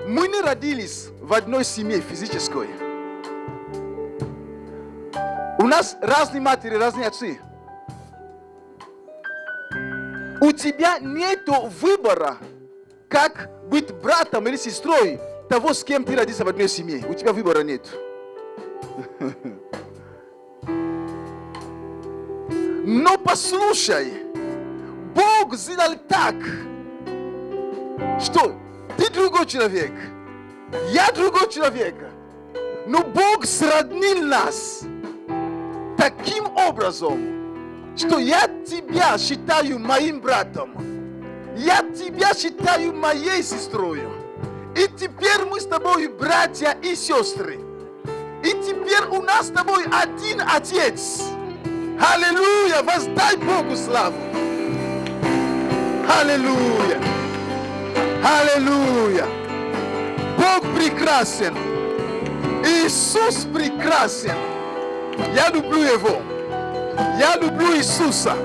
Мы не родились в одной семье физической. У нас разные матери, разные отцы. У тебя нет выбора, как быть братом или сестрой того, с кем ты родился в одной семье. У тебя выбора нет. Но послушай, Бог сделал так, что ты другой человек, я другой человек, но Бог сроднил нас таким образом, что я тебя считаю моим братом, я тебя считаю моей сестрой, и теперь мы с тобой братья и сестры, и теперь у нас с тобой один Отец. Аллилуйя! Воздай Богу славу! Аллилуйя! Аллилуйя! Бог прекрасен! Иисус прекрасен! Я люблю Его! Я люблю Иисуса!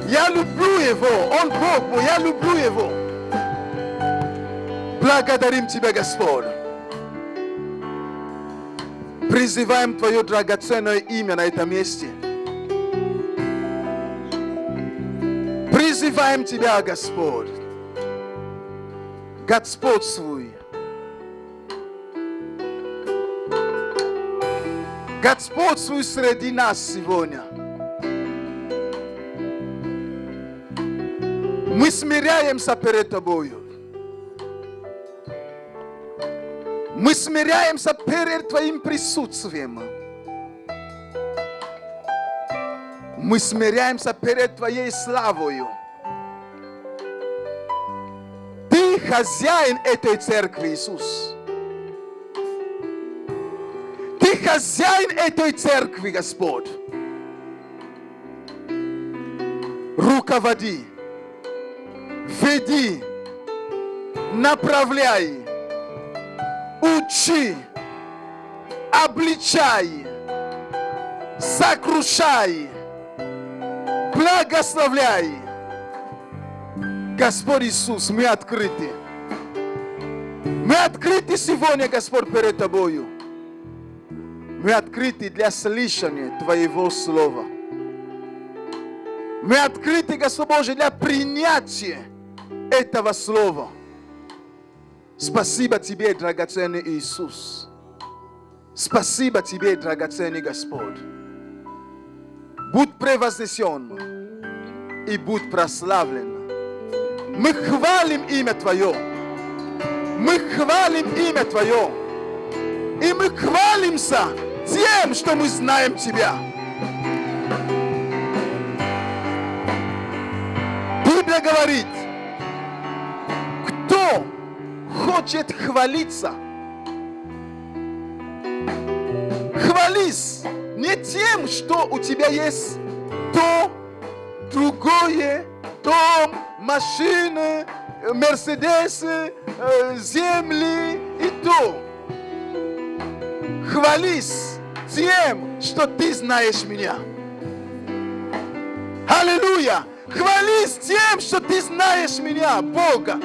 Я люблю Его! Он Бог мой! Я люблю Его! Благодарим Тебя, Господь! Призываем Твое драгоценное имя на этом месте. Призываем Тебя, Господь. Господствуй. Господствуй среди нас сегодня. Мы смиряемся перед Тобою. Мы смиряемся перед Твоим присутствием. Мы смиряемся перед Твоей славою. Ты хозяин этой церкви, Иисус. Ты хозяин этой церкви, Господь. Руководи, веди, направляй, учи, обличай, сокрушай, благословляй. Господь Иисус, мы открыты. Мы открыты сегодня, Господь, перед Тобою. Мы открыты для слышания Твоего Слова. Мы открыты, Господь Божий, для принятия этого Слова. Спасибо Тебе, драгоценный Иисус. Спасибо Тебе, драгоценный Господь. Будь превознесен и будь прославлен. Мы хвалим имя Твое. Мы хвалим имя Твое. И мы хвалимся тем, что мы знаем Тебя. Библия говорит, кто хочет хвалиться, хвались не тем, что у тебя есть то, другое, дом, машины, мерседесы, земли и то. Хвались тем, что ты знаешь меня. Аллилуйя! Хвались тем, что ты знаешь меня, Бога.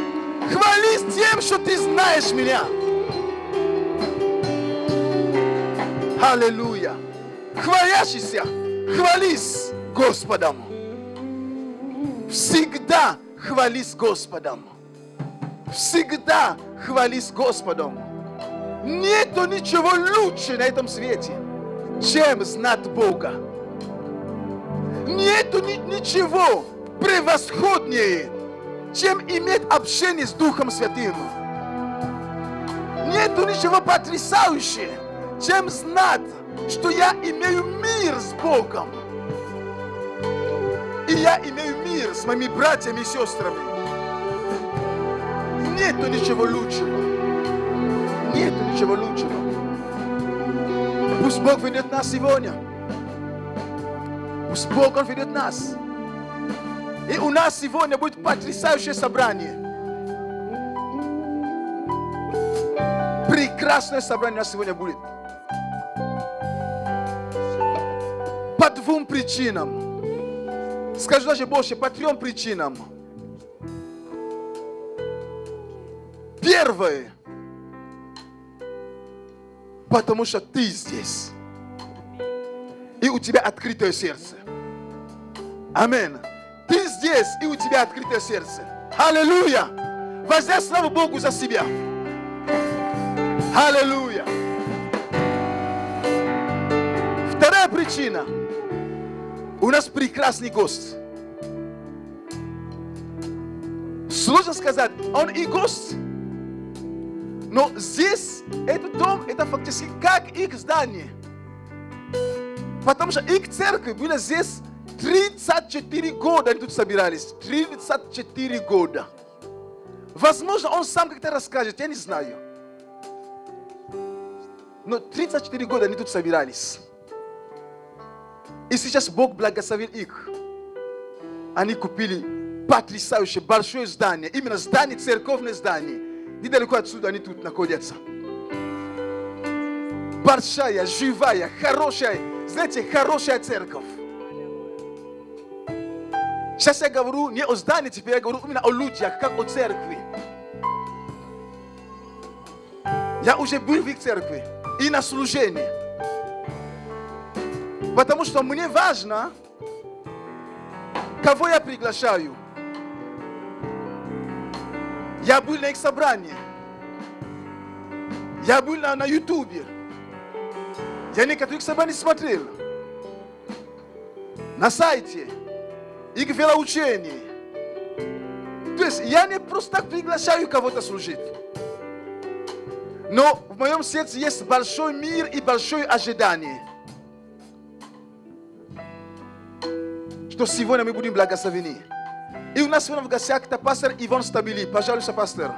Хвались тем, что ты знаешь меня. Аллилуйя! Хвалящийся, хвались Господом. Всегда хвались Господом. Всегда хвались Господом. Нету ничего лучше на этом свете, чем знать Бога. Нету ничего превосходнее, чем иметь общение с Духом Святым. Нету ничего потрясающего, чем знать, что я имею мир с Богом. И я имею мир с моими братьями и сестрами. Нету ничего лучшего. Нету ничего лучшего. Пусть Бог ведет нас сегодня. Пусть Бог Он ведет нас. И у нас сегодня будет потрясающее собрание. Прекрасное собрание у нас сегодня будет. По двум причинам. Скажу даже больше, по трем причинам. Первое. Потому что ты здесь. И у тебя открытое сердце. Аминь. Ты здесь, и у тебя открытое сердце. Аллилуйя. Воздай славу Богу за себя. Аллилуйя. Вторая причина. У нас прекрасный гость. Сложно сказать, он и гость. Но здесь, этот дом, это фактически как их здание. Потому что их церковь была здесь 34 года, они тут собирались. 34 года. Возможно, он сам как-то расскажет, я не знаю. Но 34 года они тут собирались. И сейчас Бог благословил их. Они купили потрясающее большое здание. Именно здание, церковное здание. Недалеко отсюда они тут находятся. Большая, живая, хорошая, знаете, хорошая церковь. Сейчас я говорю не о здании, теперь я говорю именно о людях, как о церкви. Я уже был в их церкви и на служении. Потому что мне важно, кого я приглашаю. Я был на их собрании. Я был на Ютубе. Я некоторых собраний смотрел. На сайте. Их велоучение. То есть я не просто так приглашаю кого-то служить. Но в моем сердце есть большой мир и большое ожидание. Что сегодня мы будем благословены. И у нас сегодня в гостях это пастор Иван Стабили. Пожалуйста, пастор.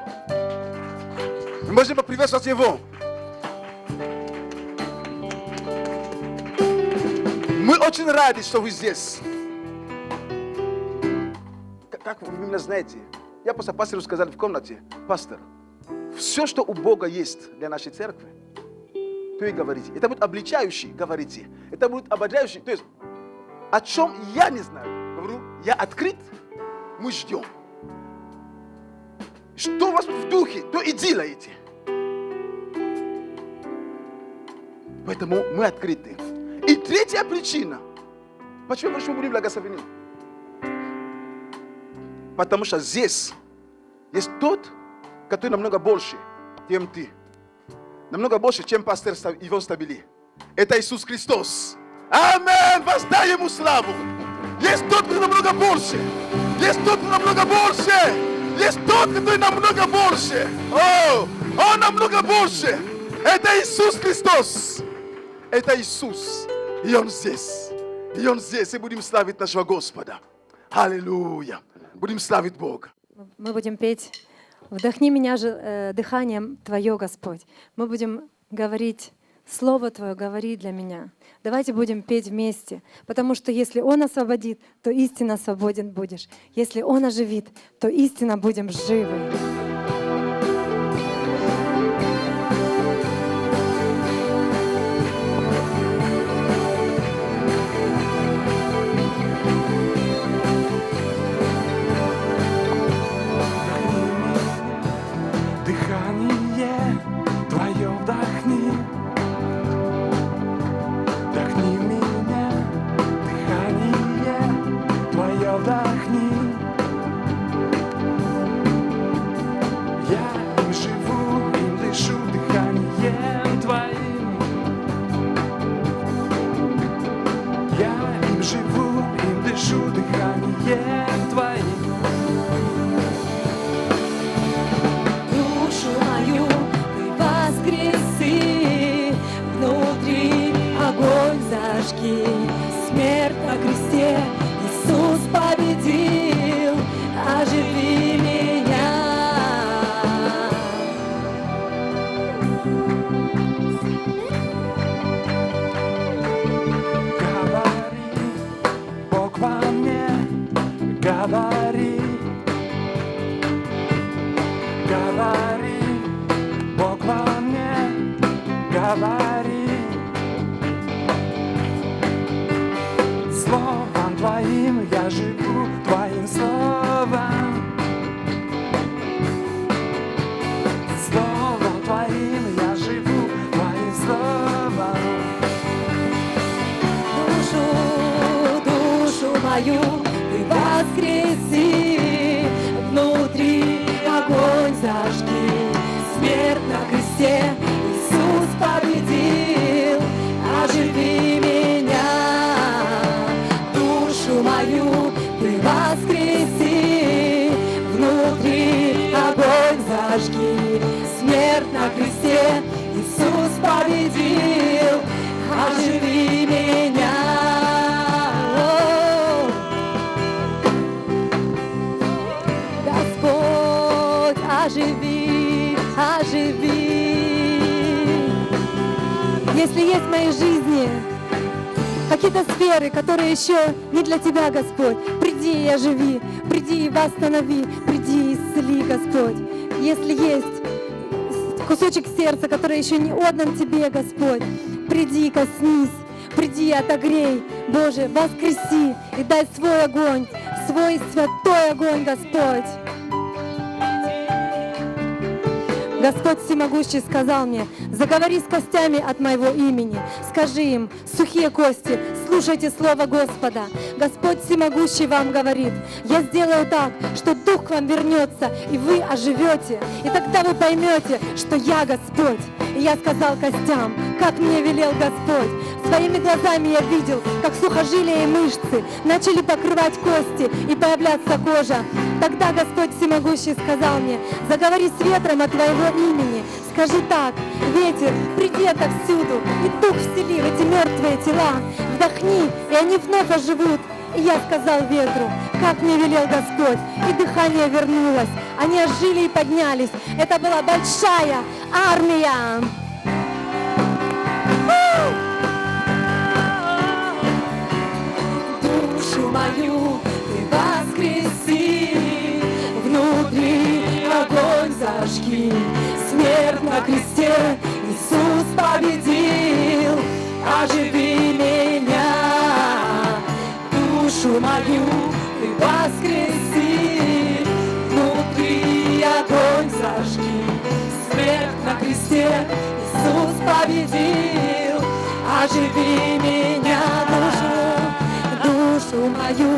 Мы можем поприветствовать его. Мы очень рады, что вы здесь. Как вы меня знаете? Я просто пастору сказал в комнате: пастор, все, что у Бога есть для нашей церкви, то и говорите. Это будет обличающий, говорите. Это будет ободряющий. То есть, о чем я не знаю. Говорю, я открыт, мы ждем. Что у вас в духе, то и делаете. Поэтому мы открыты. И третья причина. Почему мы будем благословены? Потому что здесь есть тот, который намного больше, чем ты. Намного больше, чем пастор Иван Стабили. Это Иисус Христос. Аминь! Воздай Ему славу. Есть тот, который намного больше. Есть тот, который намного больше. Есть тот, который намного больше. О, Он намного больше. Это Иисус Христос. Это Иисус. И Он здесь. И Он здесь. И будем славить нашего Господа. Аллилуйя. Будем славить Бога. Мы будем петь «Вдохни меня же дыханием Твое, Господь». Мы будем говорить «Слово Твое говори для меня». Давайте будем петь вместе, потому что если Он освободит, то истинно свободен будешь. Если Он оживит, то истинно будем живы. Смерть на кресте Иисус победил, оживи меня. Говори, Бог во мне, говори. Говори, Бог во мне, говори. Словом Твоим я живу, Твоим словом. Словом Твоим я живу, Твоим словом. зажги. Смерть на кресте Иисус победил. Оживи меня. Господь, оживи, оживи. Если есть в моей жизни какие-то сферы, которые еще не для Тебя, Господь, приди и оживи, приди и восстанови, приди и исцели, Господь. Если есть кусочек сердца, который еще не отдан Тебе, Господь, приди и коснись, приди и отогрей, Боже, воскреси и дай свой огонь, свой святой огонь, Господь. Господь Всемогущий сказал мне: заговори с костями от моего имени. Скажи им: сухие кости, слушайте слово Господа. Господь Всемогущий вам говорит: я сделаю так, что Дух к вам вернется, и вы оживете. И тогда вы поймете, что я Господь. И я сказал костям, как мне велел Господь. Своими глазами я видел, как сухожилия и мышцы начали покрывать кости и появляться кожа. Тогда Господь Всемогущий сказал мне: заговори с ветром от твоего имени. Скажи так: ветер, приди отовсюду, и дух всели в эти мертвые тела. Вдохни, и они вновь оживут. И я сказал ветру, как мне велел Господь, и дыхание вернулось. Они ожили и поднялись. Это была большая армия. Душу мою ты воскреси, внутри огонь зажги. Смерть на кресте Иисус победил. Оживи меня, душу мою ты воскреси, внутри огонь зажги. Смерть на кресте Иисус победил. Оживи меня, душу мою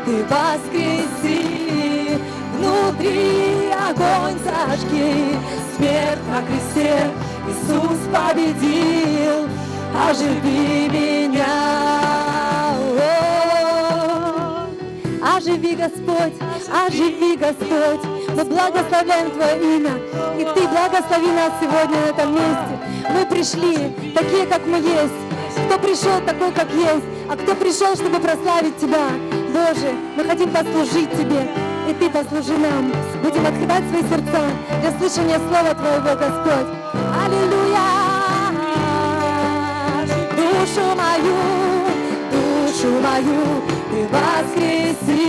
ты воскреси, внутри огонь зажги. Смерть на кресте Иисус победил. Оживи меня. Оживи, Господь, оживи, Господь. Мы благословляем Твое имя, и Ты благослови нас сегодня на этом месте. Мы пришли такие, как мы есть. Кто пришел такой, как есть, а кто пришел, чтобы прославить Тебя. Боже, мы хотим послужить Тебе, и Ты послужи нам. Будем открывать свои сердца для слышания Слова Твоего, Господь. Аллилуйя! Душу мою ты воскреси,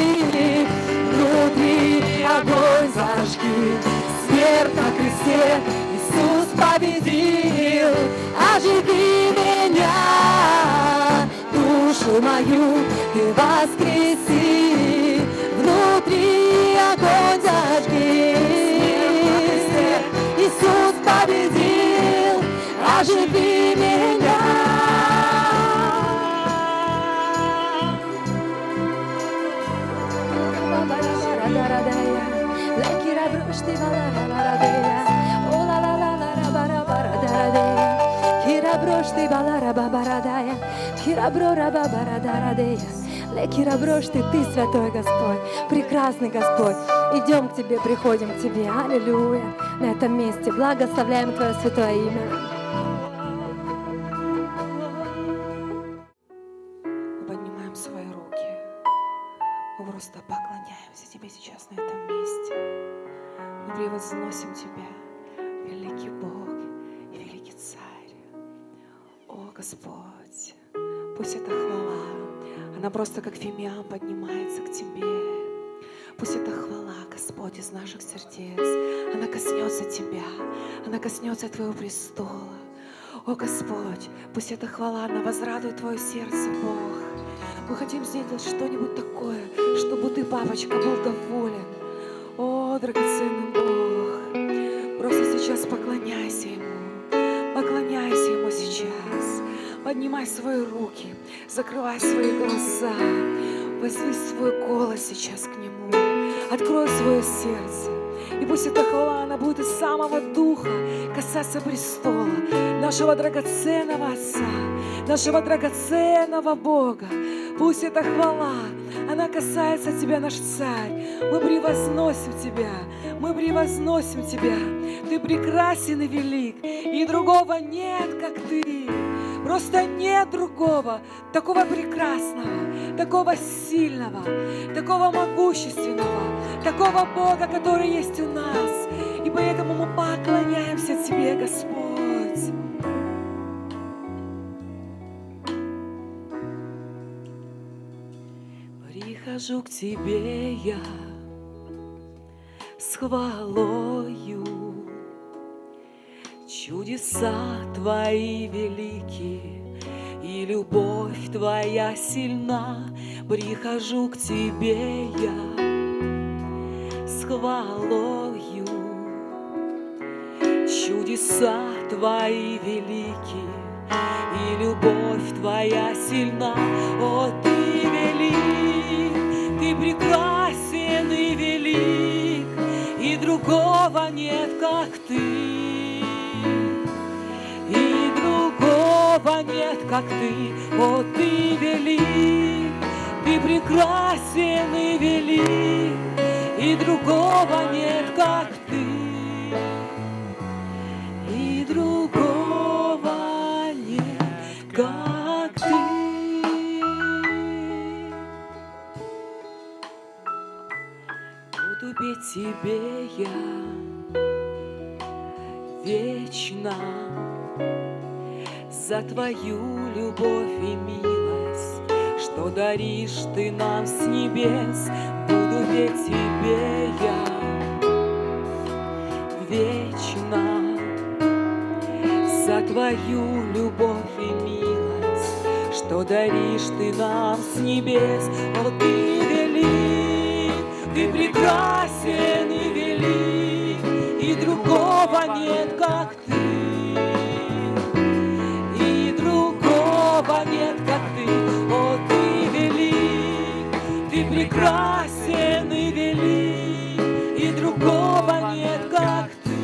внутри огонь зажги. Смерть на кресте Иисус победил. Оживи меня, душу мою ты воскреси, внутри огонь зажги. Иисус победил. Оживи меня. Ты святой Господь, прекрасный Господь. Идем к Тебе, приходим к Тебе. Аллилуйя. На этом месте благословляем Твое святое имя. Поднимаем свои руки. Мы просто поклоняемся Тебе сейчас на этом месте. Мы превозносим Тебя, великий Бог и великий Царь. О, Господь, пусть эта хвала, она просто как фимиам поднимается к Тебе. Пусть эта хвала, Господь, из наших сердец, она коснется Тебя, она коснется Твоего престола. О, Господь, пусть эта хвала, она возрадует Твое сердце, Бог. Мы хотим сделать что-нибудь такое, чтобы Ты, папочка, был доволен. О, драгоценный Бог, просто сейчас поклоняйся Ему сейчас. Поднимай свои руки, закрывай свои глаза, возвысь свой голос сейчас к Нему, открой свое сердце. И пусть эта хвала, она будет из самого духа касаться престола нашего драгоценного Отца, нашего драгоценного Бога. Пусть эта хвала, она касается Тебя, наш Царь. Мы превозносим Тебя, Мы превозносим Тебя. Ты прекрасен и велик, и другого нет, как Ты. Просто нет другого, такого прекрасного, такого сильного, такого могущественного, такого Бога, который есть у нас. И поэтому мы поклоняемся Тебе, Господь. Прихожу к Тебе я с хвалою, чудеса Твои велики, и любовь Твоя сильна. Прихожу к Тебе я с хвалою, чудеса Твои велики, и любовь Твоя сильна. О, Ты велик, Ты прекрасен и велик, и другого нет, как Ты. И другого нет, как Ты. О, Ты велик, Ты прекрасен и велик, и другого нет, как Ты. И другого нет, как Ты. Буду петь Тебе я вечно за Твою любовь и милость, что даришь Ты нам с небес. Буду петь Тебе я вечно за Твою любовь и милость, что даришь Ты нам с небес. О, Ты велик, Ты прекрасен и велик, и другого нет, как Ты. И другого нет, как Ты. О, Ты велик, Ты прекрасен и велик, и другого нет, как Ты.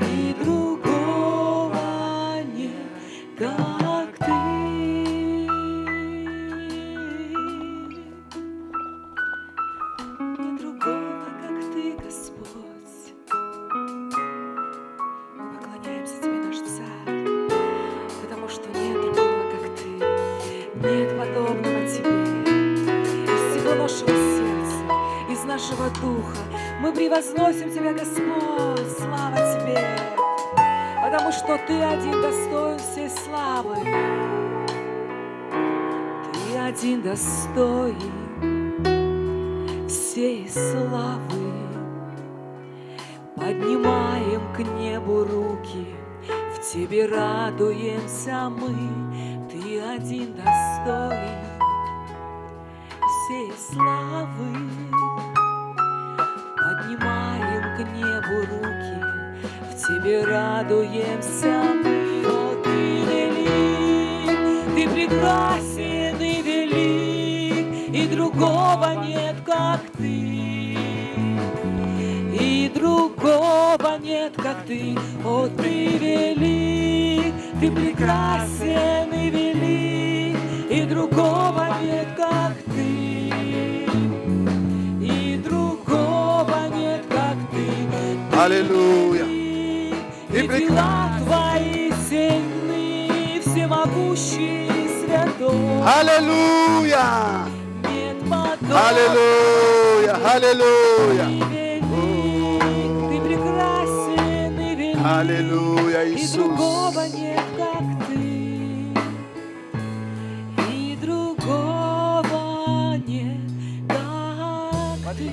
И другого нет, как Ты. И другого, как Ты, Господь. Мы поклоняемся Тебе, наш Царь, потому что нет другого, как Ты, нет подобного Тебе. Из всего нашего сердца, из нашего духа мы превозносим Тебя, Господь, слава Тебе, потому что Ты один достоин всей славы. Ты один достоин всей славы. Поднимаем к небу руки, в Тебе радуемся мы. Ты один достоин всей славы. Поднимаем к небу руки, в Тебе радуемся мы. О, Ты велик, Ты прекрасен и велик, и другого нет, как Ты. И другого нет, как Ты. О, Ты велик, Ты прекрасен и велик, и другого нет, как Ты. И другого нет, как Ты. Аллилуйя. И дела Твои сильны, всемогущий и святой. Аллилуйя. Нет подобного. Аллилуйя. Аллилуйя. Ты прекрасен и велик, Аллилуйя, и Иисус. другого нет, как Ты. И другого нет, как Ты.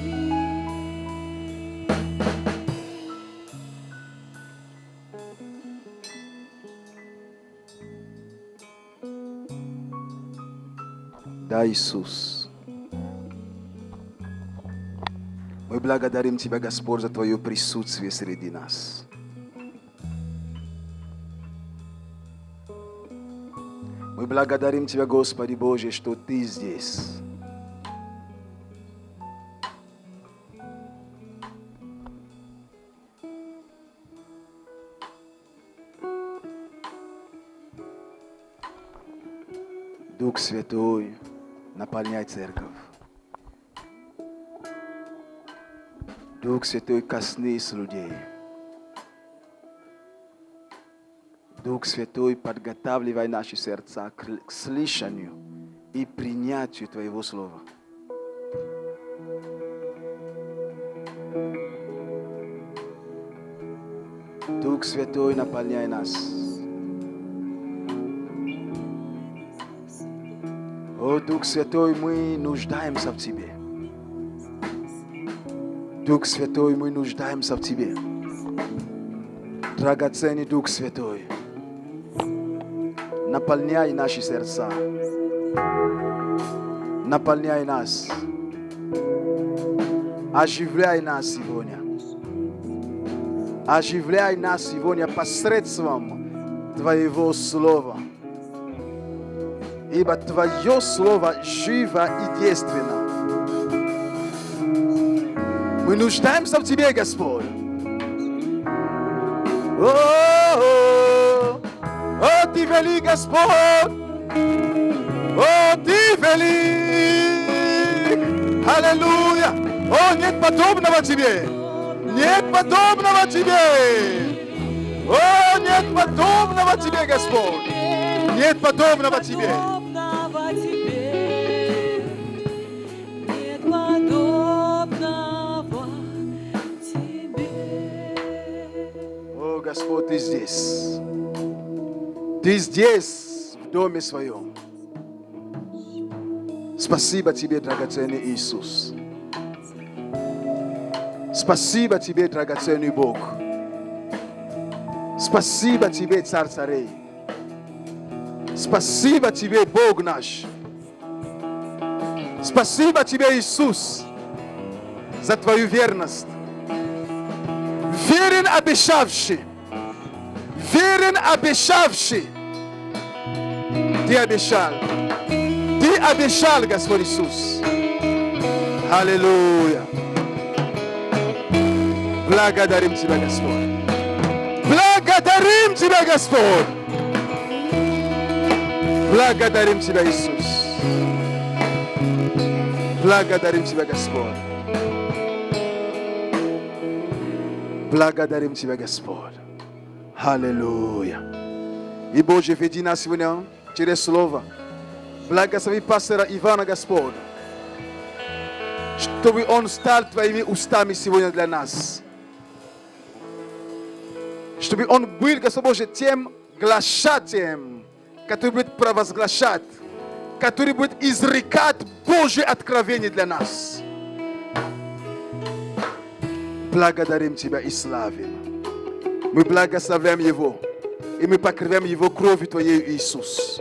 Да, Иисус. Мы благодарим Тебя, Господь, за Твое присутствие среди нас. Мы благодарим Тебя, Господи Боже, что Ты здесь. Дух Святой, наполняй церковь. Дух Святой, коснись людей. Дух Святой, подготавливай наши сердца к слышанию и принятию Твоего Слова. Дух Святой, наполняй нас. О, Дух Святой, мы нуждаемся в Тебе. Дух Святой, мы нуждаемся в Тебе. Драгоценный Дух Святой, наполняй наши сердца. Наполняй нас. Оживляй нас сегодня. Оживляй нас сегодня посредством Твоего Слова. Ибо Твое Слово живо и действенно. Мы нуждаемся в Тебе, Господь. О, Ты велик, Господь. О, Ты велик. Аллилуйя. О, нет подобного Тебе. Нет подобного Тебе. О, нет подобного Тебе, Господь. Нет подобного Тебе. Нет подобного Тебе. О, Господь, Ты здесь. Ты здесь, в доме Своем. Спасибо Тебе, драгоценный Иисус. Спасибо Тебе, драгоценный Бог. Спасибо Тебе, Царь царей. Спасибо Тебе, Бог наш. Спасибо Тебе, Иисус, за Твою верность. Верен обещавший. Верен обещавший. Ты обещал. Ты обещал, Господь Иисус. Аллилуйя. Благодарим Тебя, Господь. Благодарим Тебя, Господь. Благодарим Тебя, Иисус. Благодарим Тебя, Господь. Благодарим Тебя, Господь. Аллилуйя. И Боже, веди нас сегодня через Слово. Благослови пастора Ивана, Господь, чтобы он стал Твоими устами сегодня для нас. Чтобы он был, Господь Боже, тем глашатаем, который будет провозглашать, который будет изрекать Божье откровение для нас. Благодарим Тебя и славим. Мы благословляем Его, и мы покрываем Его кровью Твоей, Иисус.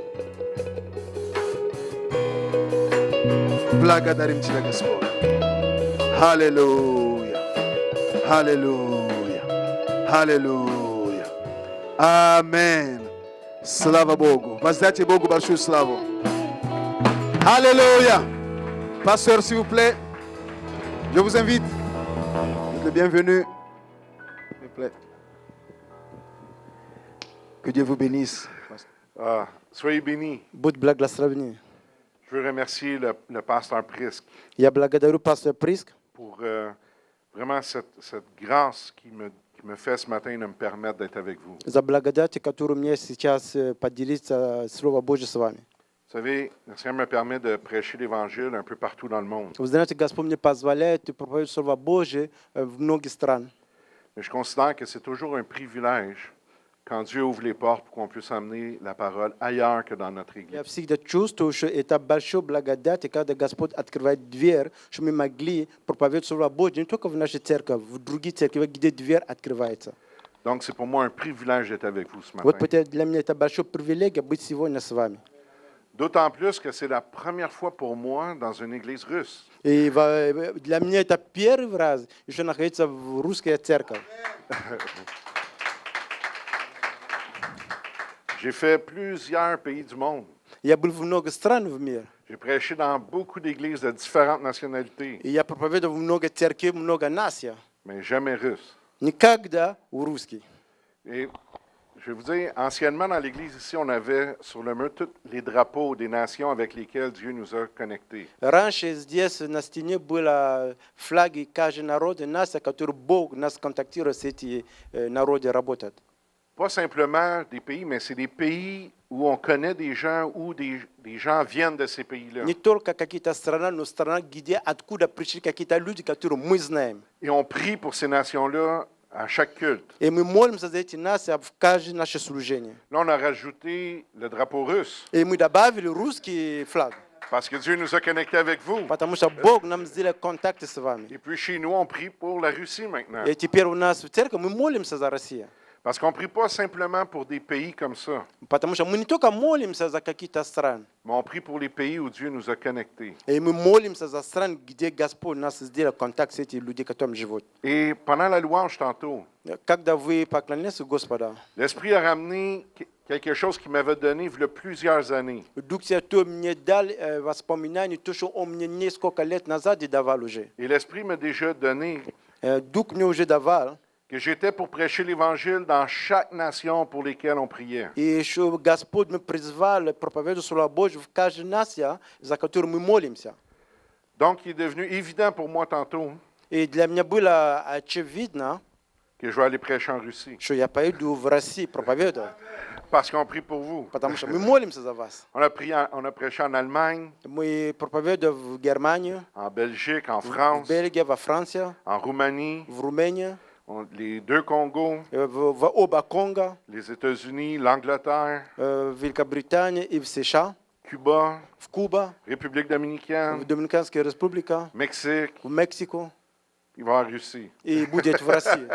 Благодарим Тебя, Господь. Аллилуйя. Аллилуйя. Аллилуйя. Аминь. Слава Богу. Воздайте Богу большую славу. Аллилуйя. Pasteur, s'il vous plaît, je vous invite. Vous êtes le bienvenu. S'il vous plaît. Que Dieu vous bénisse. Soyez bénis. Будь благословен. Je veux remercier le pasteur Prisk Я благодарю пастора Приск pour vraiment cette grâce qui me fait ce matin de me permettre d'être avec vous. за благодать, которую мне сейчас поделиться Слово Божье с вами. Vous savez, le Seigneur me permet de prêcher l'Évangile un peu partout dans le monde. Вы знаете, Господь мне позволяет проповедовать Слово Божье в многих странах. Mais je considère que c'est toujours un privilège quand Dieu ouvre les portes pour qu'on puisse amener la parole ailleurs que dans notre Я Église. всегда чувствую, что это большая благодать, когда Господь открывает дверь, что мы могли проповедовать Слово Божье не только в нашей церкви, в других церквях, где дверь открывается. Donc, c'est pour moi un privilège d'être avec vous ce Вот matin. для меня это большой привилегия быть сегодня с вами. D'autant plus que c'est la première fois pour moi dans une église russe. И для меня это первый раз еще находиться в русской церкви. J'ai fait plusieurs pays du monde. Я был в много стран в мире. J'ai prêché dans beaucoup d'églises de différentes nationalités, И я проповедовал в много церквей, много наций. mais jamais russe. Никогда в русский. Et Je vais vous dire, anciennement dans l'Église ici, on avait sur le mur tous les drapeaux des nations avec lesquelles Dieu nous a connectés. Раньше здесь на стене были флаги каждого народа, нас, которые Бог нас контактирует с этими народы работают. Pas simplement des pays, mais c'est des pays où on connaît des gens, où des gens viennent de ces pays-là. Не только какие-то страны, но страны, где откуда пришли какие-то люди, которые мы знаем. Et on prie pour ces nations-là à chaque culte. И мы молимся за эти нации в каждое наше служение. Là, on a rajouté le drapeau russe, И мы добавили русский флаг, parce que Dieu nous a connectés avec vous. потому что Бог нам сделал контакты с вами. Et puis chez nous, on prie pour la Russie maintenant. И теперь у нас в церкви мы молимся за Россию. Parce qu'on ne prie pas simplement pour des pays comme ça, Потому что мы не только молимся за какие-то страны, mais on prie pour les pays où Dieu nous a connectés. и мы молимся за страны, где Господь нас сделал контакт с этими людьми, которые живут. Et pendant la louange tantôt, Когда вы поклоняетесь Господу, l'Esprit a ramené quelque chose qu'il m'avait donné il y a plusieurs années. Дух Святой мне дал воспоминания, то, что Он мне несколько лет назад давал уже. Et l'Esprit m'a déjà donné Дух мне уже давал, que j'étais pour prêcher l'Évangile dans chaque nation pour lesquelles on priait. и что Господь me призвал проповедовать Слово Божье в каждой нации, за которую мы молимся. Donc, il est devenu évident pour moi tantôt И для меня было очевидно, que je vais aller prêcher en Russie, что я пойду в Россию проповедовать, parce qu'on prie pour vous. потому что мы молимся за вас. On a prêché en Allemagne, Мы проповедуем в Германию, en Belgique, en в France, Бельгии, во Франции, en Roumanie, в Румынии, les deux Congos, в оба Конго, les États-Unis, l'Angleterre, в Великобритании и в США, Cuba, в Куба, République в dominicaine, Доминиканской Республике, Mexique, в Мексику il va en Russie. и будет в России.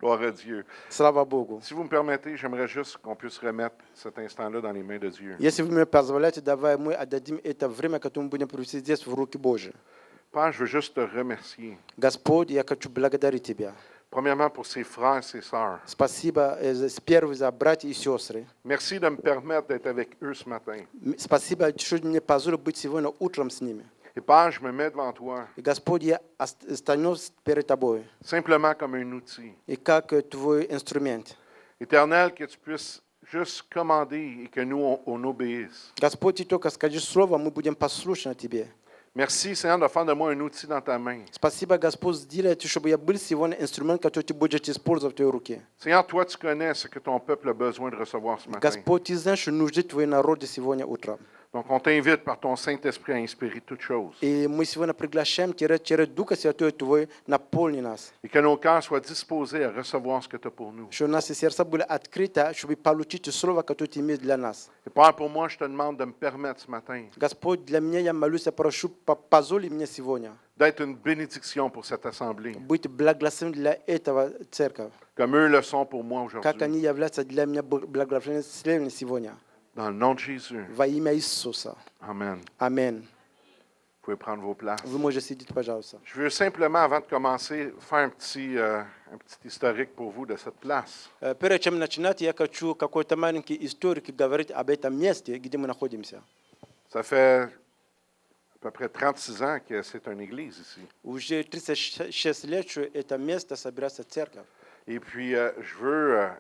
Gloire à Dieu. Слава Богу. Si vous me permettez, j'aimerais juste qu'on puisse remettre cet instant-là dans les mains de Dieu. Если вы мне позволяете, давай мы отдадим это время, которое мы будем провести здесь в руки Божьи. Père, je veux juste te remercier. Господь, я хочу благодарить Тебя. Premièrement, pour ses frères et ses sœurs. Спасибо первых за братья и сестры. Merci de me permettre d'être avec eux ce matin. Спасибо, что мне позволил быть сегодня утром с ними. Et Père, je me mets devant toi И Господь, я становлюсь перед Тобой, simplement comme un outil. и как Твой инструмент. Éternel, que tu puisses juste commander et que nous, on obéisse. Господь, Ты только скажи слово, мы будем послушны Тебе. Merci, Seigneur, de faire de moi un outil dans ta main. Спасибо, Господь, сделай, чтобы я был сегодня инструмент, который Ты будешь использовать в Твоей руке. Seigneur, toi, tu connais ce que ton peuple a besoin de recevoir ce matin. Господь, Ты знаешь, что нужды Твои народы сегодня утром. Donc, on t'invite par ton Saint-Esprit à inspirer toutes choses. И мы сегодня приглашаем через Духа Святой Твой наполни нас. Et que nos cœurs soient disposés à recevoir ce que tu as pour nous. Что наши сердца были открыты, чтобы получить слово, которое Ты имеешь для нас. Et Père, pour moi, je te demande de me permettre ce matin Господь, для меня я молюсь, я прошу, позволь мне сегодня d'être une bénédiction pour cette assemblée, быть благословенным для этого церкви, comme eux le sont pour moi как aujourd'hui. они являются для меня благословенными сегодня. Dans le nom de Jésus. Во имя Иисуса. Amen. Аминь. Vous pouvez prendre vos places. Вы можете сидеть, пожалуйста. Je veux simplement, avant de commencer, faire un petit historique pour vous de cette place. Прежде чем начинать, я хочу какой-то маленький историк говорить об этом месте, где мы находимся. Ça fait à peu près 36 ans que c'est une église ici. Уже 36 лет, что это место собирается церковь. Et puis, je veux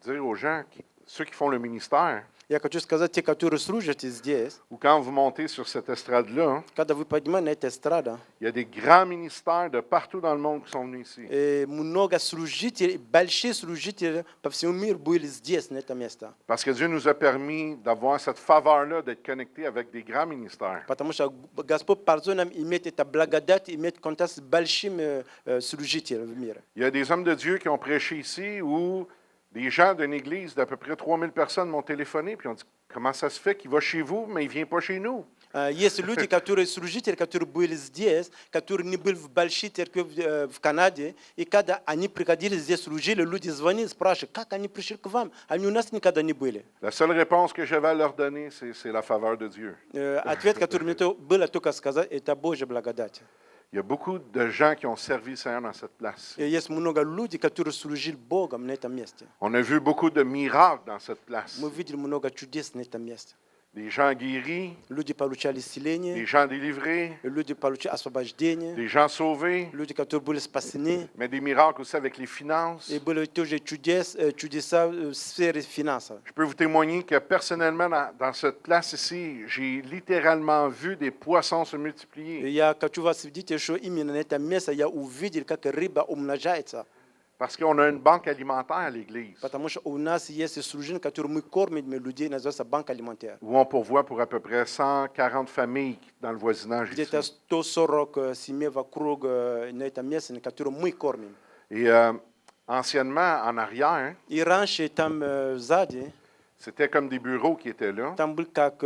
dire aux gens, ceux qui font le ministère, Я хочу сказать, те, которые служат здесь, ou quand vous montez sur cette estrade-là, когда вы поднимаете на эту эстраду, il y a des grands ministères de partout dans le monde qui sont venus ici. много служителей, большие служители по всему миру были здесь, на это место. Parce que Dieu nous a permis d'avoir cette faveur-là, d'être connectés avec des grands ministères. Потому что Господь позволил нам иметь это благодать, иметь контакт с большими служителями в мире. Il y a des hommes de Dieu qui ont prêché ici où des gens d'une église d'à peu près 3000 personnes m'ont téléphoné puis ont dit « Comment ça se fait qu'il va chez vous, mais il ne vient pas chez nous? » Есть люди, которые служители, которые были здесь, которые не были в большой церкви в Канаде, и когда они приходили здесь, служили, люди звонили, спрашивали, как они пришли к вам, они у нас никогда не были. La seule réponse que j'avais à leur donner, c'est la faveur de Dieu. Ответ, который мне было только сказать, это Божья благодать. Il y a beaucoup de gens qui ont servi le Seigneur dans cette place. И есть много людей, которые служили Богом на этом месте. On a vu beaucoup de miracles dans cette place. Мы видели много чудес на этом месте. des gens guéris, люди получали des исцеление, gens délivrés, люди получали освобождение, des gens sauvés, люди, которые были спасены. mais des miracles aussi avec les finances. И были тоже чудеса в сфере финансов. Je peux vous témoigner que personnellement, dans cette place ici, j'ai littéralement vu des poissons se И multiplier. я хочу вас свидетельствовать, что именно на этом месте я увидел, как рыба умножается. Parce qu'on a une banque alimentaire à l'église, Потому что у нас есть служение, которое мы кормим людей, называется банк алиментарь. où on pourvoit pour à peu près 140 familles dans le voisinage ici. Где-то 140 семей вокруг на этом месте, на котором мы кормим. Et anciennement, en arrière, И раньше там сзади, c'était comme des bureaux qui étaient là. там был как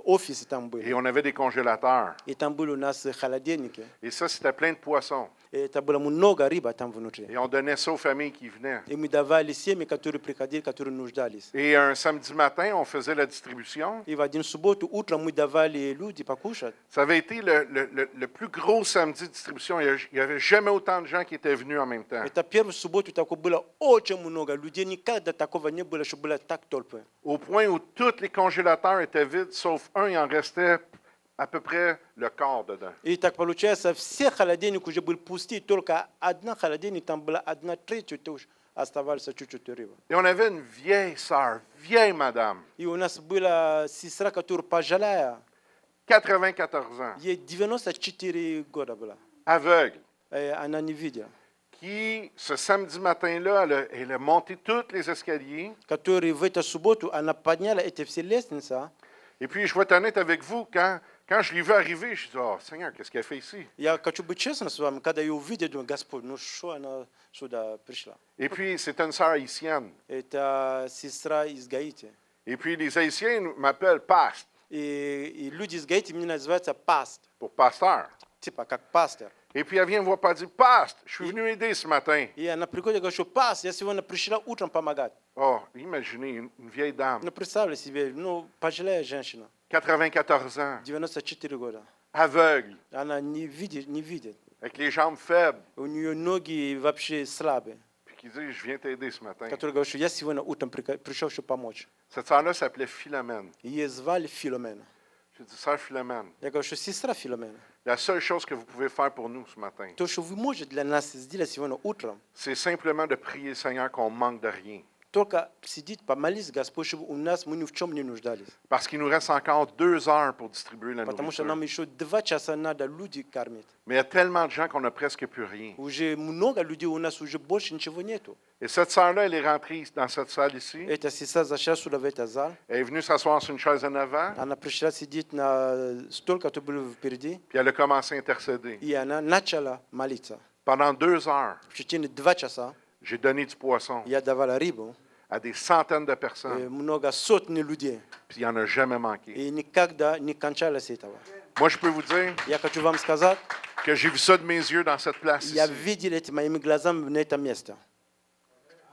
офисы там Et были. on avait des congélateurs. И там были у нас холодильники. Et ça, c'était plein de poissons. И это было много рыба там внутри. Et on donnait ça aux familles qui venaient. И мы давали семьи, которые приходили, которые нуждались. Et un samedi matin, on faisait la distribution. И в один субботу утром мы давали люди покушать. Ça avait été le plus gros samedi de distribution. Il n'y avait jamais autant de gens qui étaient venus en même temps. Это первую субботу такого было очень много людей. Никогда такого не было, что было так толпы. Au point où tous les congélateurs étaient vides, sauf un, il en restait à peu près le quart dedans. И так получается, все холодильники уже были пусты, только одна холодильник, там была одна третья, тоже оставались чуть-чуть рыба. Et on avait une vieille sœur, vieille madame, И у нас была сестра, которая пожилая, 94 ans, ей 94 года была. aveugle, Она не видела. qui, ce samedi matin-là, elle a monté tous les escaliers. Которая в эту субботу, она подняла эти все лестницы. Et puis, je vais être honnête avec vous, quand je l'ai vu arriver, je dis, oh Seigneur, qu'est-ce qu'elle fait ici? Я хочу быть честным с вами, когда я увидел, думаю, Господь, ну что она сюда пришла? Et puis, c'est une sœur haïtienne. Это сестра из Гаити. Et puis, les Haïtiens m'appellent Past, И люди из Гаити меня называют паст, pour pasteur. типа как пастор. Et puis, elle vient me voir pas dire, Past, je suis venu aider ce matin. И она приходит и говорит, что паст, я сегодня пришла утром помогать. Oh, imaginez, une vieille dame, Ну, представьте себе, ну, пожилая женщина, 94 ans, 94 года. aveugle, Она не видит. avec les jambes faibles, У нее ноги вообще слабые. puis qui dit, je viens t'aider ce matin. Который говорит, что я сегодня утром пришел, чтобы помочь. Cette sœur-là s'appelait Philomène. Ее звали Филомена. Je dis, sœur Philomène, Я говорю, что сестра Филомена. la seule chose que vous pouvez faire pour nous ce matin, То, что вы можете для нас сделать сегодня утром, c'est simplement de prier le Seigneur qu'on manque de rien. только сидеть, помолись, Господь, чтобы у нас мы ни в чем не нуждались. Parce qu'il nous reste encore 2 heures pour distribuer la Потому что nourriture. нам еще 2 часа надо люди кормить. Mais il y a tellement de gens qu'on n'a presque plus rien. Уже много людей, у нас уже больше ничего нету. Et cette sœur-là, elle est rentrée dans cette salle ici. Эта сестра зашла сюда в этот зал. Elle est venue s'asseoir sur une chaise en avant, Она пришла сидеть на стол, который был впереди. puis elle a commencé à intercéder. И она начала молиться. Pendant 2 heures, В течение 2 часа j'ai donné du poisson я давала рыбу. à des centaines de personnes, Много сотни людей. puis il n'y en a jamais manqué. И никогда не кончалось этого. Moi, je peux vous dire Я хочу вам сказать, que j'ai vu ça de mes yeux dans cette place я ici. видел это моими глазами на этом месте.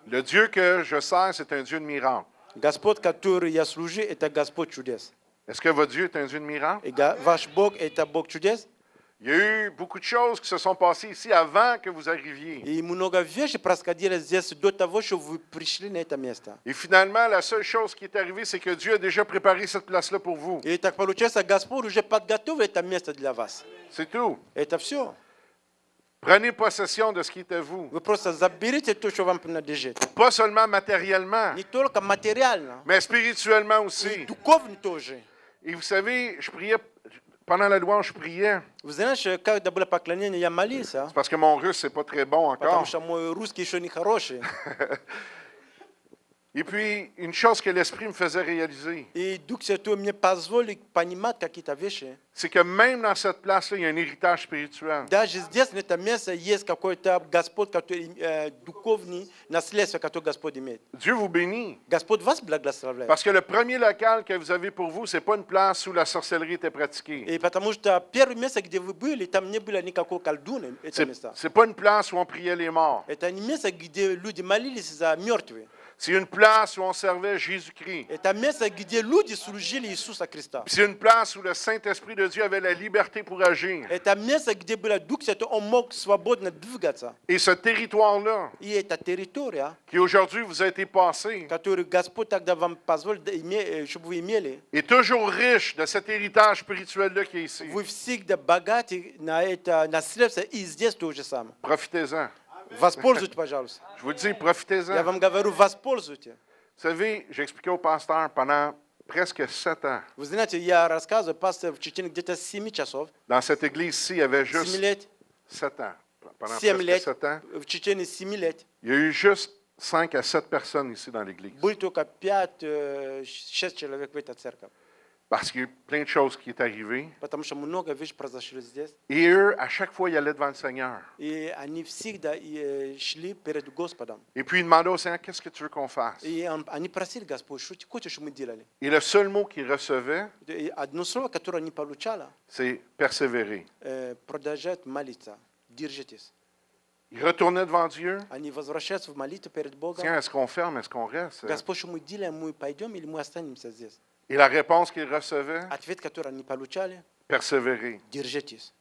Le Dieu que je sers, c'est un Dieu de miracles. Господь, который я служу, это Господь чудес. Est-ce que votre Dieu est un Dieu de miracles? И ваш Бог, это Бог чудес. Il y a eu beaucoup de choses qui se sont passées ici avant que vous arriviez. И много вещей происходило здесь до того, что вы пришли на это место. Et finalement, la seule chose qui est arrivée, c'est que Dieu a déjà préparé cette place-là pour vous. И так получается, Господь уже подготовил это место для вас. C'est tout. Это все. Prenez possession de ce qui est à vous. Вы просто заберите то, что вам принадлежит. Pas seulement matériellement, Не только материально, mais spirituellement и aussi. духовно тоже. Et vous savez, je priais, pendant la louange, je priais. Вы знаете, когда было поклонение, я молился, C'est parce que mon russe, c'est pas très bon потому encore. что мой русский еще не хороший. Et puis, une chose que l'Esprit me faisait réaliser, И Дух Святой мне позволил понимать какие-то вещи. c'est que même dans cette place-là, il y a un héritage spirituel. Даже здесь, на этом месте, есть какой-то Господь, который духовный наследство, которое Господь имеет. Dieu vous bénit. Господь вас благословляет. Parce que le premier local que vous avez pour vous, c'est pas une place où la sorcellerie était pratiquée. И потому что первое место, где вы были, там не было никакой колдуны. Это место. C'est pas une place où on priait les morts. Это не место, где люди молились за мертвых. C'est une place place où on servait Jésus-Christ. Это место, где люди служили Иисуса Христа. Puis c'est une place où le Saint-Esprit de Dieu avait la liberté pour agir. Это место, где был Дух Святой, он мог свободно двигаться. Et ce territoire-là, И эта территория, qui aujourd'hui vous a été passé, которую Господь тогда вам позволил, чтобы вы имели, est toujours riche de cet héritage spirituel-là qui est ici. вы всегда богаты на это наследство, и здесь то же самое. Profitez-en. Воспользуйтесь, пожалуйста. Je vous le dis, Я profitez-en. вам говорю, воспользуйтесь. Vous savez, j'expliquais au pasteur pendant presque 7 ans. Вы знаете, я рассказываю, пастор в течение где-то 7 часов, Dans cette église-ci, il y avait 7 juste лет, 7 ans. Pendant 7 presque лет, 7 ans, в течение 7 лет, il y a eu juste 5 à 7 personnes ici dans l'église. были только 5-6 человек в этой церкви. Parce qu'il y a eu plein de choses qui sont arrivées. Потому что много вещей произошло здесь. Et eux, à chaque fois, ils allaient devant le Seigneur. И они всегда шли перед Господом. Et puis, ils demandaient au Seigneur, qu'est-ce que tu veux qu'on fasse? И они просили Господь, что ты хочешь, мы делали. Et le seul mot qu'ils recevaient, И одно слово, которое они получали, c'est persévérer. продолжать молиться, держитесь. Ils retournaient devant Dieu. Они возвращаются в молитву перед Богом. Tiens, est-ce qu'on ferme? Est-ce qu'on reste? Господь, что мы делаем, мы пойдем или мы останемся здесь? Et la réponse qu'ils recevaient, Ответ, который они получали, persévérer. держитесь.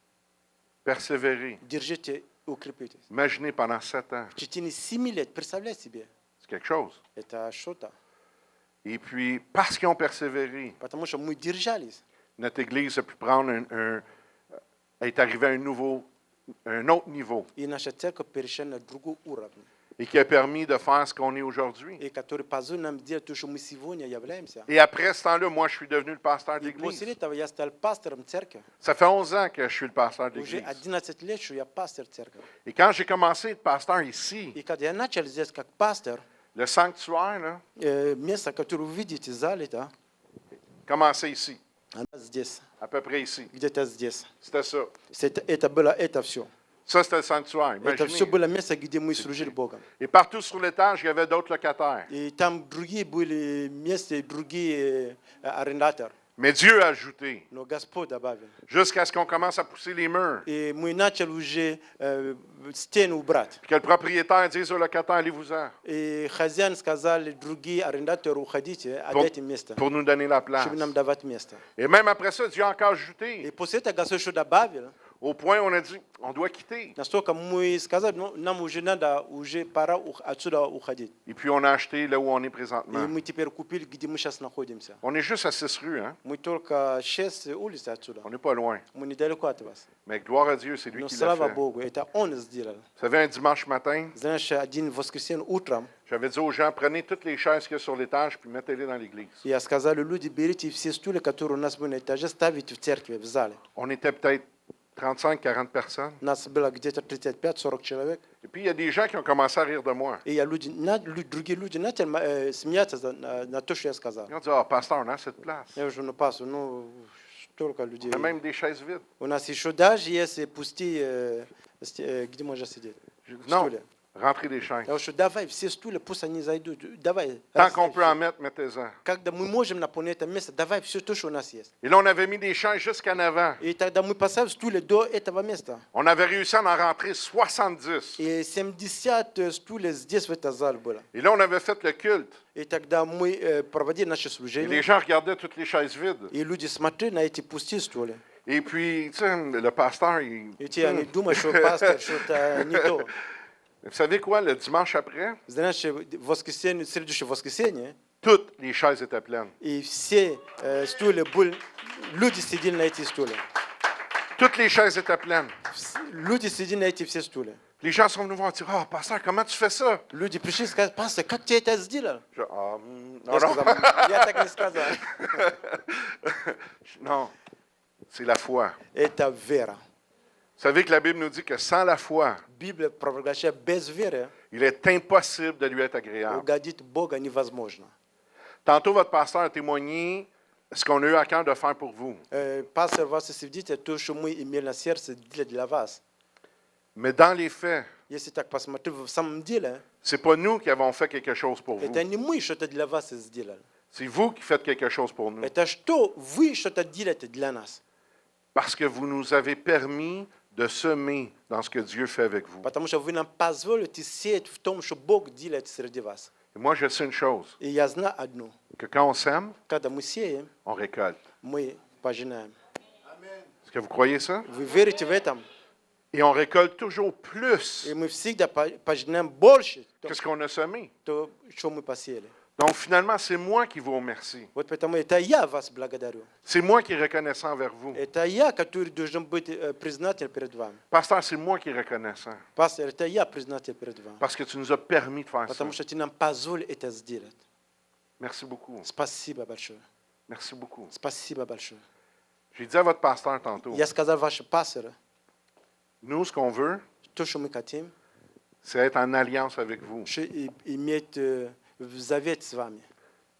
Persévérer. Держите, укрепитесь. Imaginez pendant 7 ans. В течение 7 лет, представляй себе, C'est quelque chose. это что-то. Et puis, parce qu'ils ont persévéré, Потому что мы держались. notre Église a pu prendre est arrivée à un autre niveau И наша церковь перешла на другой уровень. et qui a permis de faire ce qu'on est aujourd'hui. И который позволил нам делать то, что мы сегодня являемся. Et après ce temps-là, moi, je suis devenu le pasteur de И после l'Église. этого я стал пастором церкви. Ça fait 11 ans que je suis le pasteur de Уже l'Église. 11 лет, что я пастор церкви. Et quand j'ai commencé à être pasteur ici, И когда я начал здесь как пастор, le sanctuaire, là, место, которое вы видите, залито, commençait ici, оно здесь, à peu près ici. где-то здесь. C'était ça. Это было это все. Ça, c'était le sanctuaire. Это все Imaginez. было место, где мы служили Богом. Et partout sur l'étage, il y avait d'autres locataires. И там другие были места, другие арендаторы. Mais Dieu a ajouté, Но Господь добавил. jusqu'à ce qu'on commence à pousser les murs. И мы начали уже стену убрать. Puis que le propriétaire dise aux locataires, allez-vous-en, И хозяин сказали, другие арендаторы, уходите, отдайте место, pour nous donner la place. чтобы нам давать место. Et même après ça, Dieu a encore И ajouté, после этого Господь еще добавил, au point où on a dit, on doit quitter. настолько мы сказали, ну, нам уже надо, уже пора отсюда уходить. Et puis on a acheté là où on est И présentement. мы теперь купили, где мы сейчас находимся. On est juste à 6 rues, hein? Мы только 6 улиц отсюда. On n'est pas loin. Мы недалеко от вас. Mais gloire à Dieu, c'est lui Но qui l'a слава fait. Богу, это Он сделал. Vous savez, un dimanche matin, Знаешь, один воскресенье утром j'avais dit aux gens, prenez toutes les chaises qu'il y a sur l'étage, puis mettez-les dans l'église. я сказал, люди, берите все стулья, которые у нас были на этаже, ставите в церкви, в зале. On était peut-être 35-40 personnes. Нас было где-то 35-40 человек. Et puis, il y a des gens qui ont commencé à rire de moi. И я другие люди начали смеяться на то, что я сказал. Ils ont dit, ah, pasteur, on a cette place. Я уже, ну, пастор, ну, столько людей. On a même des chaises vides. У нас еще даже есть пустые, где можно сидеть. J'ai dit, non, Стулья. rentrez des chaises. Я говорю, давай, все стулья, пусть они зайдут. Давай. Tant qu'on peut en mettre, mettez-en. Когда мы можем наполнить это место, давай все то, что у нас есть. Et là, on avait mis des chaises jusqu'en avant. И тогда мы поставили стулья до этого места. On avait réussi à en rentrer 70. И 70 стульев здесь, в этом зале было. Et là, on avait fait le culte. И тогда мы проводили наше Et les служение. gens regardaient toutes les chaises vides. И люди смотрели на эти пустые стулья. Et puis, tu sais, le pasteur, il... И те, они думают, что пастор что-то не то. Vous savez quoi, le dimanche après, Знаешь, в воскресенье, следующее воскресенье, toutes les chaises étaient pleines. и все стулья были, люди сидели на эти стулья. Toutes les chaises étaient pleines. Люди сидели на эти все стулья. Les gens sont venus voir et dire, ah, pasteur, comment tu fais ça? Люди пришли и сказали, пастор, как ты это сделал? Je, ah, non, Я non. сказал, я так не сказал. Non, c'est la foi. Это вера. Vous savez que la Bible nous dit que sans la foi, Библия провозглашает, без веры il est impossible de lui être agréable. угодить Бога невозможно. Tantôt, votre pasteur a témoigné ce qu'on a eu à cœur de faire pour vous. Пастор вас свидетель, то, что мы имели на сердце для вас. Mais dans les faits, Если так посмотреть, в самом деле, c'est pas nous qui avons fait quelque chose pour vous. это не мы что-то для вас сделали. C'est vous qui faites quelque chose pour nous. Это что вы что-то делаете для нас. Parce que vous nous avez permis de semer dans ce que Dieu fait avec vous. Потому что вы нам позволите сеять в том, что Бог делает среди вас. Et moi, je sais une chose, И я знаю одно. que quand on sème, Когда мы сеем, on récolte. мы пожинаем. Est-ce que vous croyez ça? Вы верите в этом? Et on récolte toujours plus И мы всегда пожинаем больше, que ce qu'on a semé. то, что мы посеяли. Donc, finalement, c'est moi qui vous remercie. Вот поэтому это я вас благодарю. C'est moi qui est reconnaissant envers vous. Это я, который должен быть признатель перед вами. Pasteur, c'est moi qui est reconnaissant. Пастор, это я признатель перед вами. Parce que tu nous as permis de faire ça. Потому что ты нам позволил это сделать. Merci beaucoup. Спасибо большое. Merci beaucoup. Спасибо большое. J'ai dit à votre pasteur tantôt, Я сказал вашему пастору, nous, ce qu'on veut, то, что мы хотим, c'est être en alliance avec vous. что иметь завет с вами.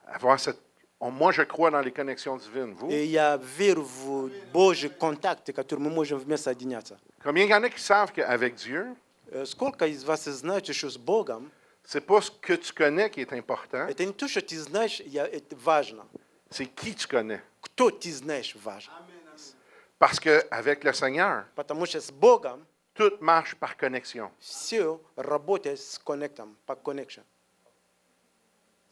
Avoir cette... Moi, je crois dans les connexions divines. Vous? И я верю в Божий контакт, который мы можем вместе соединяться. Combien il y en a qui savent qu'avec Dieu, Сколько из вас знаете, что с Богом, c'est pas ce que tu connais qui est important, это не то, что ты знаешь, это важно. c'est qui tu connais. Кто ты знаешь, важно. Parce qu'avec le Seigneur, Потому что с Богом tout marche par connexion. все работает с коннектом, по connection.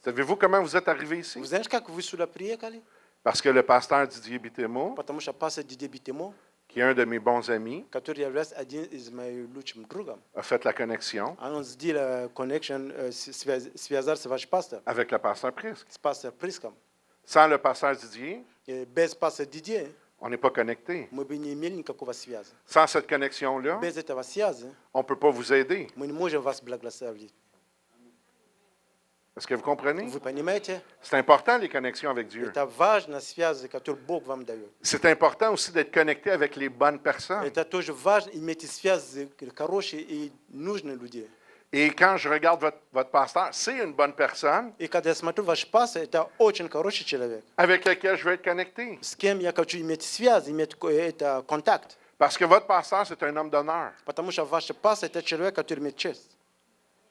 Savez-vous comment vous êtes arrivé ici? Вы знаете, как вы сюда приехали? Parce que le pasteur Didier Bitemo, Потому что пастор Дидей Битемо, qui est un de mes bons amis, который является один из моих лучших другом, a fait la connexion он сделал connection, связался с вашим пастором, avec le pasteur Prisk. с пастором Приском. Sans le pasteur Didier, И без пастора Дидея on n'est pas connecté. мы бы не имели никакого связи. Sans cette connexion-là, Без этого связи on ne peut pas vous aider. мы не можем вас благословить. Est-ce que vous comprenez? Вы понимаете? C'est important, les connexions avec Dieu. Это важно связи, которые Бог вам дает. C'est important aussi d'être connecté avec les bonnes personnes. Это тоже важно иметь связи хорошие и нужные людей. Et quand je regarde votre pasteur, c'est une bonne personne И когда я смотрю ваш пастор, это очень хороший человек, avec lequel je veux être connecté. с кем я хочу иметь связь, иметь это контакт. Parce que votre pasteur, c'est un homme d'honneur. Потому что ваш пастор это человек, который имеет честь.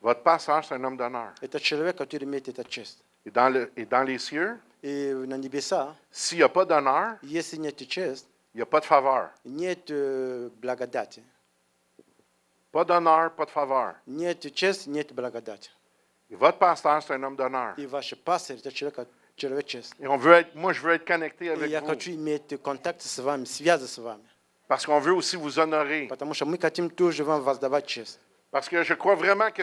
Votre pasteur, c'est un homme d'honneur. Это человек, который имеет эту честь. Et dans les cieux, И на небеса, s'il n'y a pas d'honneur, если нет честь, il n'y a pas de faveur. нет благодати. Pas d'honneur, pas de faveur. Нет чести, нет благодати. Et votre pasteur, c'est un homme d'honneur. И ваш пастор это человек честь. Et moi, je veux être connecté И avec я vous. хочу иметь контакт с вами, связи с вами. Parce qu'on veut aussi vous honorer. Потому что мы хотим тоже вам воздавать честь. Parce que je crois vraiment que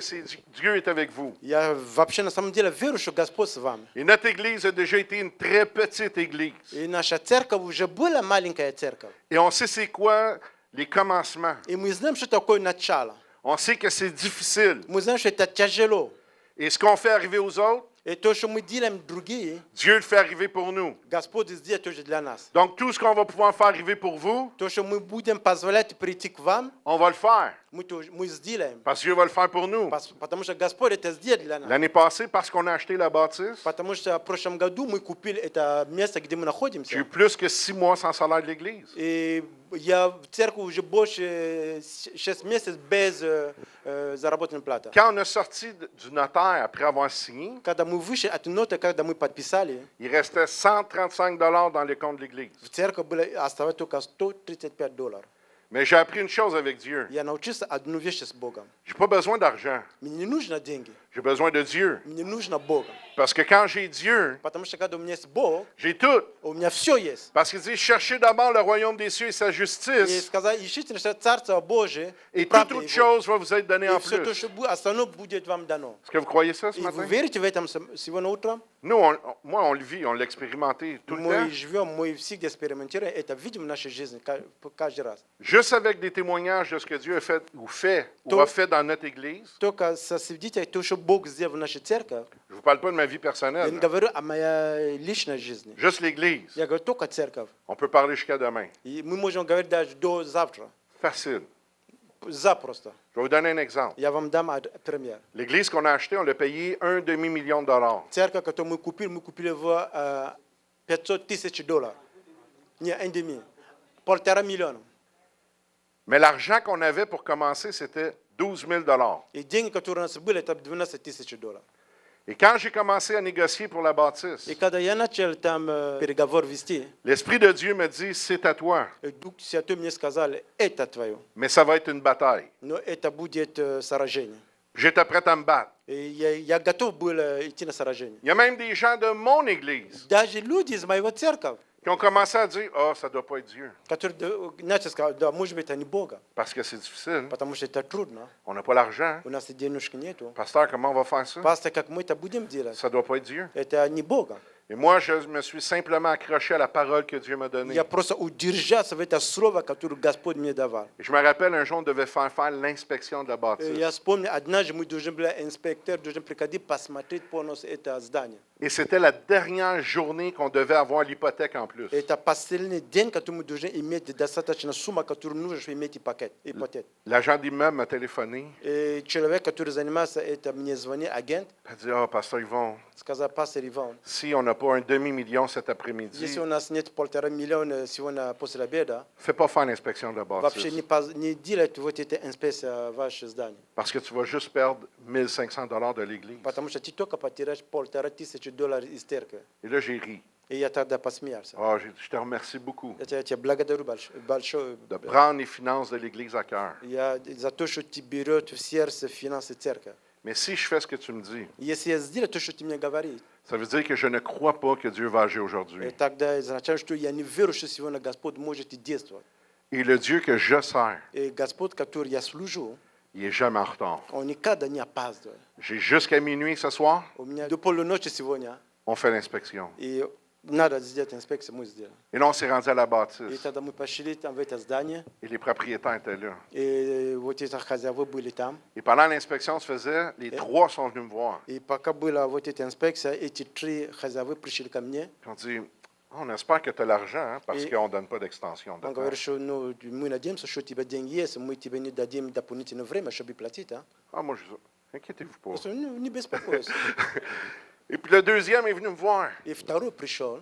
Dieu est avec vous. Я вообще на самом деле верю, что Господь с вами. Et notre Église a déjà été une très petite Église. И наша церковь уже была маленькая церковь. Et on sait c'est quoi les commencements. И мы знаем, что такое начало. On sait que c'est difficile. Мы знаем, что это тяжело. Et ce qu'on fait arriver aux autres, И то, что мы делаем другие, Dieu le fait arriver pour nous. Господь сделает тоже для нас. Donc tout ce qu'on va pouvoir faire arriver pour vous, То, что мы будем позволять прийти к вам, on va le faire. мы сделаем. Parce que Dieu va le faire pour nous. Потому что Господь это сделает для нас. L'année passée, parce qu'on a acheté la bâtisse, Потому что в прошлом году мы купили это место, где мы j'ai находимся. eu plus que 6 mois sans salaire de l'Église. И я в церкви уже больше 6 месяцев без заработной платы. Quand on a sorti du notaire après avoir signé, Когда мы вышли от ноты, когда мы подписали, il restait 135 $ dans les comptes de l'Église. в церкви было оставалось только $135. Mais j'ai appris une chose avec Dieu. Я научился одну вещь с Богом. Je n'ai pas besoin d'argent. Мне не нужно деньги, J'ai besoin de Dieu. мне нужно Бога. Parce que quand j'ai Dieu, Потому что когда у меня есть Бог, j'ai tout. у меня все есть. Parce qu'il dit, cherchez d'abord le royaume des cieux et sa И justice, сказать, ищите наше Царство Божие, et и toute правду autre Его. chose va vous être donnée en И все то, plus. что остальное будет вам дано. Est-ce que vous croyez ça ce И вы matin? верите в этом сегодня утром? Nous, moi, on le vit, on l'a expérimenté tout le Мы temps. живем, мы всегда экспериментируем, это видим в нашей жизни каждый раз. Juste avec des témoignages de ce que Dieu a fait ou fait ou Tout- a fait dans notre Église. Только со свидетелей, то, что Бог сделал в нашей церкви, Je ne vous parle pas de ma vie я personnelle, не là. говорю о моей личной жизни. Juste l'Église. Я говорю только церковь. On peut parler jusqu'à demain. И мы можем говорить даже до завтра. Facile. Запросто. Je vais vous donner un exemple. Я вам дам пример. L'église qu'on a achetée, on l'a payé $1,5 million. Церковь, которую мы купили в $500,000. Не, 1,5. 1,5 миллиона. Mais l'argent qu'on avait pour commencer, c'était $12 000. И деньги, которые у нас были, это $12,000. Et quand j'ai commencé à négocier pour la bâtisse, И когда я начал там переговор вести, l'Esprit de Dieu me dit, c'est à toi, Дух Святой мне сказали, это твое, mais ça va être une bataille. но это будет сражение. J'étais prêt à me battre. И я готов был идти на сражение. Il y a même des gens de mon église Даже люди из моего церкви, qui ont commencé à dire, oh, ça ne doit pas être Dieu, которые начали сказать, да, может быть, это не Бога, parce que c'est difficile. потому что это трудно. On n'a pas l'argent. У нас и денежки нету. Pasteur, comment on va faire ça? Пастор, как мы это будем делать? Ça ne doit pas être Dieu. Это не Бога. Et moi, je me suis simplement accroché à la parole que Dieu m'a donnée. Я просто удержался в это слово, которое Господь мне давал. Et je me rappelle, un jour, on devait faire l'inspection de la bâtisse. Я вспомнил, однажды мы должны были, инспектор должен приходить посмотреть полностью это здание. Et c'était la dernière journée qu'on devait avoir l'hypothèque en plus. Это последний день, который мы должны иметь достаточно сумма, которую нужно, чтобы иметь ипотеку. L'agent d'immeuble m'a téléphoné. И человек, который занимается этим, мне звонил, агент, Il a dit, ah, pasteur Yvon, сказал, пастор Иван, si on n'a pas un demi-million cet après-midi, если у нас нет 1,5 миллиона сегодня после обеда, fais pas faire l'inspection de la вообще bâtisse. не делать вот эта инспекция ваше здание. Parce que tu vas juste perdre 1 500 de l'église. Потому что ты только потеряешь $1500 из церкви. Et là, j'ai ri. И я тогда посмеялся. Ah, je te remercie beaucoup Я тебя благодарю большое. de prendre les finances de l'église à cœur. Я за то, что ты берешь в сердце финансы церкви. Mais si je fais ce que tu me dis, Если я сделаю то, что ты мне говоришь, ça veut dire que je ne crois pas que Dieu va agir aujourd'hui. тогда означает, что я не верю, что сегодня Господь может и действовать. Et le Dieu que je sers, И Господь, который я служу, il n'est jamais en retard. Он никогда не опаздывает. J'ai jusqu'à minuit ce soir, У меня до полуночи сегодня, on fait l'inspection. и надо сделать инспекцию, мы сделаем. Et là, on s'est rendu à la И bâtisse. тогда мы пошли там в это здание, Et les propriétaires étaient là. и вот эти хозяева были там. Et pendant l'inspection se faisait, les trois sont venus me voir. И пока была вот эта инспекция, эти 3 хозяева пришли ко мне. Puis on dit, on espère que tu as l'argent, hein, parce Et- qu'on ne donne pas d'extension. de Он temps. говорит, что ну, мы надеемся, что у тебя деньги есть, мы тебе не дадим дополнительное время, чтобы платить. А? Ah, moi, je dis, inquiétez-vous pas. Я говорю, ну, не беспокойся. Et puis le deuxième est venu me voir. И второй пришел.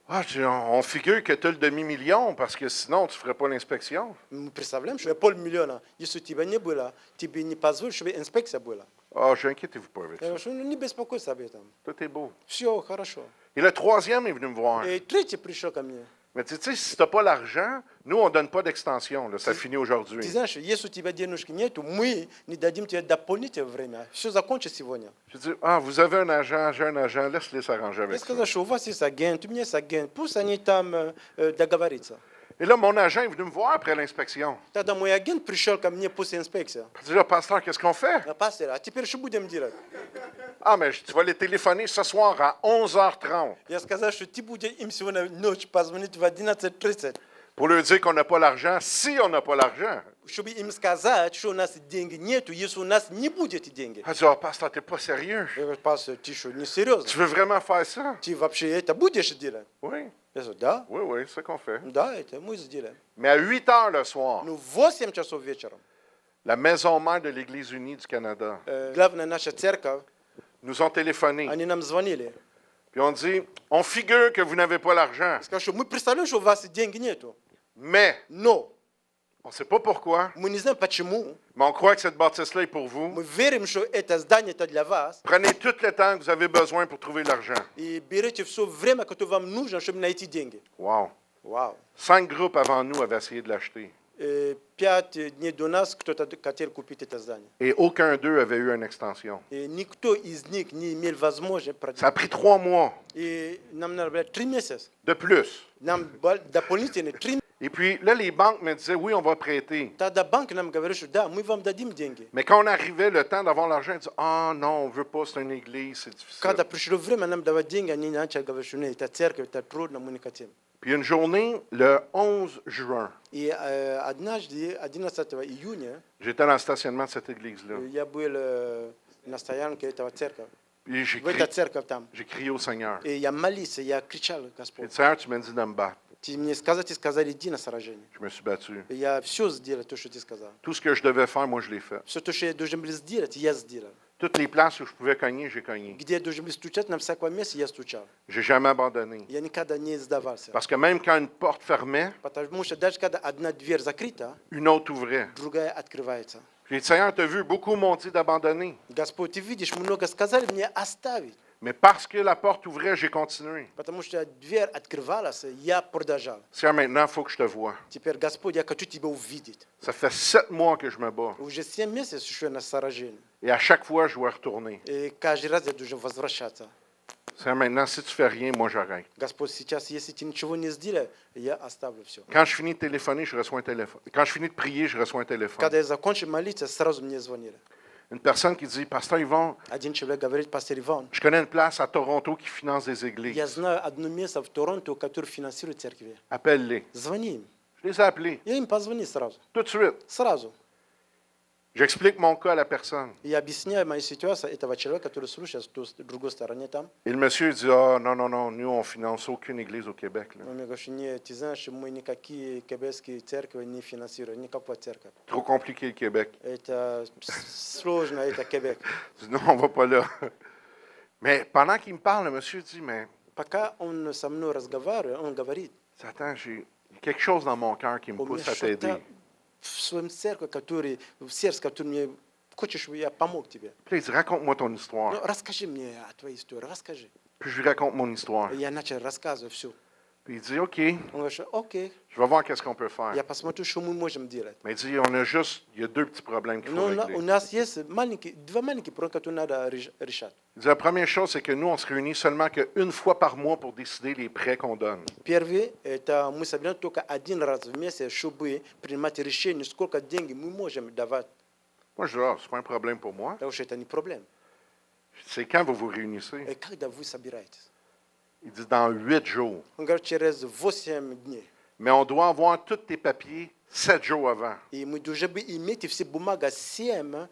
Ah, je dis, on figure que tu as le demi-million, parce que sinon, tu ne ferais pas l'inspection. Мы представляем, что 500 000, если у тебя не было, тебе не позволят, чтобы инспекция была. Ah, je dis, inquiétez-vous pas avec Я ça. говорю, что ну, не беспокойся об этом. Tout est beau. Все хорошо. Et le troisième est venu me voir. И третий пришел ко мне. Mais tu sais, si tu n'as pas l'argent, nous, on ne donne pas d'extension. Là, ça finit Ты aujourd'hui. знаешь, если у тебя денежки нету, мы не дадим тебе дополнительное время. Все закончится сегодня. Je dis, ah, vous avez un agent, j'ai un agent, laisse-les s'arranger Я avec ça. сказал, что у вас есть агент, у меня есть агент, пусть они там договорятся. Et là, mon agent est venu me voir après l'inspection. Тогда мой агент пришел ко мне после инспекции. Il dit, là, pasteur, qu'est-ce qu'on fait? А, пастор, а теперь что будем делать? Ah, mais tu vas les téléphoner ce soir à 11h30 Я сказал, что ты будешь им сегодня ночь позвонить в 11:30, pour leur dire qu'on n'a pas l'argent, si on n'a pas l'argent. чтобы им сказать, что у нас деньги нету, если у нас не будет деньги. Elle dit, ah, pasteur, t'es pas sérieux. Я говорю, пастор, ты что, не Tu серьезно? veux vraiment faire ça? Ты вообще это будешь делать? Oui, Я говорю, да, oui, c'est ce qu'on fait. да, это мы сделаем. Mais à 8h le soir, Ну, в 8 часов вечера la maison mère de l'Église unie du Canada главная наша церковь, nous ont téléphoné. они нам звонили. Puis on dit, on figure que vous n'avez pas l'argent, Сказали, что мы представляем, что у вас деньги нету. mais Но on ne sait pas pourquoi, мы не знаем почему. mais on croit que cette bâtisse-là est pour vous. Мы верим, что это здание это для вас. Prenez tout le temps que vous avez besoin pour trouver l'argent. И берите все время, которое вам нужно, чтобы найти деньги. Wow. Вау. 5 groupes avant nous avaient essayé de l'acheter. 5 дней до нас кто-то хотел купить это здание. Et aucun d'eux avait eu une extension. И никто из них не имел возможности Ça a продать. pris 3 mois И нам надо было 3 месяца. de plus. Нам дополнительно 3 месяца. Et puis là, les banques me disaient, oui, on va prêter. Тогда банк нам говорит, что да, мы вам дадим деньги. Mais quand on arrivait le temps d'avoir l'argent, ils disaient, ah non, on ne veut pas, c'est une église, c'est difficile. Когда пришло время нам давать деньги, они начали говорить, что нет, это церковь, это трудно, мы не хотим. Puis une journée, le 11 juin, И однажды, 11 июня, j'étais dans le stationnement de cette église-là. я был на стоянке этого церкви. Puis В этой церковь там. j'ai crié au Seigneur. И я молился, я кричал, J'ai Господь, dit, Seigneur, tu m'as dit de me battre. ты мне сказали, иди на сражение. Je me suis battu. И я все сделал, то, что ты сказал. Tout ce que je devais faire, moi, je l'ai fait. Все то, что я должен был сделать, я сделал. Toutes les places où je pouvais cogner, j'ai cogné. Где я должен был стучать, на всяком месте я стучал. J'ai jamais abandonné. Я никогда не сдавался. Parce que même quand une porte fermait, Потому что даже когда одна дверь закрыта, une autre ouvrait. другая открывается. J'ai dit, Seigneur, tu as vu, beaucoup m'ont dit d'abandonner. Господь, ты видишь, много сказали мне оставить. Mais parce que la porte ouvrait, j'ai continué. Потому что дверь открывалась, я продолжал. Seigneur, maintenant, il faut que je te voie. Теперь, Господь, я хочу тебя увидеть. Ça fait 7 mois que je me bats. Уже 7 месяцев еще на сражении. Et à chaque fois, je dois retourner. И каждый раз я должен возвращаться. Seigneur, maintenant, si tu fais rien, moi, j'arrête. Господь, сейчас, если ты ничего не сделаешь, я оставлю все. Quand je finis de téléphoner, je reçois un téléphone. Quand je finis de prier, je reçois un téléphone. Когда я закончил молиться, сразу мне звонили. Une personne qui dit, Pasteur Yvon, Один человек говорит: пастор Иван, je connais une place à Toronto qui finance des я églises. знаю одно место в Торонто, которое финансирует церкви. Appelle-les. Звони им. Je les ai appelés. Я им позвонил сразу. Tout de suite. Сразу. J'explique mon cas à la personne. И объясняю мою ситуацию этого человека, который слушает с другой стороны там. Et le monsieur dit, ah, non, non, non, nous, on finance aucune église au Québec. Là. Он мне говорит: нет, ты знаешь, мы никакие кебекские церкви не финансируем, никакой церковь. Trop compliqué le Québec. Это сложно, это Кебек. Je dis, non, on va pas là. Mais pendant qu'il me parle, le monsieur dit, mais Пока он со мной разговаривает, он говорит: attends, j'ai quelque chose dans mon cœur qui me у меня pousse à t'aider. что-то в своем церкви, который, в сердце, который мне хочешь, чтобы я помог тебе. Puis là, il dit, raconte-moi ton Ну, histoire. расскажи мне о твоей истории, расскажи. Puis je lui raconte mon histoire. И я начал рассказывать все. Puis il dit, OK, Он говорит: окей, je vais voir qu'est-ce qu'on peut faire. я посмотрю, что мы можем делать. Mais il dit, on a juste, il y a 2 petits problèmes qu'il faut Но régler. у нас есть два маленьких проблемы, которые надо решать. Il dit, la première chose, c'est que nous, on se réunit seulement qu'une fois par mois pour décider les prêts qu'on donne. Первый, это мы собираем только один раз в месяц, чтобы принимать решение, сколько денег мы можем давать. Moi, je dis, ah, c'est pas un problème pour moi. Потому что это не проблема. C'est quand vous vous réunissez? И когда вы собираетесь? Il dit, dans 8 jours. Он говорит: через 8 дней. Mais on doit avoir tous tes papiers 7 jours avant. И мы должны иметь все бумаги 7,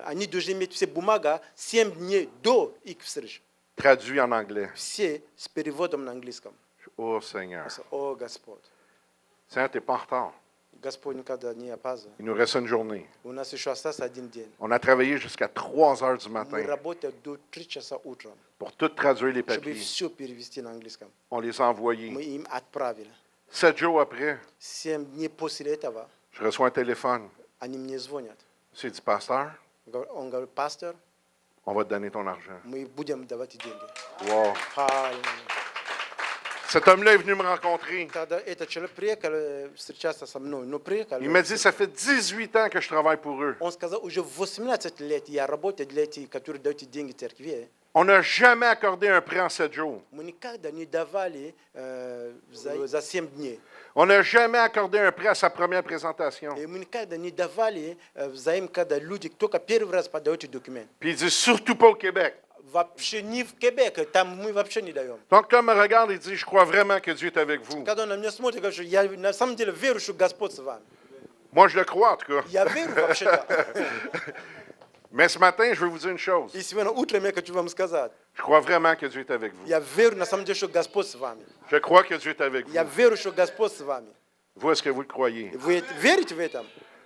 они должны иметь все бумаги 7 дней до их встречи. Traduit en anglais. Все с переводом на английском. Oh Seigneur. О, Господь. Seigneur, tu n'es pas en retard. Господь никогда не опаздывает. Il nous reste une journée. У нас еще остался один день. On a travaillé jusqu'à 3 heures du Мы matin работаем до 3 часа утром, pour tout traduire les чтобы papiers. все перевести на английском. On les a envoyés. Мы им отправили. 7 jours après, 7 дней после этого je reçois un téléphone. они мне звонят. C'est du pasteur, Он говорит: пастор, on va te donner ton argent. мы будем давать деньги. Wow. Аллилуйя. Cet homme-là est venu me rencontrer. Когда этот человек приехал встречаться со мной, но приехал, Il m'a dit, ça fait 18 ans que je travaille pour eux. он сказал: уже 18 лет я работаю для этих, которые дают деньги церкви. On n'a jamais accordé un prêt en 7 jours. Мы никогда не давали за 7 дней. On n'a jamais accordé un prêt à sa première présentation. И мы никогда не давали взаим, когда люди только первый раз подают документ. Puis il dit, surtout pas au Québec. Вообще не в Кебеке, там мы вообще не даем. Donc, l'homme me regarde et dit, je crois vraiment que Dieu est avec vous. Когда он на меня смотрит, говорит, что я на самом деле верю, что Господь с вами. Moi, je le crois, en tout cas. Я верю вообще-то. Mais ce matin, je veux vous dire une chose. И сегодня утром я хочу вам сказать, Je crois vraiment que Dieu est avec vous. я верю на самом деле, что Господь с вами. Je crois que Dieu est avec vous. Я верю, что Господь с вами. Vous, est-ce que vous le croyez? Вы верите в этом?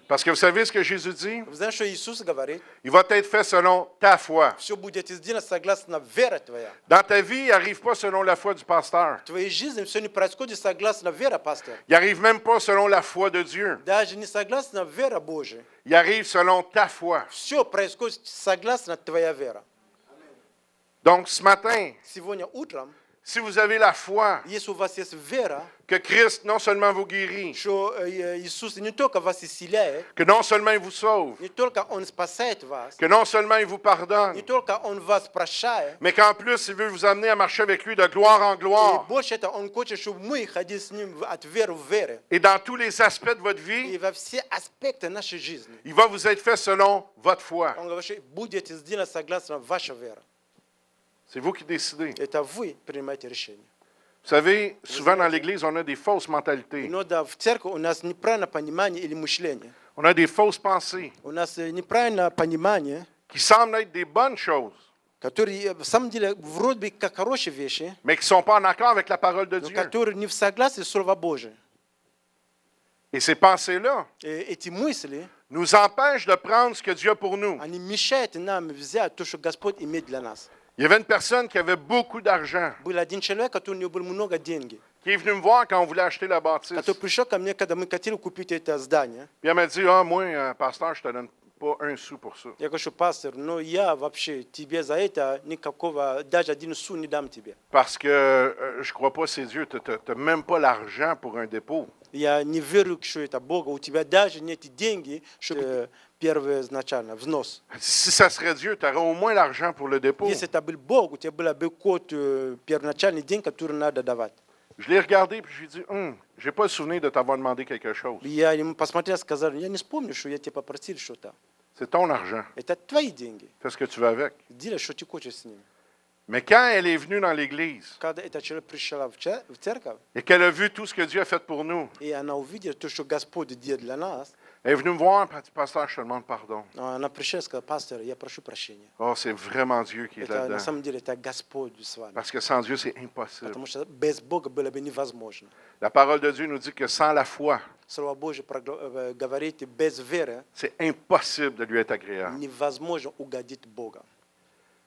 Parce que vous savez ce que Jésus dit? Вы знаете, что Иисус говорит? Il va être fait selon ta foi. Все будет сделано согласно вере твоя. Dans ta vie, il n'arrive pas selon la foi du pasteur. В твоей жизни все не происходит согласно вере, пастор. Il n'arrive même pas selon la foi de Dieu. Даже не согласно вере Божьей. Il arrive selon ta foi. Все происходит согласно твоя вера. Donc, ce matin, Сегодня утром, si vous avez la foi если у вас есть вера, que Christ non seulement vous guérit, что Иисус не только вас исцеляет, que non seulement il vous sauve, не только Он спасает вас, que non seulement il vous pardonne, не только Он вас прощает, mais qu'en plus, il veut vous amener à marcher avec lui de gloire en и gloire. больше это Он хочет, чтобы мы ходили с Ним от веры в веру. Et dans tous les aspects de votre И vie, во все аспекты нашей жизни. il va vous être fait selon votre foi. Он говорит, что будете сделаны согласно вашей вере. C'est vous qui décidez. Это вы принимаете решение. Vous savez, souvent dans l'Église, on a des fausses mentalités. Иногда в церкви у нас неправильное понимание или мышление. On a des fausses pensées У нас неправильное понимание, qui semblent être des bonnes choses, которые в самом деле вроде бы как хорошие вещи, mais qui ne sont pas en accord avec la parole de но Dieu. которые не в согласии с Словом Божьим. Et ces pensées-là И эти мысли, nous empêchent de prendre ce que Dieu a pour nous. они мешают нам взять то, что Господь имеет для нас. Il y avait une personne qui avait beaucoup d'argent, Был один человек, который у него было много денег, qui est venu me voir quand on voulait acheter la bâtisse. который пришел ко мне, когда мы хотели купить это здание. Puis elle m'a dit, ah, moi, pasteur, je te donne pas un sou pour ça. Я говорю, пастор, но я вообще тебе за это никакого, даже один су не дам тебе. Parce que je crois pas c'est Dieu. Tu n'as même pas l'argent pour un dépôt. Я не верю, что это Бога. У тебя даже нет деньги, чтобы первое изначально, взнос. Si ça serait Dieu, tu aurais au moins l'argent pour le dépôt. Если это был Бог, у тебя был бы код первоначальный день, который надо давать. Je l'ai regardé puis je lui ai dit, j'ai pas le souvenir de t'avoir demandé quelque chose. Я ему посмотрел, сказал, я не вспомню, что я тебе попросил что-то. C'est ton argent. Это твои деньги. Fais ce que tu veux avec. Делай, что ты хочешь с ними. Mais quand elle est venue dans l'Église Когда этот человек пришел в церковь, et qu'elle a vu tout ce que Dieu a fait pour nous, и она увидела то, что Господь делает для нас, elle est venue me voir et elle a dit, Pasteur, je te demande pardon. она пришла и сказала, пастор, я прошу прощения. Oh, c'est vraiment Dieu qui est Это на là-dedans. самом деле это Господь с вами. Parce que sans Dieu, c'est impossible. Потому что без Бога было бы невозможно. La parole de Dieu nous dit que sans la foi, Слово Божье говорит, без веры c'est impossible de lui être agréable. невозможно угодить Бога.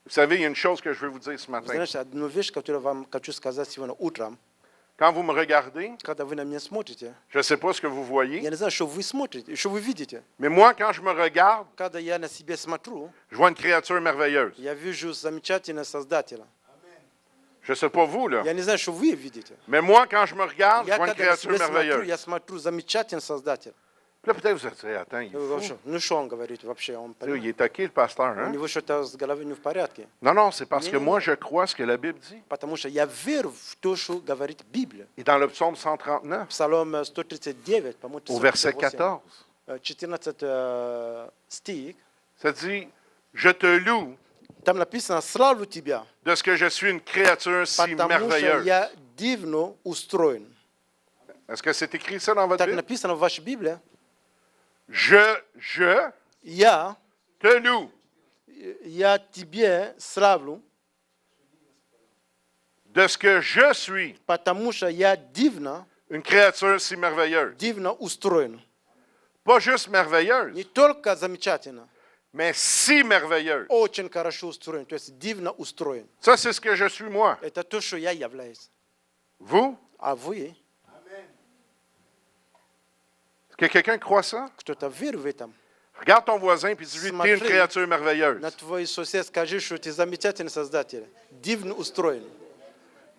Vous savez, il y a une chose que je veux vous dire ce Вы matin. знаете, одну вещь, которую вам хочу сказать сегодня утром, Quand vous me regardez, когда вы на меня смотрите, je ne sais pas ce que vous voyez, я не знаю, что вы смотрите, что вы видите. mais moi, quand je me regarde, Когда я на себя смотрю, je vois une créature merveilleuse. я вижу замечательного Создателя. Je ne sais pas vous, là. Я не знаю, что вы видите. Mais moi, quand je me regarde, je Я vois une когда на créature себя смотрю, merveilleuse. я смотрю замечательный Создатель. Puis là, peut-être vous allez dire, attends, il est fou. Вообще, ну что он говорит вообще? Он, Tu sais, il est taqué, le pasteur. у Hein? него что-то с головой не в порядке. Non, non, c'est parce que Не-не-не. moi, je crois ce que la Bible dit. Потому что я верю в то, что говорит Библия. Et dans le psaume 139, Псалом 139, по-моему, au verset 138, 14, 14 стих, ça dit, je te loue там написано «Славлю тебя, de ce que je suis une créature si потому что merveilleuse. я дивно устроен». Est-ce que c'est écrit ça dans votre Так Bible? написано в вашей Библии. Je Я te loue тебе славлю, de ce que je suis потому что я дивно une créature si merveilleuse. устроен. Pas juste merveilleuse, Не только замечательно, mais si merveilleuse. очень хорошо устроен, то есть дивно устроен. Ça, c'est ce que je suis moi. Это то, что я являюсь. Vous? А вы, Est-ce que quelqu'un croit ça? кто-то верит в этом. Regarde ton voisin et dis-lui, t'es une Смотри. créature merveilleuse. На твой сосед скажи, что ты замечательный Создатель, дивно устроен.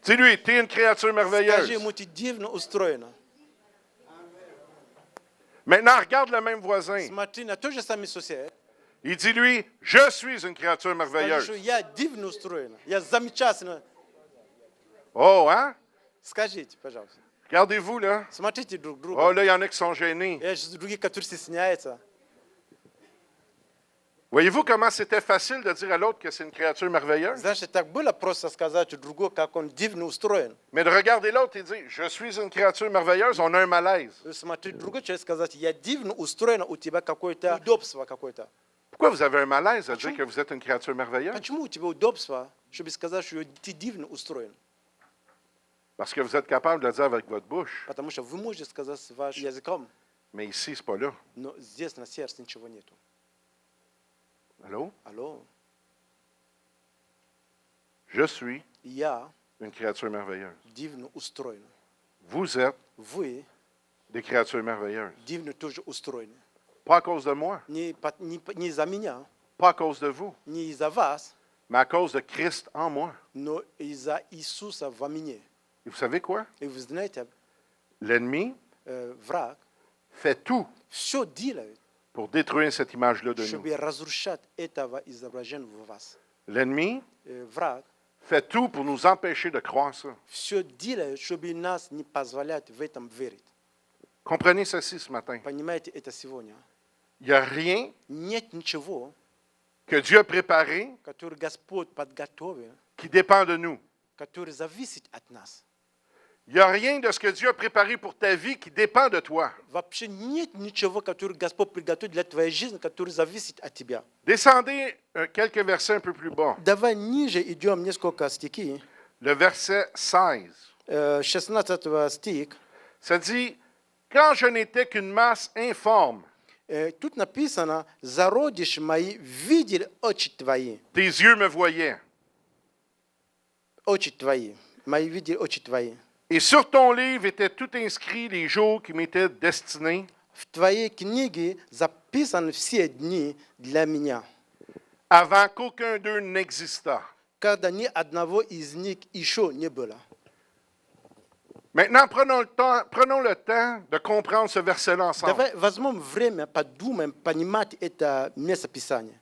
Dis-lui, t'es une créature Скажи merveilleuse. ему, ты дивно устроена. Maintenant, regarde le même voisin. Смотри на тот же самый сосед. Il dit, lui, je suis une créature Скажи, merveilleuse. что я дивно устроена. Я замечательно. Oh, hein? Скажите, пожалуйста. Regardez-vous, là. Смотрите друг друга. Oh, là, il y en a qui sont gênés. Есть другие, которые стесняются. Voyez-vous comment c'était facile de dire à l'autre que c'est une créature merveilleuse? Знаешь, так было просто сказать другому, как он дивно устроен. Mais de regarder l'autre et dire, je suis une créature merveilleuse, on a un malaise. Смотри, другой человек сказать, я дивно устроена, у тебя какое-то удобство какое-то. Pourquoi vous avez un malaise à dire que vous êtes une créature merveilleuse? Почему у тебя удобство, чтобы сказать, что ты дивно устроен? Parce que vous êtes capable de le dire avec votre bouche. Потому что вы можете сказать с вашим языком, Mais ici, c'est pas là. но здесь на сердце ничего нету. Allô? Алло, Je suis я une créature merveilleuse. дивно устроен. Vous êtes Вы des créatures merveilleuses. дивно тоже устроены. Pas à cause de moi, Не из-за меня, pas à cause de vous, не из-за вас, mais à cause de Christ en moi. но из-за Иисуса во мне. Et vous savez quoi? И вы знаете, L'ennemi враг fait tout все делает, pour détruire cette image-là de nous. чтобы разрушать этого изображения в вас. L'ennemi Враг fait tout pour nous empêcher de croire ça. все делает, чтобы нас не позволять в этом верить. Comprenez ceci ce matin. Понимаете это сегодня? Il n'y a rien Нет ничего, que Dieu a préparé который Господь подготовил, qui dépend de nous. который зависит от нас. Il n'y a rien de ce que Dieu a préparé pour ta vie qui dépend de toi. Вообще нет ничего, который Господь приготовил для твоей жизни, который зависит от тебя. Descendez quelques versets un peu plus bas. Давай ниже идем несколько стихи. Le verset 16. 16 стих. Ça dit, quand je n'étais qu'une masse informe, Тут написано, зародиш мои видели очи твои. tes yeux me voyaient. Очи твои. Мои видели очи твои. Et sur ton livre étaient tout inscrits les jours qui m'étaient destinés, В твоей книге записаны все дни для меня, avant qu'aucun d'eux n'existât. когда ни одного из них еще не было. Maintenant, prenons le temps de comprendre ce verset-là ensemble. Давай возьмем время, подумаем, понимать это местописание.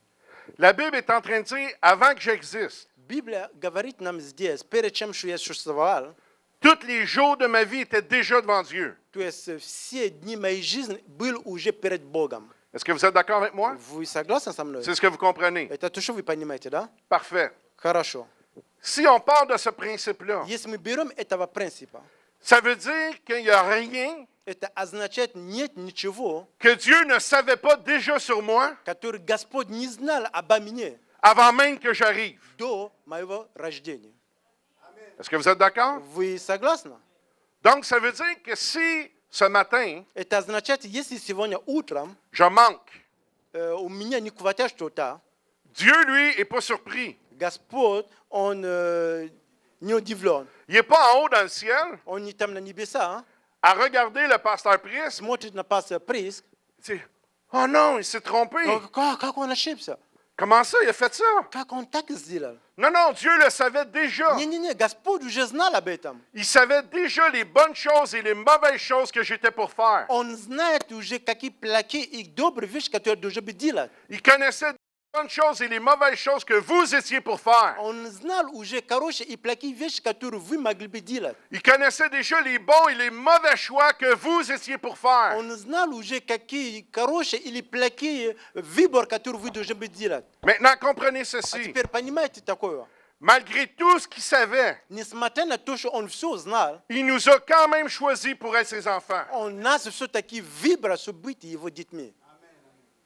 La Bible est en train de dire, avant que j'existe, Библия говорит нам здесь, перед чем что я существовал, tous les jours de ma vie étaient déjà devant Dieu. то есть все дни моей жизни был уже перед Богом. Est-ce que vous êtes d'accord avec moi? Вы согласны со мной? C'est ce que vous comprenez. Это то, что вы понимаете, да? Parfait. Хорошо. Si on part de ce principe-là, Если мы берем этого принципа, ça veut dire qu'il n'y a rien это означает, нет ничего, que Dieu ne savait pas déjà sur moi который Господь не знал обо мне avant même que j'arrive. до моего рождения. Est-ce que vous êtes d'accord? Вы согласны? Donc, ça veut dire que si ce matin, Это означает, если сегодня утром je manque, у меня не хватает что-то, Dieu, lui, n'est pas surpris. Господь, Он не удивлен. Il n'est pas en haut dans le ciel Он не там на небеса, à regarder le pasteur Prisque смотрит на пастора Приск. et dit, oh non, il s'est trompé. Как он ошибся? Comment ça, il a fait ça? Как он так сделал? Non, non, Dieu le savait déjà. Не, Господь уже знал об этом. Il savait déjà les bonnes choses et les mauvaises choses que j'étais pour faire. Он знает уже, какие плохие и добрые вещи, которые должны быть делать. Il connaissait les bonnes choses et les mauvaises choses que vous étiez pour faire. Он знал уже хорошие и плохие вещи, которые вы могли бы делать. Il connaissait déjà les bons et les mauvais choix que vous étiez pour faire. Он знал уже, какие хорошие или плохие выборы, которые вы должны бы делать. Maintenant, comprenez А ceci. теперь понимаете такое? Malgré tout ce qu'il savait, Несмотря на то, что он все знал, il nous a quand même choisis pour être ses enfants. он нас все-таки выбрал, чтобы быть его детьми.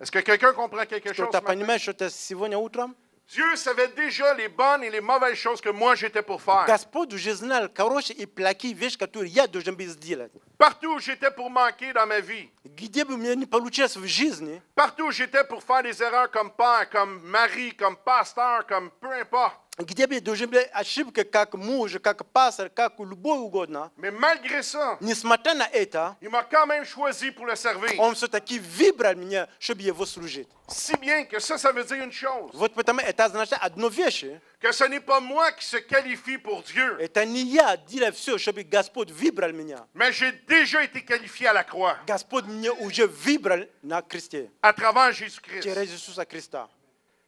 Est-ce que quelqu'un comprend quelque chose? Кто-то ce matin? понимает, что это сегодня утром? Dieu savait déjà les bonnes et les mauvaises choses que moi j'étais pour faire. Господь уже знал хорошие и плохие вещи, которые я должен был сделать. Partout où j'étais pour manquer dans ma vie. Где бы мне не получилось в жизни, Partout où j'étais pour faire des erreurs comme père, comme mari, comme pasteur, comme peu importe. где бы должны были ошибки, как муж, как пастор, как любой угодно. Mais malgré ça, Несмотря на это, il m'a quand même choisi pour le servir. он все-таки выбрал меня, чтобы его служить. Si bien que ça veut dire une chose, Вот потому это означает одну вещь. que ce n'est pas moi qui se qualifie pour Dieu, Это не я делаю все, чтобы Господь выбрал меня. mais j'ai déjà été qualifié à la croix, Господь меня уже выбрал на кресте, à travers Jésus-Christ. через Иисуса Христа.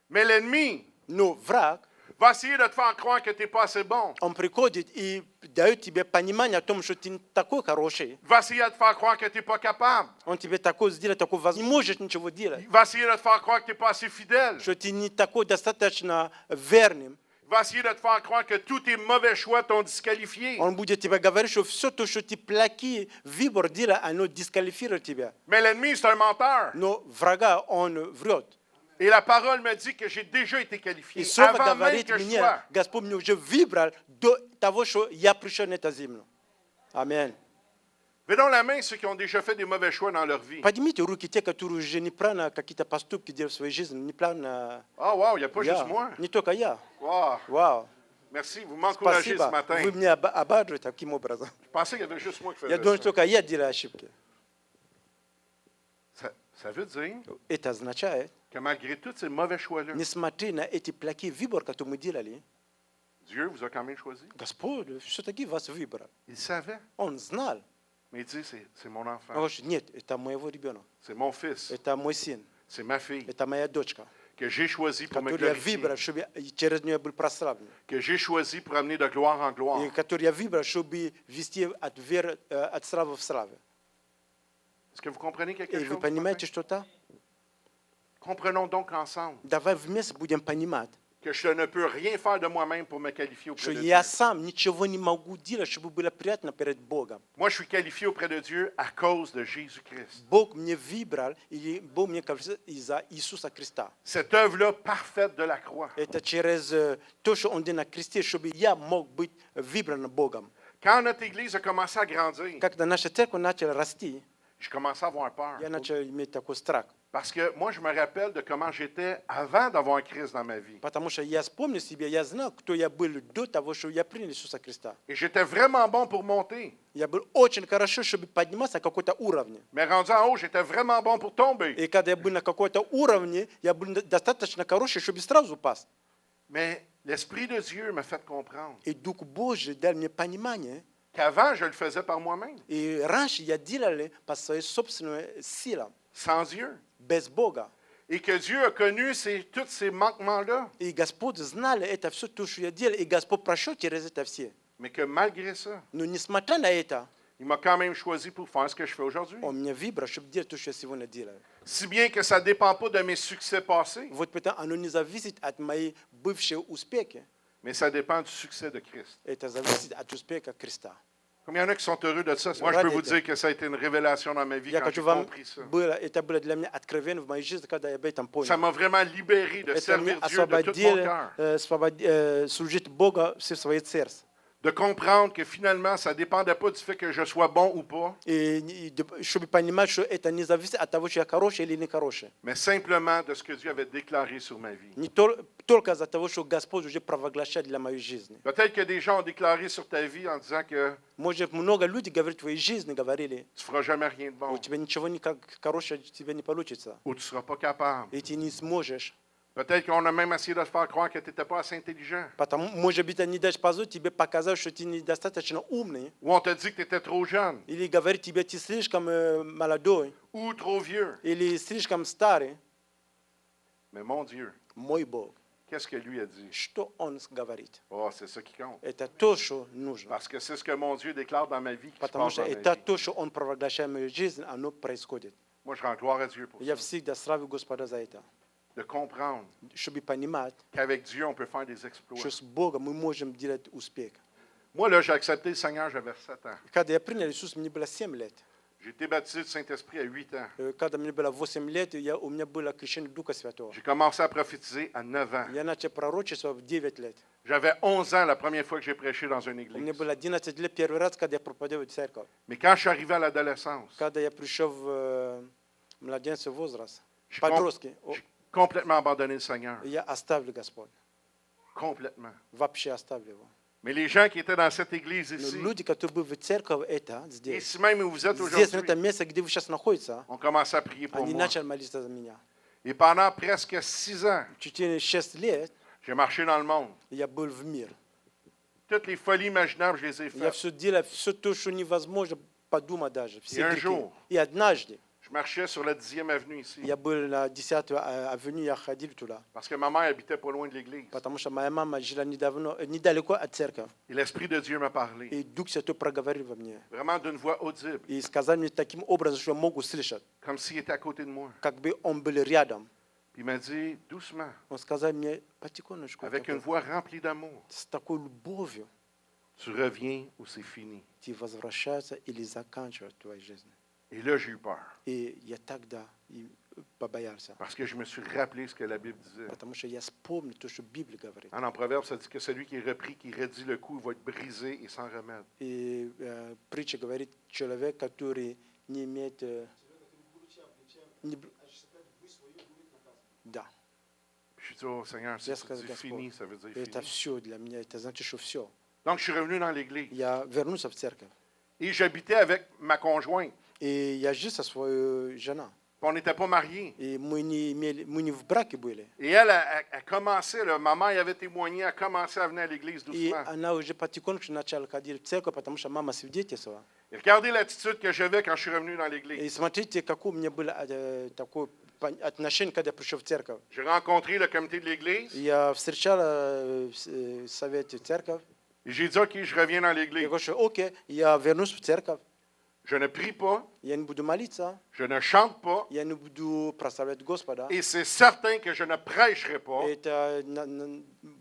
Mais l'ennemi Но враг, va essayer de te faire croire que tu n'es pas assez bon. он приходит и дает тебе понимание о том, что ты не такой хороший. Il va essayer de te faire croire que tu n'es pas capable. Он тебе такой сделает, такой не можешь ничего делать. Il va essayer de te faire croire que tu n'es pas assez fidèle. Что ты не такой достаточно верным. Il va essayer de te faire croire que tous tes mauvais choix t'ont disqualifié. Он будет тебе говорить, что все то, что ты плохие выбор делаешь, оно дисквалифирует тебя. Mais l'ennemi, c'est un menteur. Но врага он врет. Et la parole me dit que j'ai déjà été И qualifié слово avant même говорит que je мне, sois. Господь меня уже выбрал до того, что я пришел на эту землю. Аминь. Levez donc la main ceux qui ont déjà fait des mauvais choix dans leur vie. Поднимите руки те, которые уже неправильно какие-то поступки делают в своей жизни, неправильно. Ah, wow, il n'y a pas Я. juste moi. Не только я. Wow. Вау. Merci, vous m'encouragez ce Спасибо. matin. Вы меня обрадуете таким образом. Je pensais qu'il y avait juste moi qui Я faisais думаю, ça. что только я делаю ошибки. Ça veut dire Это означает, que malgré tous ces mauvais choix-là, несмотря на эти плохие выборы, которые мы делали, Dieu vous a quand même choisi. Господь все-таки вас выбрал. Il savait. Он знал. Mais il dit, c'est mon Он enfant, говорит, нет, это моего ребенка, c'est mon fils, это мой сын, c'est ma fille, это моя дочка, que j'ai choisi pour me которую я glorifier, выбрал, чтобы через нее был прославлен, que j'ai choisi pour amener de gloire en gloire. и которую я выбрал, чтобы вести от веры, от славы в славу. Est-ce que vous comprenez quelque И chose? вы ce понимаете matin? что-то? Comprenons donc ensemble Давай вместе будем понимать, que je ne peux rien faire de moi-même pour me qualifier что auprès de я Dieu. сам ничего не могу делать, чтобы было приятно перед Богом. Moi, je suis qualifié auprès de Dieu à cause de Jésus-Christ. Бог мне выбрал, или Бог мне квалифицировал из-за Иисуса Христа. Cette œuvre-là parfaite de la croix. Это через то, что Он делал на кресте, чтобы я мог быть выбран Богом. Quand notre Église a commencé à grandir, Когда наша церковь начала расти, je commençais à avoir peur. я начал иметь такой страх. Parce que moi, je me rappelle de comment j'étais avant d'avoir Christ dans ma vie. Потому что я вспомнил себе, я знал, кто я был до того, что я принял Иисуса Христа. Et j'étais vraiment bon pour monter. Я был очень хорошо, чтобы подниматься на какой-то уровне. Mais rendu en haut, j'étais vraiment bon pour tomber. И когда я был на какой-то уровне, я был достаточно хороший, чтобы сразу упасть. Mais l'Esprit de Dieu m'a fait comprendre И Дух Божий дал мне понимание, qu'avant, je le faisais par moi-même, и раньше я делал по своей собственной силе, sans Dieu. без Бога. Et que Dieu a connu tous ces manquements-là. И Господь знал это все, то, что я делал, и Господь прошел через это все. Mais que malgré ça, Но несмотря на это, il m'a quand même choisi pour faire ce que je fais aujourd'hui. Он меня выбрал, чтобы делать то, что я сегодня делаю. Si bien que ça ne dépend pas de mes succès passés, Вот потому оно не зависит от моих бывших успехов. mais ça dépend du succès de Christ. Это зависит от успеха Христа. Comme il y en a qui sont heureux de ça, moi je peux vous dire que ça a été une révélation dans ma vie Я quand j'ai хочу вам, compris ça. это было для меня откровенно в моей жизни, когда я об этом Ça понял. m'a vraiment libéré de Это меня servir Dieu de tout mon освободило cœur. служить Бога все своей сердце. De comprendre que finalement, ça ne dépendait pas du fait que je sois bon ou pas, И чтобы понимать, что это не зависит от того, что я хороший или не хороший. mais simplement de ce que Dieu avait déclaré sur ma vie. Не только из-за того, что Господь уже провозглашает для моей жизни. Peut-être que des gens ont déclaré sur ta vie en disant que Может, много людей говорят в твоей жизни, говорили, tu ne feras jamais rien de у bon, тебя ничего хорошего тебе не получится, ou tu ne seras pas capable. и ты не сможешь. Peut-être qu'on a même essayé de te faire croire que tu n'étais pas assez intelligent. Потому, может быть, они даже позволят тебе показать, что ты недостаточно умный. Ou on t'a dit que tu étais trop jeune, Или говорит тебе, ты слишком молодой, ou trop vieux. или слишком старый. Mais mon Dieu, Мой Бог, qu'est-ce que lui a dit? что Он говорит? Oh, c'est ça qui compte. Это то, что нужно. Parce que c'est ce que mon Dieu déclare dans ma vie qui se Потому passe что dans ma это vie. то, что Он провозглашает в мою жизнь, оно происходит. Moi, je rends gloire à Dieu pour Я ça. всегда славлю Господа за это. De comprendre Чтобы понимать, qu'avec Dieu, on peut faire des exploits. что с Богом мы можем делать успех. Moi, là, j'ai accepté le Seigneur, j'avais 7 ans. Когда я принял Иисуса, мне было 7 лет. J'ai été baptisé du Saint-Esprit à 8 ans. Когда мне было 8 лет, у меня было крещение Духа Святого. J'ai commencé à prophétiser à 9 ans. Я начал пророчество в 9 лет. J'avais 11 ans la première fois que j'ai prêché dans une Мне église. было 11 лет первый раз, когда я проповедовал в церковь. Mais quand je suis arrivé à l'adolescence, Когда я пришел в младенческий возраст, j'ai подростки, j'ai complètement abandonné le Seigneur. я оставлю Господь. Complètement. Вообще оставлю его. Mais les gens qui étaient dans cette église Но ici, люди, которые были в церкви, это здесь. ici même où vous êtes Здесь, на aujourd'hui, этом месте, где вы сейчас находитесь, ont commencé à prier pour они moi. начали молиться за меня. Et pendant presque 6 ans, В течение 6 лет j'ai marché dans le monde. я был в мир. Toutes les folies imaginables, je les ai Я faites. все делал, все то, что невозможно подумать даже. Все И un грехи. jour. И однажды Je marchais sur la 10e avenue ici, я был на 10-й авеню, я ходил туда. parce que ma mère habitait pas loin de l'église. Потому что моя мама жила недалеко от церкви. Et l'Esprit de Dieu m'a parlé, И Дух Святой проговорил во мне. vraiment d'une voix audible, И сказал мне таким образом, что я мог услышать, comme s'il était à côté de moi. как бы он был рядом. Puis il m'a dit doucement, Он сказал мне потихонечку, avec une voix remplie d'amour, с такой любовью, tu reviens ou c'est fini. ты возвращаешься или заканчиваешь твою жизнь. Et là, j'ai eu peur, И я тогда и побоялся, parce que je me suis rappelé ce que la Bible disait. потому что я вспомнил то, что Библия говорит. En Proverbe, ça dit que celui qui est repris, qui redit le coup, va être brisé et sans remède. И притча говорит, человек, который не имеет... Да, Puis je dis, oh Seigneur, si Я tu сказал, dis Господь, fini, ça veut dire это fini. все для меня, это значит, что все. Donc, je suis revenu dans l'église. Я вернулся в церковь, Et j'habitais avec ma conjointe. и я жил со своей женой. Puis on n'était pas mariés. И мы не в браке были. Et elle commençait, là, ma mère y avait témoigné, elle commençait à venir à l'église И doucement. она уже потихоньку начала ходить в церковь, потому что мама свидетельствовала. Et regardez l'attitude que j'avais quand je suis revenu dans l'église. И смотрите, какое у меня было такое отношение, когда я пришел в церковь. J'ai rencontré le comité de l'église Я встречал совет церковь. et j'ai dit, OK, je reviens dans Я l'église. говорю, что окей, я вернусь в церковь. Je ne prie pas, Я не буду молиться, je ne chante pas, я не буду прославлять Господа. et c'est certain que je ne prêcherai pas. Это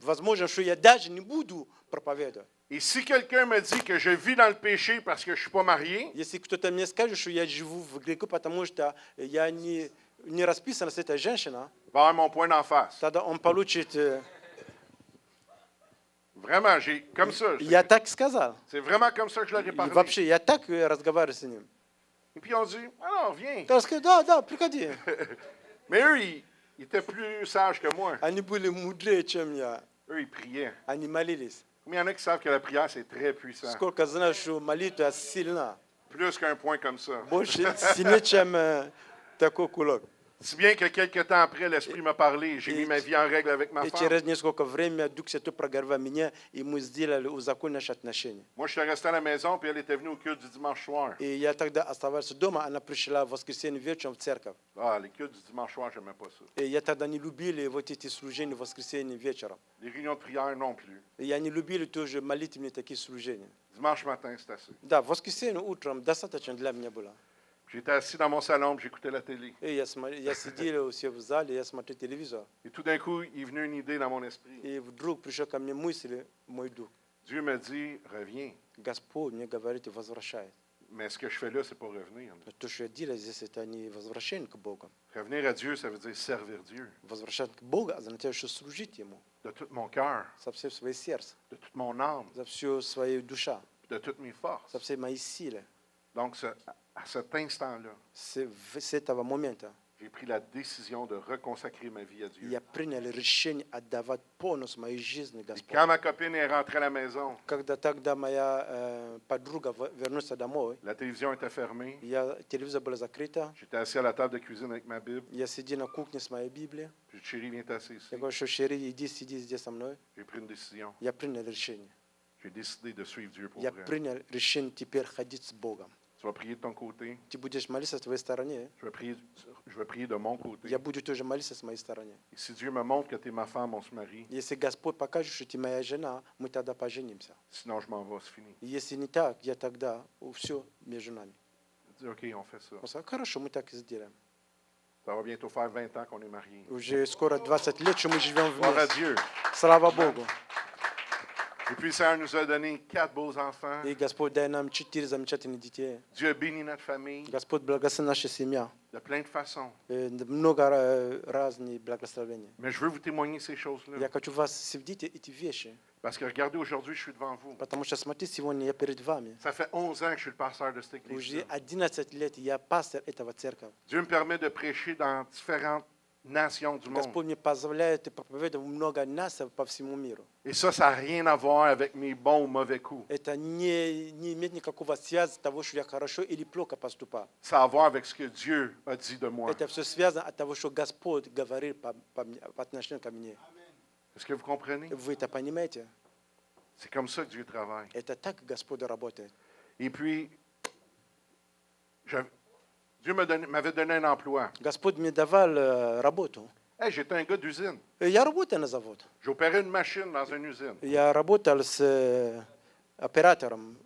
возможно, что я даже не буду проповедовать. Et si quelqu'un me dit que je vis dans le péché parce que je ne suis pas marié, Если кто-то мне скажет, что я живу в греху, потому что я не расписан с этой женщиной, il va avoir mon point d'en face. тогда он получит... Vraiment, j'ai comme ça. Я так сказал. C'est vraiment comme ça que je leur ai И parlé. вообще, я так разговариваю с ним. Et puis on dit, alors viens. Я сказал, да, приходи. Mais eux, ils étaient plus sages que moi. Они были мудрее, чем я. Eux, ils priaient. Они молились. Combien il y en a qui savent que la prière, c'est très puissant? Сколько знаешь, что молитва сильна. Plus qu'un point comme ça. Больше сильнее, чем такой кулак. Si bien que quelques temps après, l'Esprit m'a parlé, j'ai Et- mis ma vie en règle avec ma И femme. через несколько времени Дух Святой проговорил меня, и мы сделали узаконить наши отношения. Moi, je suis resté à la maison, puis elle était venue au culte du dimanche soir. И я тогда оставался дома, она пришла в воскресенье вечером в церковь. Ah, les cultes du dimanche soir, je n'aimais pas ça. И я тогда не любили вот эти служения в воскресенье вечером. Les réunions de prière non plus. И я не любили тоже молитвенные такие служения. Dimanche matin, c'est assez. Да, в воскресенье утром достаточно для меня было. J'étais assis dans mon salon, puis j'écoutais la télé. И я сидел у себя в зале, я смотрел телевизор. Et tout d'un coup, il est venu une idée dans mon esprit. И вдруг пришел ко мне мысль, мой дух. Dieu me dit, reviens. Господь мне говорит, возвращай. Mais ce que je fais là, c'est pas revenir. Но то, что я делаю здесь, это не возвращение к Богу. Revenir à Dieu, ça veut dire servir Dieu. Возвращать к Богу означает, что служить Ему De tout mon cœur, со всем своим сердцем, de toute mon âme, за всю свою душу, de toutes mes forces. со всей моей силой. Donc, à cet instant-là, С этого момента j'ai pris la décision de reconsacrer ma vie à Dieu. я принял решение отдавать полностью моей жизни Et Господу. quand ma copine est rentrée à la maison, Когда тогда моя подруга вернулась домой, la télévision était fermée. телевизор был закрыт, J'étais assis à la table de cuisine avec ma Bible. я сидел на кухне с моей Библией. Puis chérie, viens t'asseoir ici. Я говорю, что Шери, иди, сиди здесь со мной. J'ai pris une décision. Я принял решение. J'ai décidé de suivre Dieu pour Я vrai. принял решение теперь ходить с Богом. Tu vas prier de ton côté. Ты будешь молиться с твоей стороны, Je vais prier de mon côté. я буду тоже молиться с моей стороны. Et si Dieu me montre que tu es ma femme, on se marie. Если Господь покажет, что ты моя жена, мы тогда поженимся. Sinon, je m'en vais, c'est fini. И если не так, я тогда все между нами. Je dis, OK, on fait ça. Он сказал, хорошо, мы так и сделаем. Ça va bientôt faire 20 ans qu'on est mariés. Уже скоро 20 лет, что мы живем Gloire à вместе. Dieu. Слава Богу. Et puis, le Seigneur nous a donné 4 beaux enfants. И Господь дай нам 4 замечательных детей. Dieu a béni notre famille Господь благословил нашу семью. de plein de façons. Много разных благословений. Mais je veux vous témoigner ces choses-là. Я хочу вас свидеть эти вещи. Parce que regardez, aujourd'hui, je suis devant vous. Потому что, смотрите, сегодня я перед вами. Ça fait 11 ans que je suis le pasteur de cette Уже église. 11 лет я пастор этого церкви. Dieu me permet de prêcher dans différentes nations du monde. Господь мне позволяет проповедовать много нас по всему миру. Et ça n'a rien à voir avec mes bons ou mauvais coups. Это не имеет никакого связи того, что я хорошо или плохо поступаю. Ça a à voir avec ce que Dieu a dit de moi. Это все связано от того, что Господь говорит по отношению ко мне. Est-ce que vous comprenez? Вы это понимаете? C'est comme ça que Dieu travaille. Это так Господь работает. Et puis, Dieu m'avait donné un emploi. Господь мне давал работу. Hey, j'étais un gars d'usine. Я работаю на завод. J'opérais une machine dans une usine. Я работал с оператором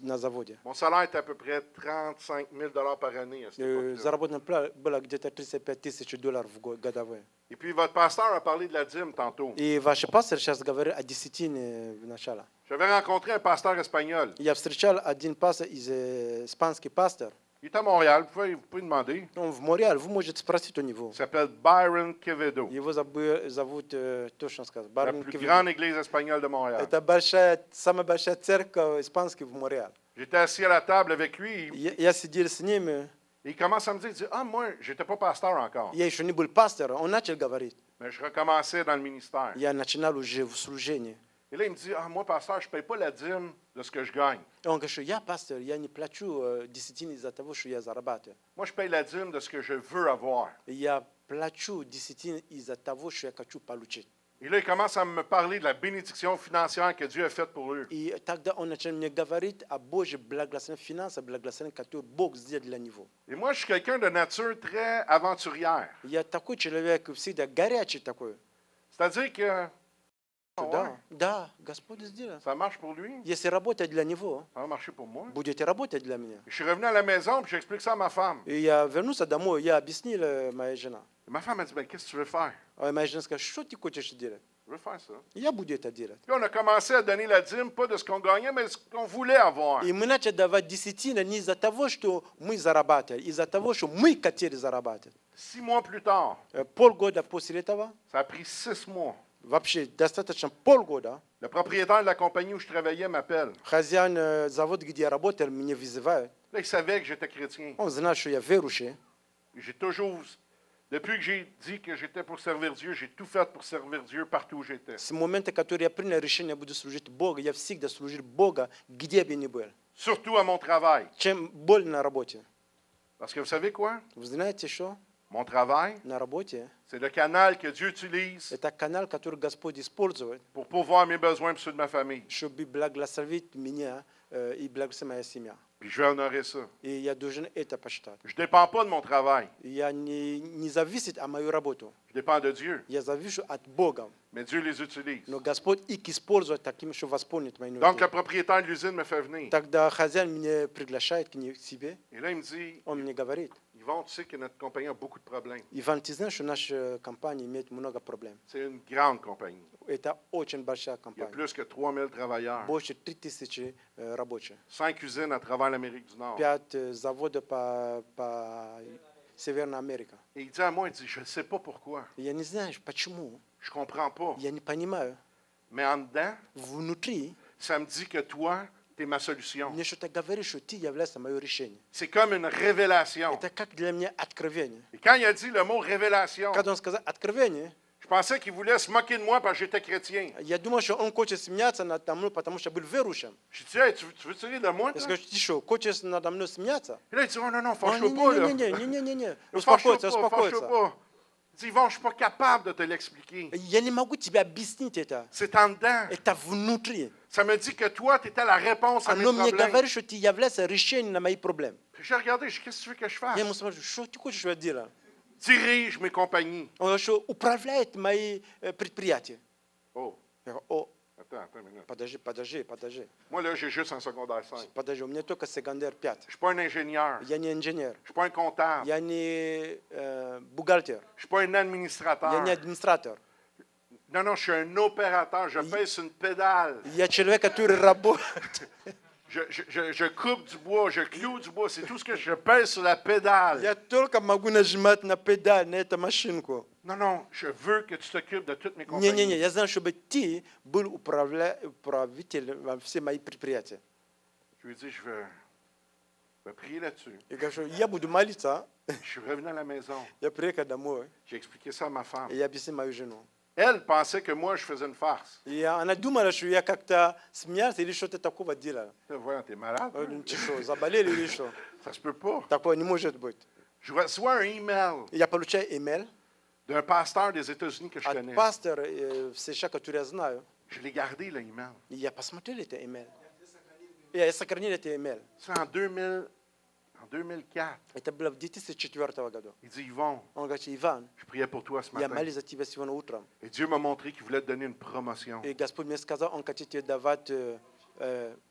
на заводе. Mon salaire était à peu près 35 000 par année à cette époque-là. Заработная плата была где-то 35 тысяч долларов годовые. Et puis, votre pasteur a parlé de la dîme tantôt. И ваш пастор сейчас говорит о десятине в начале. J'avais rencontré un pasteur espagnol. Я встречал один пастор испанский пастор. Il est à Montréal, vous pouvez demander. Он в Монреале, вы можете спросить у него. Il s'appelle Byron Quevedo. Его зовут, точно сказать, La Бармен plus Кевин. grande église espagnole de Montréal. Это самая большая церковь испанская в Монреале. J'étais assis à la table avec lui. Я сидел с ним, Et il commence à me dire, il dit, ah, moi, j'étais pas pasteur encore. я еще не был пастором, он начал говорить. Mais je recommençais dans le ministère. Я начинал уже в служении. Et là, il me dit, ah, moi, pasteur, je ne paye pas la dîme de ce que je gagne. И он говорит, что я пастор, я не плачу десятины из-за того, что я зарабатываю. Moi, je paye la dîme de ce que je veux avoir. Я плачу десятины из-за того, что я хочу получить. Et là, il commence à me parler de la bénédiction financière que Dieu a faite pour eux. И тогда он начал мне говорить о Божьей благословенной финансах, благословенной, которую Бог сделал для него. Et moi, je suis quelqu'un de nature très aventurière. Я такой человек, всегда горячий такой. C'est-à-dire que Да, Господь сделал. ça marche pour lui, Если работать для него, ça va marcher pour moi. будете работать для меня. Je suis revenu à la maison et j'explique ça à ma femme. И я вернулся домой, я объяснил моей жене. Et ma femme a dit, ben, qu'est-ce que tu veux faire? А моя жена сказала, что ты хочешь делать? Je veux faire ça. Я буду это делать. Puis on a commencé à donner la dîme, pas de ce qu'on gagnait, mais de ce qu'on voulait avoir. И мы начали давать десятины не из-за того, что мы зарабатывали, из-за того, что мы хотели зарабатывать. 6 mois plus tard, Полгода после этого, ça a pris 6 mois. вообще достаточно полгода, Le propriétaire de la compagnie où je travaillais m'appelle. хозяин завода, где я работал, меня вызывает. Là, il savait que j'étais chrétien. Он знал, что я верующий. J'ai toujours Depuis que j'ai dit que j'étais pour servir Dieu, j'ai tout fait pour servir Dieu partout où j'étais. С момента, который я принял решение, буду служить Богу, я всегда служил Бога, где бы ни был. Surtout à mon travail. Чем больно на работе. Parce que vous savez quoi? Вы знаете что? Mon travail, На работе c'est le canal que Dieu utilise это канал, который Господь использует, pour pourvoir mes besoins et ceux de ma famille. чтобы благословить меня и благословить моя семья. Puis je vais honorer ça. И я должен это посчитать. Je ne dépends pas de mon travail. Я не зависит от мою работу. Je dépends de Dieu. Я завишу от Бога. Mais Dieu les utilise. Но Господь их использует таким, чтобы восполнить мои Donc, нужды. le propriétaire de l'usine me fait venir. Тогда хозяин меня приглашает к себе. Et là, il me dit, Он мне говорит: Yvon, tu sais que notre compagnie a beaucoup de problèmes. Иван, ты знаешь, что наша компания имеет много проблем. C'est une grande compagnie. Это очень большая Il y a компания. plus que 3000 travailleurs. Больше 3000 рабочих. 5 usines à travers l'Amérique du Nord. 5 заводов по Северной Америке. Et il dit à moi, il dit, je ne sais pas pourquoi. И я не знаю, почему. Je ne comprends pas. Я не понимаю. Mais en dedans, Внутри ça me dit que toi, tu es ma solution. мне что-то говорит, что ты являешься мое решение. C'est comme une révélation. Это как для меня откровение. Et quand il a dit le mot révélation, Когда он сказал откровение, je pensais qu'il voulait se moquer de moi parce que j'étais chrétien. я думал, что он хочет смеяться надо мной, потому что был верующим. Je dis, hey, tu veux rire de moi? Я Toi? скажу: ты что, хочешь надо мной смеяться? Et là, il dit, oh non, non, Он: fâche-toi pas, là. Не-не-не, Fâche-toi успокойся, pas, fâche-toi успокойся. pas. Il dit, Yvon, je ne suis pas capable de te l'expliquer. Я не могу тебе объяснить это. C'est en dedans. Это внутри. Ça me dit que toi, tu étais la réponse à mes Оно мне problèmes. говорит, что ты являешься решением на мои проблемы. Puis j'ai regardé, je dis, qu'est-ce que tu veux que je fasse? Я ему смотрю: что ты хочешь, что я делаю? Dirige mes compagnies. Он что управляет мои предприятия. Oh, Я говорю: о, attends une minute. подожди. Moi, là, j'ai juste un secondaire 5. Подожди, у меня только секундер 5. Je ne suis pas un ingénieur. Я не инженер, Je ne suis pas un comptable. я не бухгалтер, Je ne suis pas un я administrateur. не администратор. Non, non, je suis un opérateur. Je pèse sur une pédale. Я человек, который работает. Je coupe du bois, je cloue du bois. C'est tout ce que je pèse sur la pédale. Я только могу нажимать на педаль, на эту машинку. Non, non, je veux que tu t'occupes de toutes mes Не-не-не, compagnies. я знаю, чтобы ты был управитель во все мои предприятия. Je lui ai dit, je vais prier là-dessus. Я говорю, что я буду молиться. Je suis revenu à la maison. Я приехал домой, J'ai expliqué ça à ma femme. и я объяснил мою жену. Elle pensait que moi, je faisais une farce. И она думала, что я как-то смеялся или что-то такого делал. Voyons, t'es malade. hein? Ты что, заболели или что? Ça se peut pas. Такое не может быть. Je reçois un email Я получаю имейл d'un pasteur des États-Unis que je connais. от пастора в США, который я знаю. Je l'ai gardé, le email. И я посмотрел это имейл. Я сохранил это имейл. C'est en 2004. Это было в 2004 году. Il dit, Yvon, Он говорит: Иван, je priais pour toi ce я matin. молюсь за тебя сегодня утром. Et Dieu m'a montré qu'il voulait te donner une promotion. И Господь мне сказал, Он хочет тебе давать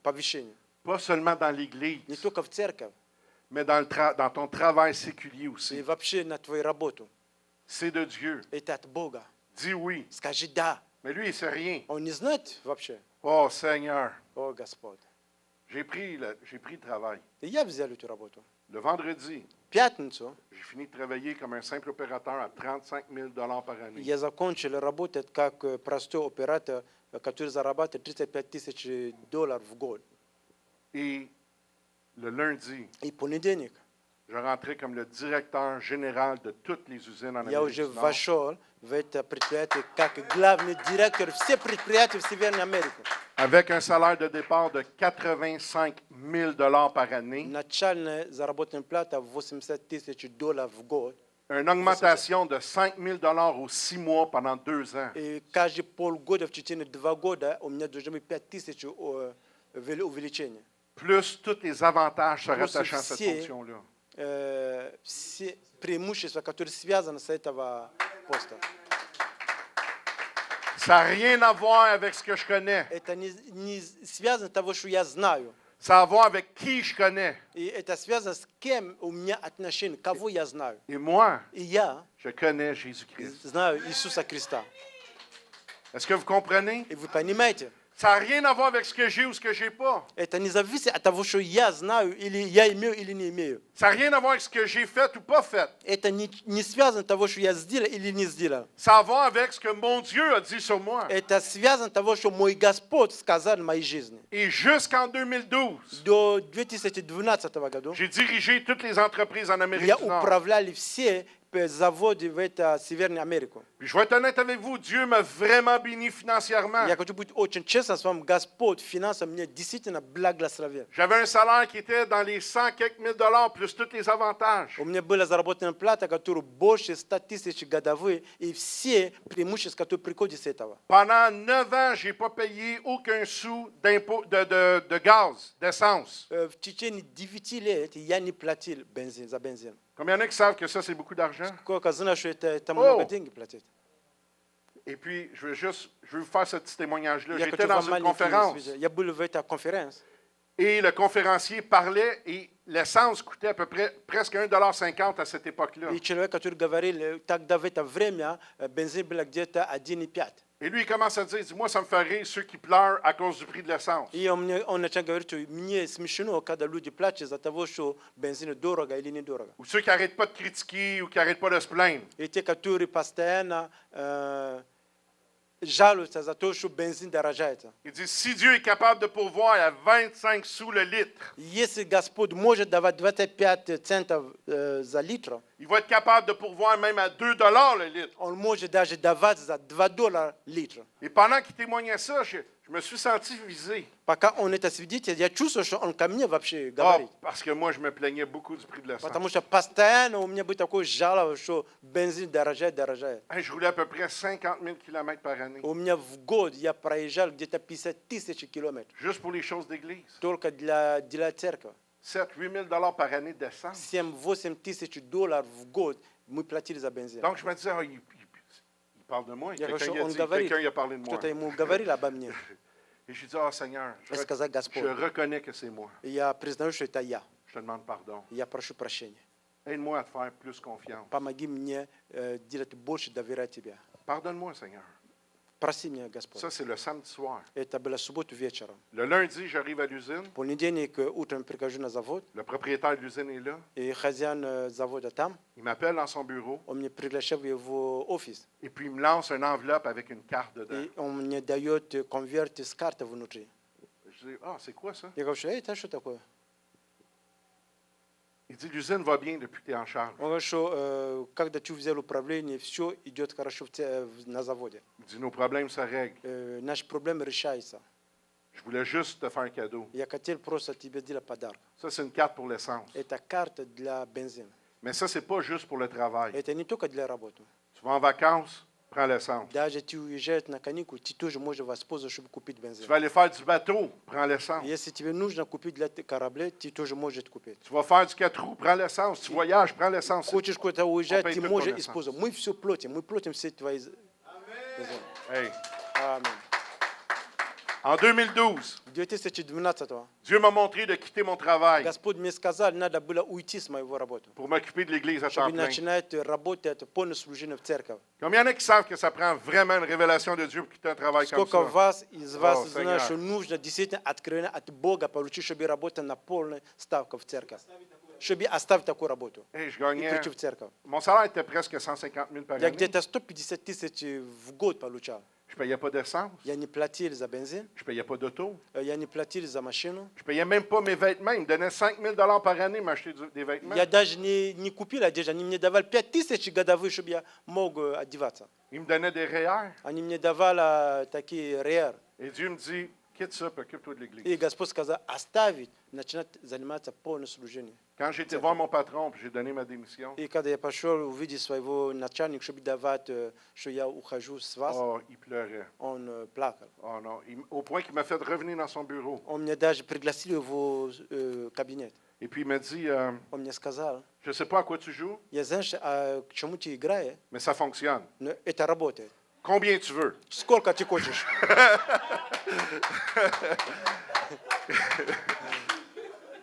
повышение. Pas seulement dans l'Église, Не только в церковь, mais dans ton travail séculier и aussi. вообще на твою работу. C'est de Dieu. Это от Бога. Dis oui. Скажи да. Mais lui, il ne sait rien. Он не знает вообще. Oh Seigneur, О, Господь. j'ai pris le travail. И я взял эту работу. Le vendredi, В пятницу j'ai fini de travailler comme un simple opérateur à 35 000 par année. я закончил работать как простой оператор, который зарабатывает $35,000 в год. Et le lundi, И понедельник je rentrais comme le directeur général de toutes les usines en я Amérique уже du Nord. вошел в это предприятие как главный директор всех предприятий в Северной Америке. Avec un salaire de départ de 85 000 par année, Начальная заработная плата $80,000 в год. une augmentation de 5 000 aux 6 mois pendant 2 ans. И каждые полгода, в течение 2 года, у меня должно быть 5000 увеличения. Plus tous les avantages se Plus rattachant à cette все- fonction-là. Все преимущества, которые связаны с этого поста. Ça n'a rien à voir avec ce que je connais. Это не связано с того, что я знаю. Ça a à voir avec qui je connais. И это связано с кем у меня отношения, кого я знаю. Et moi, И я je connais Jésus-Christ. знаю Иисуса Христа. Est-ce que vous comprenez? И вы понимаете, Ça n'a rien à voir avec ce que j'ai ou ce que je n'ai pas. это не зависит от того, что я знаю, или я имею, или не имею. Ça n'a rien à voir avec ce que j'ai fait ou pas fait. Это не связано с того, что я сделал или не сделал. Ça a à voir avec ce que mon Dieu a dit sur moi. Это связано с того, что мой Господь сказал в моей жизни. Et jusqu'en 2012, До 2012 года j'ai dirigé toutes les entreprises en Amérique я du Nord. управлял все завод в Северной Америке. Puis je vais être honnête avec vous, Dieu m'a vraiment béni financièrement. Я хочу быть очень честным с вами. Господь финансово меня действительно благословил. J'avais un salaire qui était dans les 100 quelques mille dollars plus tous les avantages. У меня была заработанная плата, которая больше 100 тысяч годовые, и все преимущества, которые приходят с этого. Pendant 9 ans, je n'ai pas payé aucun sou d'impôt de gaz, d'essence. В течение 9 лет я не платил бензин, за бензин. Comme il y en a qui savent que ça, c'est beaucoup d'argent. Сколько знаешь, что это много денег платить. Et puis, je veux vous faire ce petit témoignage-là. Я J'étais хочу dans вам une маленький conférence свидетель. Я был в этой конференции. et le conférencier parlait et l'essence coûtait à peu près presque 1,50 $ à cette époque-là. И человек, который говорил, тогда в это время бензин был где-то 1,5. Et lui, il commence à dire, moi, ça me fait rire ceux qui pleurent à cause du prix de l'essence. И он начал говорить, что мне смешно, когда люди плачут из-за того, что бензин дорого или недорого. Ou ceux qui n'arrêtent pas de critiquer ou qui n'arrêtent pas de se plaindre. И те, которые постоянно жалуются за то, что бензин дорожается. Il dit, si Dieu est capable de pourvoir à 25 sous le litre, Если Господь может давать 25 центов за литр, il va être capable de pourvoir même à 2 $ le litre. он может даже давать за $2 литр. Et pendant qu'il témoignait ça, je me suis senti visé. Пока он это свидетель, я чувствую, что он ко мне вообще Ah, говорит. parce que moi, je me plaignais beaucoup du prix de l'essence. Потому что постоянно у меня был такой жалоб, что бензин дорожает. Hey, je roulais à peu près 50 000 km par année, У меня в год я проезжал где-то 50 тысяч километров. juste pour les choses d'église. Только для церкви. 7 000 à 8 000 par année d'essence. 7-8 тысяч долларов в год мы платили за бензин. Donc, je me disais, il parle de moi. Я Quelqu'un говорю, il a он dit, говорит, quelqu'un il a parlé de moi. кто-то ему говорил обо мне. Et je dis, ah Seigneur, Я сказал, Господь, je reconnais que c'est moi. я признаю, что это я. Je te demande pardon. Я прошу прощения. Aide-moi à te faire plus confiance. Помоги мне делать больше, доверять тебе. Pardonne-moi, Seigneur. Прости меня, Господь. Ça, c'est le samedi soir. Это было субботу вечером. Le lundi, j'arrive à l'usine. В понедельник утром прихожу на завод, Le propriétaire de l'usine est là. и хозяин завода там. Il m'appelle dans son bureau. Он меня приглашает в его офис. Et puis, il me lance une enveloppe avec une carte dedans. И он мне дает конверт с картой внутри. Je dis, ah, c'est quoi ça? Я говорю, эй, это что такое? Il dit, l'usine va bien depuis que tu es en charge. Он говорит, что когда ты взял управление, все идет хорошо на заводе. Il dit, nos problèmes se règlent. Наши проблемы решаются. Je voulais juste te faire un cadeau. Я хотел просто тебе сделать подарок. Ça, c'est une carte pour l'essence. Это карта для бензина. Mais ça, c'est pas juste pour le travail. Это не только для работы. Tu vas en vacances, prends l'essence. Даже ты уезжаешь на каникулы, ты тоже можешь воспользоваться, чтобы купить Tu бензин. vas aller faire du bateau, prends l'essence. Если тебе нужно купить для корабля, ты тоже можешь купить. Tu vas faire du 4 roues, prends l'essence. Tu voyages, prends l'essence. Хочешь куда-то уезжать, paye ты tout можешь ton использовать. Мы все платим все твои... Hey. Аминь. En 2012, В 2012 Dieu m'a montré de quitter mon travail Господь мне сказал, надо было уйти с моего работы, pour m'occuper de l'Église à temps чтобы plein. начинать работать полное служение в церковь. Comme il y en a qui savent que ça prend vraiment une révélation de Dieu pour quitter un travail comme Сколько ça. из вас О, знают, Сеньор. что нужно действительно откровение от Бога получить, чтобы работать на полную ставку в церковь, чтобы оставить такую работу Hey, je и gagnais. прийти в церковь. Mon salaire était presque 150 000 par Я année. где-то 150 тысяч в год получал. Je ne payais pas d'essence. Я не платил за бензин, Je ne payais pas d'auto. я не платил за машину. Je ne payais même pas mes vêtements. Ils me donnaient 5 000 $ par année m'acheter des vêtements. Я даже не купил одежду. Они мне давали 5000 годовых, чтобы я мог одеваться. Ils me donnaient des REER. Они мне давали такие РЕР. Et Dieu me dit, quitte ça, puis occupe-toi de l'Église. И Господь сказал, оставить, начинать заниматься полным служением. Quand j'ai été voir mon patron, puis j'ai donné ma démission, И когда я пошел увидеть своего начальника, чтобы давать, что я ухожу с вас, oh, il pleurait. он плакал. Oh non, au point qu'il m'a fait revenir dans son bureau. Он меня даже пригласил в его кабинет. Et puis il m'a dit, Он мне сказал, je ne sais pas à quoi tu joues, я знаю, к чему ты играешь, mais ça fonctionne. но это работает. Combien tu veux? Сколько ты хочешь?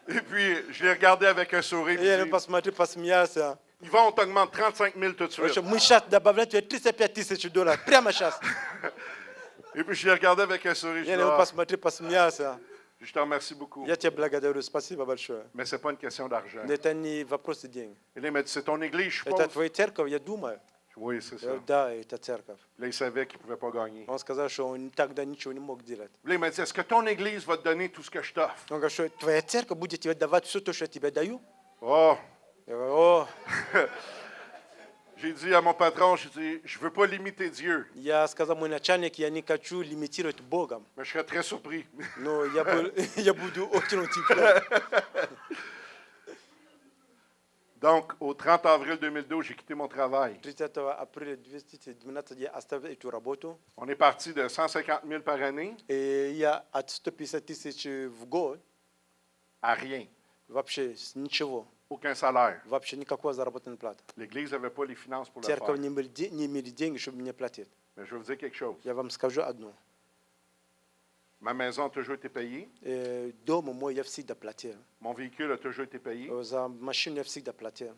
Et puis, je l'ai regardé avec un sourire. И я Puis, посмотрел, посмеялся. Yvon, on t'augmente 35 000 tout de suite. Мы сейчас добавляем тебе 35 тысяч долларов. Прямо сейчас. Et puis, je l'ai regardé avec un sourire. Je, Я dis, на него ah, посмотрел, посмеялся. je te remercie beaucoup. Я тебя благодарю. Спасибо большое. Mais ce n'est pas une question d'argent. Но это не вопрос денег. Et là, il m'a dit, c'est ton église, je Это suppose? твоя церковь, я думаю. Oui, c'est ça. Да, это церковь. Là, il savait qu'il ne pouvait pas gagner. Он сказал, что он тогда ничего не мог делать. Là, il m'a dit, est-ce que ton église va te donner tout ce que je t'offre? Он говорит, что твоя церковь будет тебе давать все то, что я тебе даю. Oh! Я говорю, о, J'ai dit à mon patron, je ne veux pas limiter Dieu, Я сказал мой начальник, я не хочу лимитировать Богом, mais je serais très surpris. но я буду очень удивлен. Donc, au 30 avril 2012, j'ai quitté mon travail. 30 апреля 2012 я оставил эту работу, On est parti de 150 000 par année и я от 150 тысяч в год à rien, вообще ничего, aucun salaire. вообще никакой заработной платы. L'Église n'avait pas les finances pour le Церковь faire. не имели деньги, чтобы мне платить. Mais je vais vous dire quelque chose. Я вам скажу одно. Ma maison a toujours été payée. Дома мой я всегда платил. Mon véhicule a toujours été payé. За машину я всегда платил.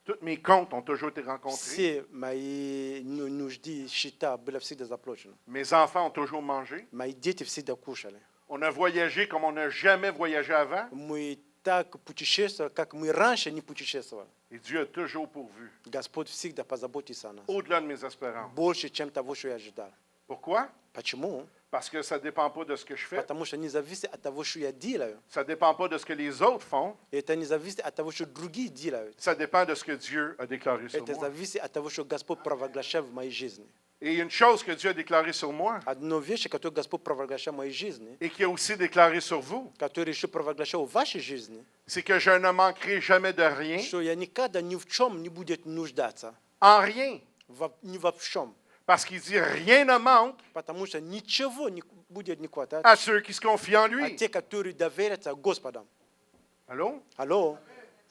Tous mes comptes ont toujours été rencontrés. Все мои нужды, счета были всегда заплачены. Mes enfants ont toujours mangé. Мои дети всегда кушали. On a voyagé comme on n'a jamais voyagé avant. Мы так путешествовали, как мы раньше не путешествовали. Et Dieu a toujours pourvu, Господь всегда позаботится о нас. au-delà de mes espérances. Больше, чем того, что я ожидал. Pourquoi? Почему? Parce que ça ne dépend pas de ce que je fais. Потому что не зависит от того, что я делаю. Ça ne dépend pas de ce que les autres font. Это не зависит от того, что другие делают. Ça dépend de ce que Dieu a déclaré sur Это moi. зависит от того, что Господь провозглашает в моей жизни. Et une chose que Dieu a déclarée sur moi Одно вещь, которую Господь провозглашает в моей жизни, et qui a aussi déclaré sur vous, которую еще провозглашал в вашей жизни, c'est que je ne manquerai jamais de rien, что я никогда ни в чем не буду нуждаться. en rien. Ни во всем. Parce qu'il dit rien ne manque Потому что ничего не будет не хватать. à ceux qui se confient en А lui. те, которые доверятся Господу. Allô? Алло,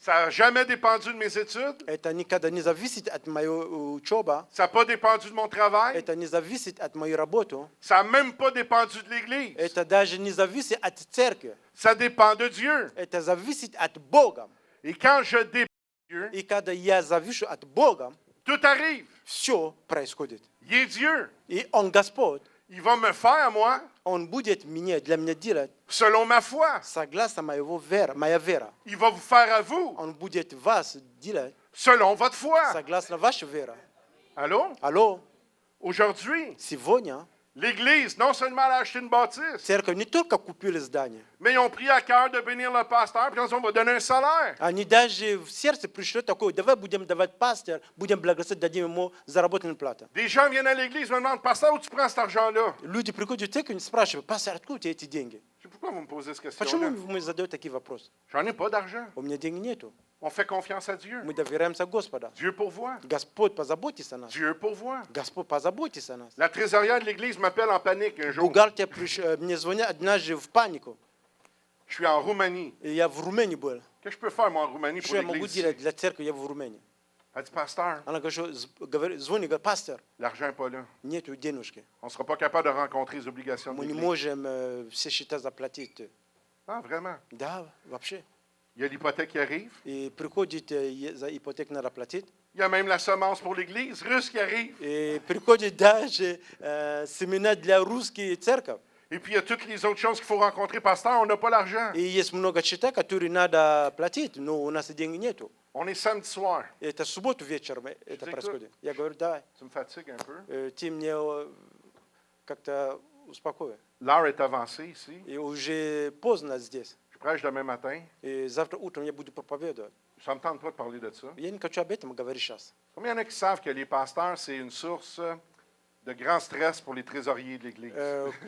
Ça n'a jamais dépendu de mes études. это никогда не зависит от моей учебы, Ça n'a pas dépendu de mon travail. это не зависит от моей работы, Ça n'a même pas dépendu de l'Église. это даже не зависит от церкви, Ça dépend de Dieu. это зависит от Бога. Et quand je dépends de Dieu, И когда я завишу от Бога, tout arrive. все происходит. Il est Dieu. И Он Господь, Il va me faire, moi, Он будет для меня делать selon ma foi. согласно моя вера. Il va vous faire à vous, Он будет вас делать selon votre foi. согласно вашей вере. Allô? Алло, Aujourd'hui, сегодня l'Église, non seulement elle a acheté une bâtisse, церковь не только купили здание, mais ils ont pris à cœur de bénir le pasteur, puis ils ont dit, on va donner un salaire. они даже в сердце пришло такое, давай будем давать пастор, будем благословить, дадим ему заработанную плату. Des gens viennent à l'Église, me demandent, pasteur, où tu prends cet argent-là? Люди приходят в церковь и спрашивают, пастор, откуда у тебя эти деньги? Je sais pourquoi vous me posez cette Почему question-là. вы задаете такие вопросы? J'en ai pas d'argent. У меня денег нету. On fait confiance à Dieu. Мы доверяемся Господу. Dieu pourvoit. Господь позаботится о нас. Dieu pourvoit. Господь позаботится о нас. La trésorière de l'Église m'appelle en panique un jour. Бухгалтер мне звонит однажды в панику. Je suis en Roumanie. И я в Румынии был. Qu'est-ce que je peux faire, moi, en Roumanie pour Что я могу l'Église? делать для церкви? Я в Румынии. Elle dit, pasteur, Она звонит, говорит, пастор, l'argent n'est pas là. нету денежки. On ne sera pas capable de rencontrer les obligations de Мы не l'Église. можем все счета заплатить. Ah, vraiment? Да, вообще. Il y a l'hypothèque qui arrive. И приходит за ипотеку надо платить. Il y a même la semence pour l'Église russe qui arrive. И приходит даже семена для русской церкви. Et puis, il y a toutes les autres choses qu'il faut rencontrer. Pasteur, on n'a pas l'argent. И есть много счета, которые надо платить, но у нас денег нету. On est samedi soir. Это в субботу вечером это Ты происходит. Я говорю, давай, Ça me fatigue un peu. ты мне как-то успокой. L'heure est avancée ici. И уже поздно здесь. Je prêche demain matin. И завтра утром я буду проповедовать. Ça ne me tente pas de parler de ça. Я не хочу об этом говорить сейчас. Combien il y en a qui savent que les pasteurs, c'est une source de grand stress pour les trésoriers de l'Église?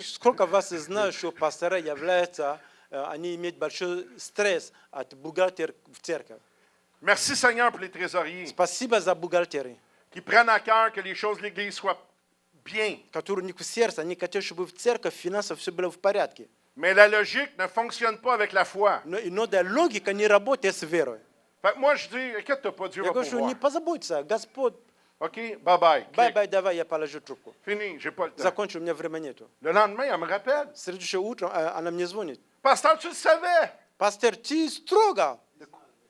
Сколько вас знают, что пастора являются, они имеют большой стресс от бухгалтера в церкви. Merci Seigneur pour les trésoriers Спасибо за бухгалтерии, qui prennent à cœur que les choses de l'Église soient bien. которые у них в сердце, они хотят, чтобы в церкви финансово все было в порядке. Mais la logique ne fonctionne pas avec la foi. Но иногда логика не работает с верой. Fait que moi, je dis, inquiète-toi pas, Dieu Я va говорю, что не pourvoir. позаботься, Господь, OK, bye-bye. Clic. бай-бай, давай, я положу трубку. Fini, j'ai pas le temps. Закончу, у меня времени нету. Le lendemain, elle me rappelle. Следующее утро она мне звонит. Pasteur, tu le savais. Пастор, ты строго,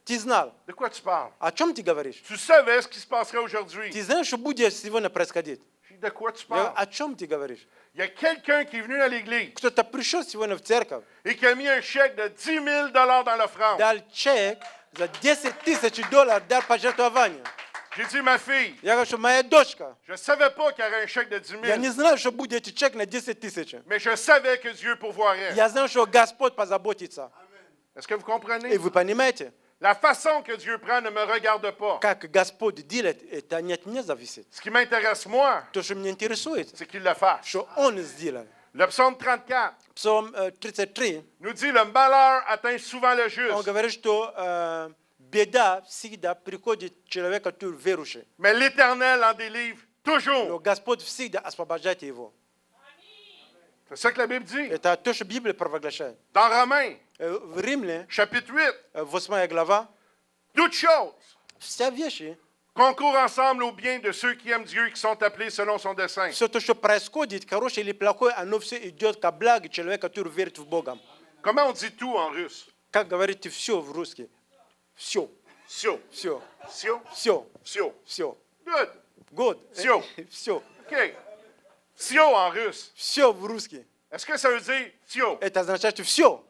ты знал. De quoi tu parles? О чем ты говоришь? Tu savais ce qui se passerait aujourd'hui. Ты знаешь, что будет сегодня происходить? Je dis, de quoi tu Я говорю, parles? о чем ты говоришь? Il y a quelqu'un qui est venu à l'Église Кто-то пришел сегодня в церковь, et qui a mis un chèque de 10 000 dans l'offrande. дал чек за 10 тысяч долларов, дал пожертвование. J'ai dit, ma fille, Я говорю, что моя дочка, je ne savais pas qu'il y aurait un chèque de 10 я 000, не знаю, что будет чек на 10 тысяч. mais je savais que Dieu pourvoirait. Я знаю, что Господь позаботится. Est-ce que vous И comprenez? вы понимаете, La façon que Dieu prend ne me regarde pas. Как Господь делает, это не от меня зависит. Ce qui m'intéresse, moi, То, что меня интересует, c'est qu'il le fasse. что Он сделает. Le psaume 34 Псалом 33, nous dit le malheur atteint souvent le он juste, говорит, что беда всегда приходит к человеку, который верующий. mais l'Éternel en délivre Но toujours. Господь всегда освобождает его. C'est ça que la Bible dit. Это то, что Библия провозглашает. Dans Romains, В Римляне, chapitre 8, 8 глава, toutes choses все вещи, concourent ensemble au bien de ceux qui aiment Dieu et qui sont appelés selon son dessein. все то, что происходит, хорошее или плохое, оно все идет ко благу человека, который верит в Бога. Comment on dit tout en russe? Как говорите все в русский? Все, Sio. все, Sio. все, Sio. все. Good. Год. Всё. Все. OK. Sio en russe. Все в русский. Est-ce que ça veut dire Sio? Это означает все.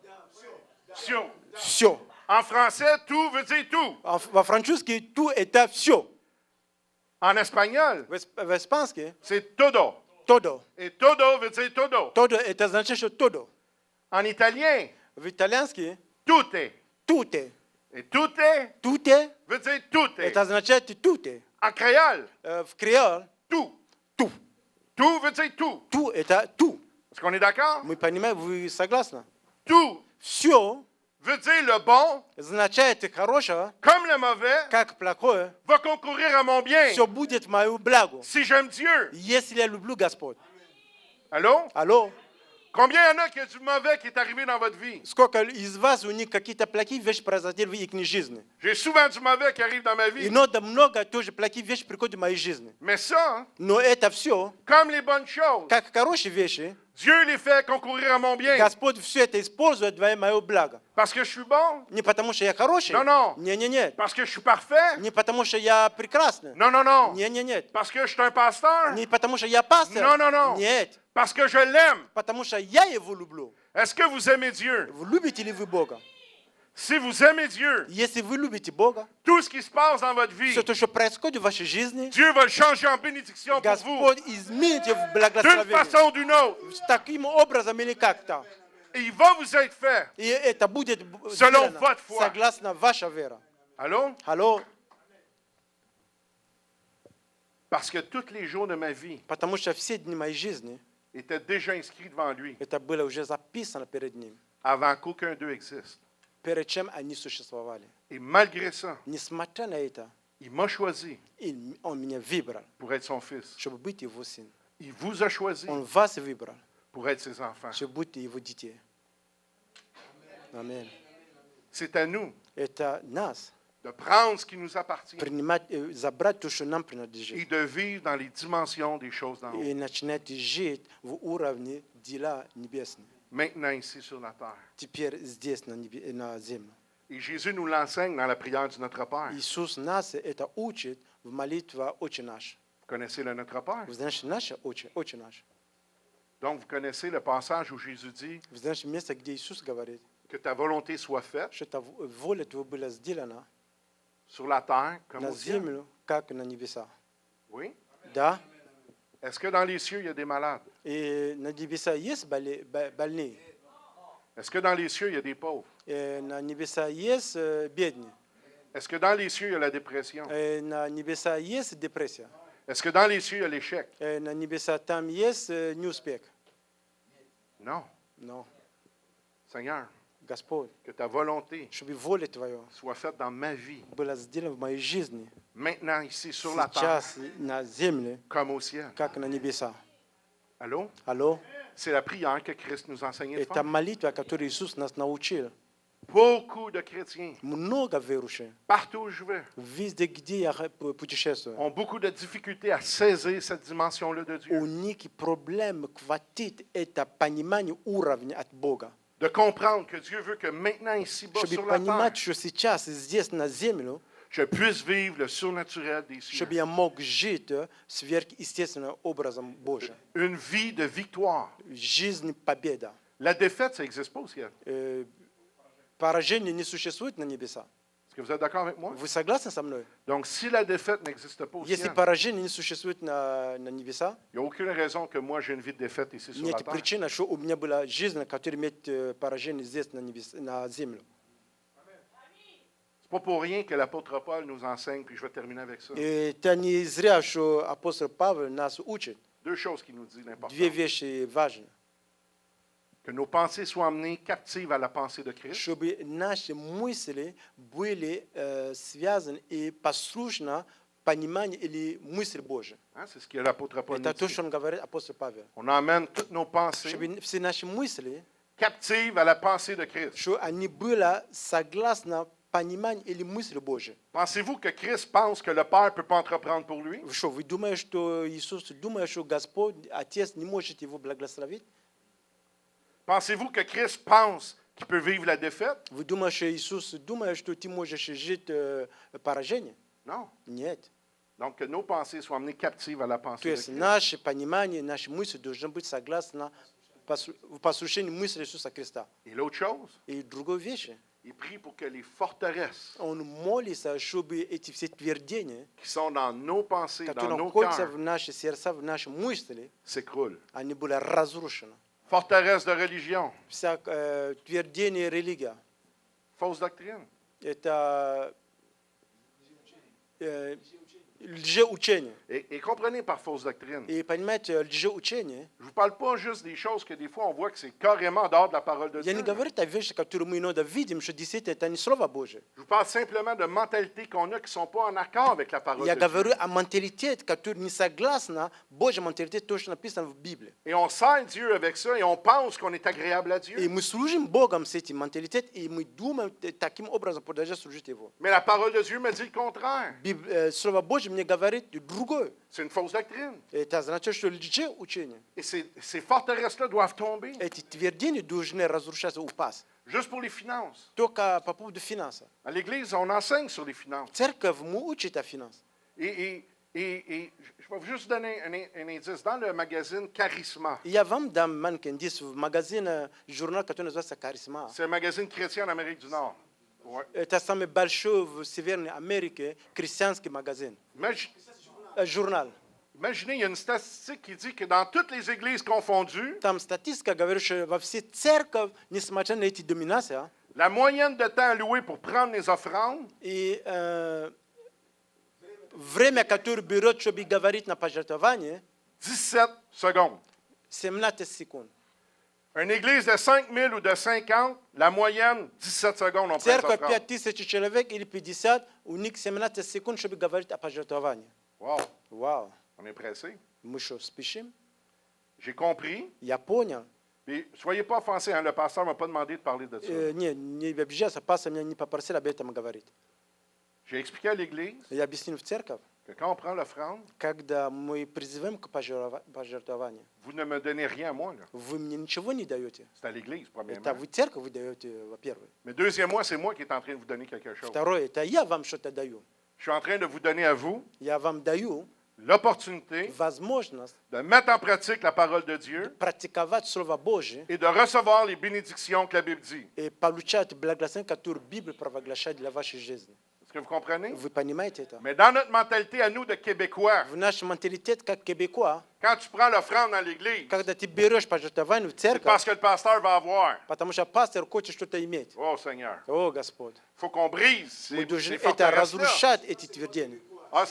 Sio. Все. En français, tout veut dire tout. Во французский tout это все. En espagnol, В испанский c'est todo. todo. Et todo veut dire todo. Todo это означает что todo. En italien, В итальянский tutte. tutte. Et tutte Tutte veut dire tutte. это означает tutte. En créole, В креол tout. tout. Tout veut dire tout. Tout это tout. Est-ce qu'on est d'accord? Мы понимаем, вы согласны? Tout Все veut dire le bon, означает хорошего, comme le mauvais, как плохое. va concourir à mon bien Все будет в мою благо, si j'aime Dieu. если я люблю Господь. Allô? Алло? Combien il y en a qui a du mauvais qui est arrivé dans votre vie? Сколько из вас у них какие-то плохие вещи произошли в их жизни? J'ai souvent du mauvais qui arrive dans ma И vie. много тоже плохие вещи приходят в моей жизни. Mais ça, Но это все, comme les bonnes choses, как хорошие вещи, Dieu les fait concourir à mon bien. Господь все это использует во мое благо. Parce que je suis bon? Не потому что я хороший. Non, non. Не. Parce que je suis parfait? Не потому что я прекрасный. Non, non, non. Не. Parce que je suis un pasteur? Не потому что я пастор. Non. Нет. Parce que je l'aime. Потому что я его люблю. Est-ce que vous aimez Dieu? Вы любите ли вы Бога? Si vous aimez Dieu, Если вы любите Бога, tout ce qui se passe dans votre vie, все то, что происходит в вашей жизни, Dieu va le changer en bénédiction pour vous, Господь изменит в d'une благословение. façon ou d'une autre. Таким образом или как-то. Et il va vous être fait. И это будет Selon сделано votre foi. согласно ваша вера. Allô? Алло? Parce que tous les jours de ma vie Потому что все дни моей жизни, étaient déjà inscrits devant lui это было уже записано перед Ним, avant qu'aucun d'eux existe. перед чем они существовали. Et malgré ça, Несмотря на это, il m'a choisi Он меня выбрал, pour être son fils. чтобы быть Его сын. Il vous a choisi Он вас выбрал, pour être ses enfants. чтобы быть Его детей. Аминь. C'est à nous Это нас de prendre ce qui nous appartient принимать, забрать то, что нам принадлежит, et de vivre dans les dimensions des choses d'en haut, и начинать жить в уровне дела небесных. maintenant ici sur la terre. Теперь здесь, на земле. Et Jésus nous l'enseigne dans la prière du Notre Père. Иисус нас это учит в молитве «Отче наш». Vous connaissez le Notre Père. Вы знаете, наше «Отче наш». Donc, vous connaissez le passage où Jésus dit Вы знаете место, где Иисус говорит, que ta volonté soit faite что воля Твоя была сделана sur la terre comme на au ciel. землю, как на небеса. Oui. Да? Est-ce que dans les cieux, il y a des malades? И на небеса есть больные, Est-ce que dans les cieux, il y a des pauvres? и на небеса есть бедные, Est-ce que dans les cieux, il y a la dépression? и на небеса есть депрессия, Est-ce que dans les cieux, il y a l'échec? и на небеса там есть неуспех. Non. Но, Seigneur, Господь, que ta volonté чтобы воля Твоя soit faite dans ma vie, была сделана в моей жизни, maintenant ici sur la terre, сейчас на земле, comme au ciel. как на небеса. Allô? Алло? C'est la prière que Christ nous enseignait de Это faire. молитва, которую Иисус нас научил. Beaucoup de chrétiens, Много верующих, partout où je vais, везде, где я путешествую, ont beaucoup de difficultés à saisir cette dimension-là de у Dieu. них проблем хватит это понимание уровня от Бога. De comprendre que Dieu veut que maintenant ici-bas Чтобы sur la terre, понимать, что сейчас здесь на землю, je puisse vivre le surnaturel des cieux. чтобы я мог жить сверхъестественным образом Божьим. Une vie de victoire. Жизнь победа. La défaite, ça n'existe pas au ciel. Поражение не существует на небесах. Est-ce que vous êtes d'accord avec moi? Вы согласны со мной? Donc, si la défaite n'existe pas au Если ciel, поражение не существует на небесах, il n'y a aucune raison que moi j'ai une vie de défaite ici sur la нет terre. причины, что у меня была жизнь, которая имеет поражение здесь на землю. C'est pas pour rien que l'apôtre Paul nous enseigne, puis je vais terminer avec ça. И это не зря, что апостол Павел нас учит. Deux choses qu'il nous dit d'important. Две вещи важны. Que nos pensées soient amenées captives à la pensée de Christ. Чтобы наши мысли были связаны и послушны пониманию или мысли Божьей. Hein, c'est ce que l'apôtre Paul Это nous то, dit. что он говорит апостол Павел. On emmène toutes nos pensées Чтобы все наши мысли, captives à la pensée de Christ. что они были согласны пониманию или мысли Божьей. Pensez-vous que Christ pense que le Père ne peut pas entreprendre pour lui? Что, вы думаете, что Иисус думает, что Господь, Отец не может его благословить? Pensez-vous que Christ pense qu'il peut vivre la défaite? Вы думаете, что Иисус думает, что ты можешь жить поражение? Non. Нет. Donc, que nos pensées soient amenées captives à la То pensée de есть Christ. наше понимание, наши мысли должны быть согласны в послушании мысли Иисуса Христа. Et l'autre chose, И другой вещи. il prie pour que les forteresses Он молится, чтобы эти все твердения, qui sont dans nos pensées, dans которые nos находятся cœurs, в наших сердцах, в наших мыслях, s'écroulent. они были разрушены. Forteresses de religion, Вся твердение религия, fausse doctrine. это лжеучение. Et comprenez par fausse doctrine, И понимаете, лжеучение, je ne vous parle pas juste des choses que des fois on voit que c'est carrément dehors de la parole de я не Dieu. говорю о вещах, которые мы иногда видим, что действительно это не Слово Божие. Je vous parle simplement de mentalités qu'on a qui ne sont pas en accord avec la parole Я de Dieu. говорю о менталитете, который не согласна Божьей менталитете, то, что написано в Библии. Et on sert Dieu avec ça et on pense qu'on est agréable à И Dieu. мы служим Богом с этим менталитетом, и мы думаем таким образом продолжать служить Его. Mais la parole de Dieu me dit le contraire. Слово Божье мне говорит другое. C'est une fausse doctrine. Это значит, что лжеучение. Et ces forteresses-là doivent tomber. Эти твердения должны разрушаться, упасть. Juste pour les finances. Только по поводу финансов. À l'Église, on enseigne sur les finances. Церковь мы учит о финансах. Et je vais vous juste donner un indice. Dans le magazine Charisma, И я вам дам маленький индис в магазине, журнал, который называется «Каризма». c'est un magazine chrétien en Amérique du Nord. Ouais. Это самый большой в Северной Америке христианский магазин. Журнал. Imaginez, il y a une statistique qui dit que dans toutes les églises confondues, Там статистика говорит, что во все церковь, несмотря на эти доминации, la moyenne de temps alloué pour prendre les offrandes, и время, которое берет, чтобы говорить на пожертвование, 17 secondes. 17 секунд. Une église de 5000 ou de 50, la moyenne, 17 secondes, on prend les Церковь offrandes. 5000 человек или 50, у них 17 секунд, чтобы говорить о пожертвовании. Wow, Вау, on est pressé. мы что, спешим? J'ai compris. Я понял. Puis, soyez pas offensés, hein, le pasteur ne m'a pas demandé de parler de ça. Не обижайся, пастор меня не попросил об этом говорить. J'ai expliqué à l'église Я объяснил в церковь, que quand on prend l'offrande, когда мы призываем к пожертвованию, vous ne me donnez rien à moi. Là. вы мне ничего не даете. C'est à l'église, premièrement. Это вы церковь вы даете, во-первых. Mais deuxièmement, c'est moi qui est en train de vous donner quelque chose. Второе, это я вам что-то даю. Je suis en train de vous donner à vous Я вам даю l'opportunité возможность de mettre en pratique la parole de Dieu практиковать Слово Божие et de recevoir les bénédictions que la Bible dit. и получать благословение, которое Библия провозглашает для вашей жизни. Est-ce que vous comprenez? Вы понимаете это? Mais dans notre mentalité à nous de Québécois, В наш менталитет, как кебекуа, quand tu prends l'offrande dans l'église, когда ты берешь пожертвование в c'est церковь, parce que le pasteur va avoir. потому что пастор хочет что-то иметь. Oh Seigneur, О, Господь, il faut qu'on brise мы ces должны это forteresses-là. разрушать, эти твердения. Ah,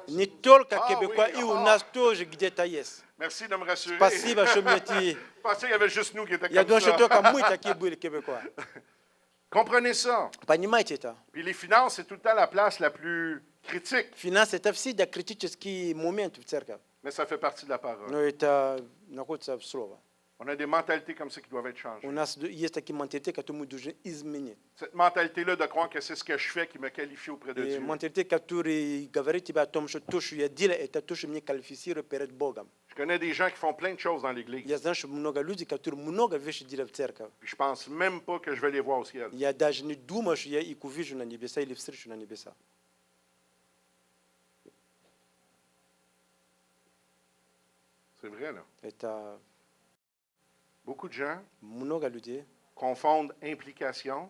Не только Ah, кебекуа, oui. и у нас тоже где-то есть. merci de me rassurer. Спасибо, что мне ты... Je pensais qu'il y avait juste nous qui étaient Я comme думаю, что ça. только мы такие были кебекуа. Comprenez ça. Понимаете это? Puis les finances, c'est tout le temps la place la plus critique, Финансы – это всегда критический момент в церкви. mais ça fait partie de la parole. Но это находится в слове. On a des mentalités comme ça qui doivent être У changées. нас есть такие менталитеты, которые мы должны изменить. Cette mentalité-là de croire que c'est ce que je fais qui me qualifie auprès de И Dieu. менталитет, который говорит тебе о том, что то, что я делаю, это то, что меня квалифицирует перед Богом. Je connais des gens qui font plein de choses dans l'Église. Я знаю, что много людей, которые много вещей делают в церкви. Puis je pense même pas que je vais les voir au ciel. Я даже не думаю, что я их увижу на небеса или встречу на небеса. C'est vrai, là. Это Beaucoup de gens много людей confondent implication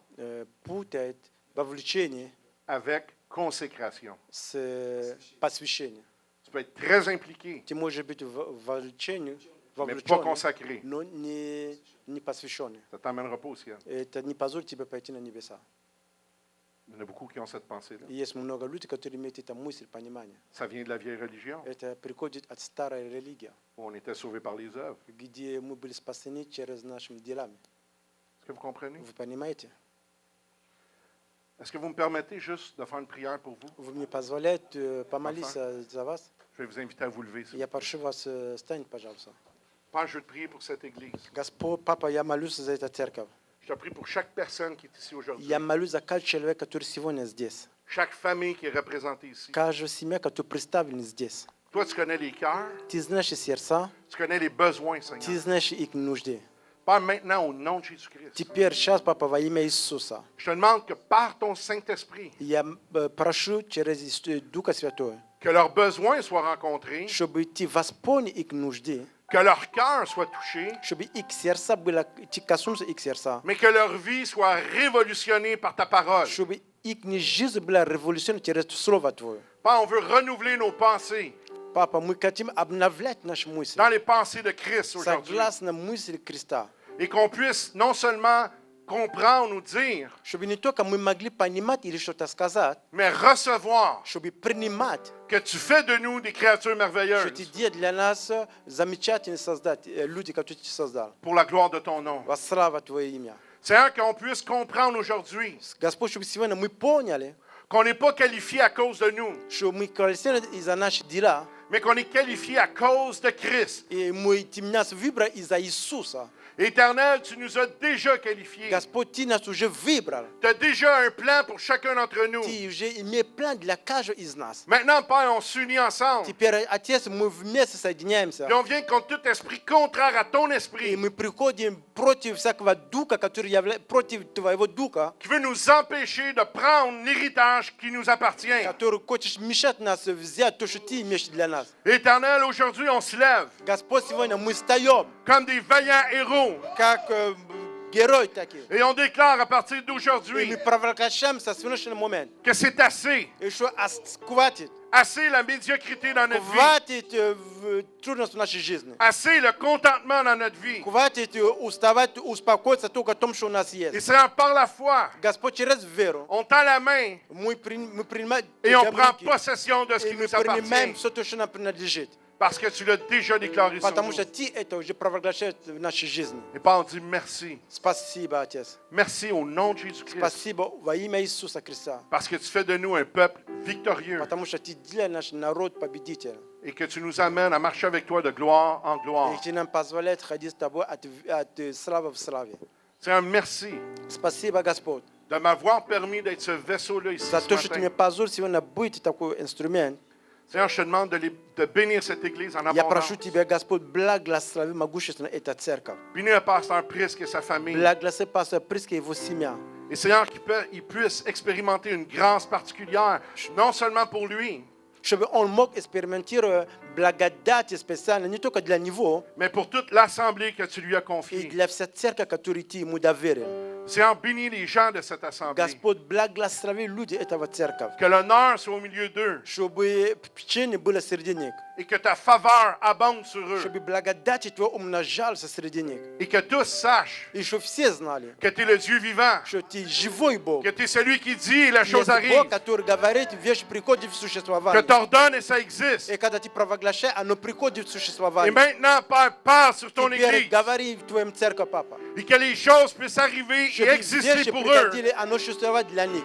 путают вовлечение avec consécration. с посвящением. Tu peux être très impliqué, Ты можешь быть вовлеченным, mais pas consacré. но не посвященный. Ça ne t'emmènera pas au ciel. Это не позволит тебе пойти на небеса. Il y en a beaucoup qui ont cette pensée-là. И есть много людей, которые имеют это мысль, понимание. Ça vient de la vieille religion, Это приходит от старой религии, où on était sauvé par les œuvres. где мы были спасены через нашими делами. Est-ce que vous comprenez? Вы понимаете? Est-ce que vous me permettez juste de faire une prière pour vous? Вы мне позволяете помолиться за вас? Je vais vous inviter à vous lever. s'il Я vous plaît. прошу вас, встань, пожалуйста. Père, je veux te prier pour cette église. Господь, Папа, я молюсь за эту церковь. Je te prie pour chaque personne qui est ici aujourd'hui. Я молюсь за каждого человека, который сегодня здесь. Chaque famille qui est représentée ici. Каждая семья, которая представлена здесь. Toi, tu connais les cœurs, Ты знаешь сердца, tu connais les besoins, ты Seigneur. знаешь их нужды. Père, maintenant, au nom de Jésus-Christ, Теперь, сейчас, Папа, во имя Иисуса, je te demande que par ton Saint-Esprit, я прошу через Духа Святого, que leurs besoins soient rencontrés, чтобы ты восполнил их нужды, que leur cœur soit touché, чтобы их сердца было, ты коснулся их сердца, mais que leur vie soit révolutionnée par ta parole. чтобы их жизнь была революционной через Слово Твое. Père, on veut renouveler nos pensées Папа, мы хотим обновлять наши мысли, dans les pensées de Christ aujourd'hui. согласно мысли Христа, Et qu'on puisse non seulement comprendre ou dire, чтобы не только мы могли понимать или что-то сказать, mais recevoir чтобы принимать, que tu fais de nous des créatures что merveilleuses ты делаешь для нас замечательные люди, которые ты создал. pour la gloire de ton nom. Во слава Твое имя. Seigneur, qu'on puisse comprendre aujourd'hui Господь, чтобы сегодня мы поняли, qu'on n'est pas qualifié à cause de nous, что мы квалифицированы из-за наших дела, mais qu'on est qualifié à cause de Christ. и ты нас выбрал из-за Иисуса. Éternel, tu nous as déjà qualifiés. Господь, ты нас уже выбрал. Tu as déjà un plan pour chacun d'entre nous. Ты уже имеешь план для каждого из нас. Maintenant, Père, on s'unit ensemble. Теперь, Отец, мы вместе соединяемся. Et on vient contre tout esprit contraire à ton И esprit, мы приходим против всякого духа, который является против Твоего духа, qui veut nous empêcher de prendre l'héritage qui nous appartient. который хочешь мешать нас взять то, что Ты имеешь для нас. Éternel, aujourd'hui, on se lève Господь, сегодня мы встаем, comme des vaillants héros как герои такие. et on déclare à partir И d'aujourd'hui мы провозглашаемся в сегодняшний момент. que c'est assez. И что хватит. Assez la médiocrité dans notre vie. Хватит трудностей в нашей жизни. Assez le contentement dans notre vie. Хватит уставать, успокоиться только о том, что у нас Et есть. Seigneur, par la foi, Господь, через веру on tend la main мы принимаем et on prend possession de ce и qui мы nous принимаем appartient. все то, что нам принадлежит. Parce que tu l'as déjà déclaré sur Потому nous. что Ты это уже провозглашаешь в нашей жизни. Et Père, on dit merci. Спасибо, Отец. Merci au nom de Jésus-Christ. Спасибо во имя Иисуса Христа. Parce que tu fais de nous un peuple victorieux Потому что Ты делаешь наш народ победителем. et que tu nous amènes à marcher avec toi de gloire en И gloire. Ты нам позволяешь ходить с Тобой от славы в славе. Seigneur, merci Спасибо, Господь, de m'avoir permis d'être ce vaisseau-là ici за ce то, что Ты мне matin. позволил сегодня быть такой инструмент. Seigneur, je te demande de bénir cette église en Я прошу abondance. Тебя, Господь, благослови могущественно эту церковь. Bénis le pasteur Prisque et sa famille. Благослови пастора Приска и его семья. Et Seigneur, qu'il puisse expérimenter une grâce particulière, non seulement pour lui, Чтобы он мог экспериментировать благодать специально не только для него, mais pour toute l'assemblée que tu lui as и confiée. для всей церкви, которую Ты ему доверил. Seigneur, bénis les gens de cette assemblée. Господь, благослови люди этого церковь. Que l'honneur soit au milieu d'eux Чтобы печенье было среди них. et que ta faveur abonde sur eux. Чтобы благодать Твоя умножалась среди них. Et que tous sachent И чтобы все знали, que tu es le Dieu vivant, что Ты живой Бог. que tu es celui qui dit et la Есть chose arrive, Бог, который говорит, вещь приходит в que существование. tu ordonnes et ça existe. И когда Ты провозглашаешь, оно приходит в Et существование. maintenant, Père, parle sur ton Теперь Église говори в Твоем церкви, Папа. et que les choses puissent arriver et Чтобы exister вещи pour eux приходили, оно существовать для них.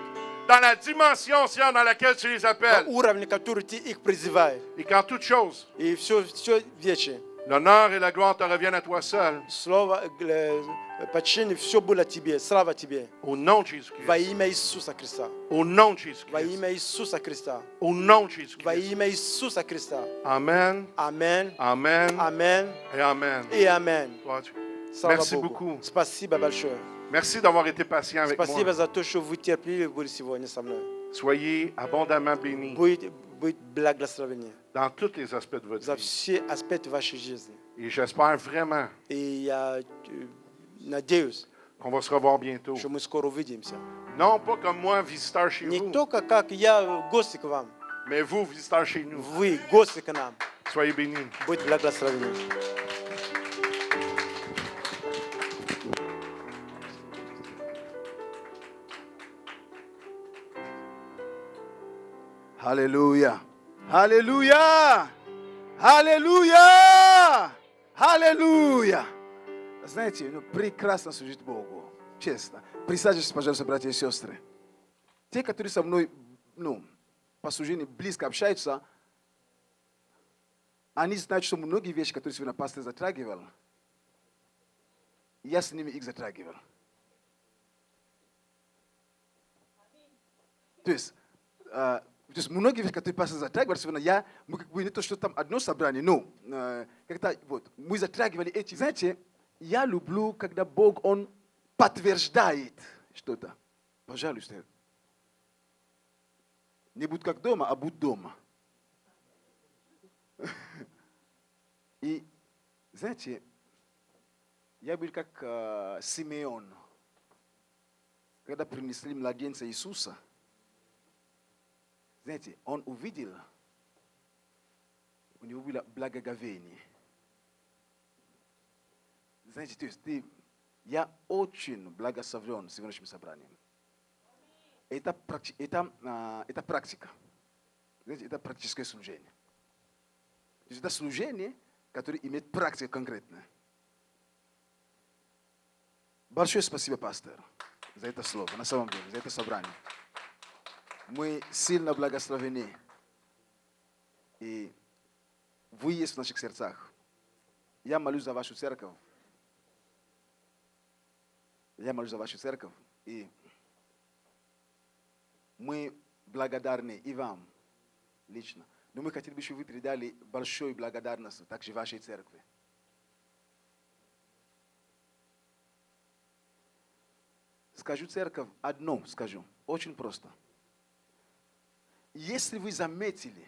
dans la dimension, Seigneur, dans laquelle tu les На appelles. уровне, который Ты их призываешь. Et qu'en toutes choses, И все вещи, l'honneur et la gloire te reviennent à toi seul. слово, почтение, все было Тебе, слава Тебе. Au nom de Во Jésus-Christ. имя Иисуса Христа. Au nom de Во Jésus-Christ. имя Иисуса Христа. Au nom de Во Jésus-Christ. имя Иисуса Христа. Amen. Аминь. Amen. Аминь. Et Amen. И аминь. Gloire à Dieu. Слава Merci Богу. beaucoup. Спасибо большое. Merci d'avoir été patient avec Спасибо moi. за то, что вы терпеливы были сегодня со мной. Soyez abondamment bénis Быть благословены dans tous les aspects de votre за vie. все аспекты вашей жизни. Et j'espère vraiment И я надеюсь, qu'on va se revoir bientôt. что мы скоро увидимся. Non pas comme moi, visiteur chez Не vous, только как я гости к вам, mais vous, visiteur chez nous. вы гости к нам. Soyez bénis. Будь благословены. Аллилуйя! Аллилуйя! Аллилуйя! Аллилуйя! Знаете, прекрасно служить Богу. Честно. Присаживайтесь, пожалуйста, братья и сестры. Те, которые со мной, по служению близко общаются, они знают, что многие вещи, которые сегодня пастор затрагивал, я с ними их затрагивал. То есть многие вещи, которые пастор затрагивал сегодня, мы как бы не то, что там одно собрание, но как-то вот, мы затрагивали эти. Знаете, я люблю, когда Бог, Он подтверждает что-то. Пожалуйста. Не будь как дома, а будь дома. И, знаете, я был как Симеон, когда принесли младенца Иисуса. Знаете, он увидел, у него было благоговение. Знаете, то есть я очень благословлен сегодняшним собранием. Это практика. Знаете, это практическое служение. То есть это служение, которое имеет практику конкретную. Большое спасибо, пастор, за это слово, на самом деле, за это собрание. Мы сильно благословены. И вы есть в наших сердцах. Я молюсь за вашу церковь. Я молюсь за вашу церковь. И мы благодарны и вам лично. Но мы хотели бы, чтобы вы передали большую благодарность также вашей церкви. Скажу церковь одно, скажу. Очень просто. Если вы заметили,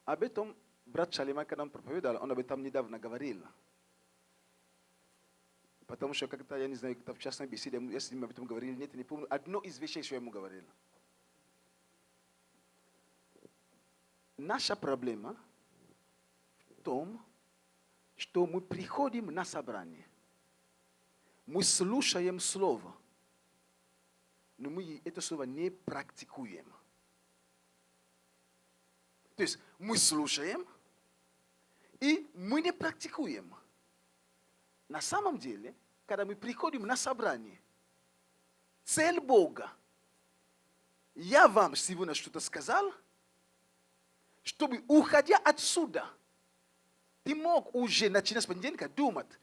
об этом брат Шалима, когда он проповедовал, он об этом недавно говорил. Потому что когда, я не знаю, в частной беседе, если мы об этом говорили, нет, не помню, одно из вещей, что я ему говорил. Наша проблема в том, что мы приходим на собрание, мы слушаем слово, но мы это слово не практикуем. То есть мы слушаем, и мы не практикуем. На самом деле, когда мы приходим на собрание, цель Бога, я вам сегодня что-то сказал, чтобы, уходя отсюда, ты мог уже, начиная с понедельника, думать,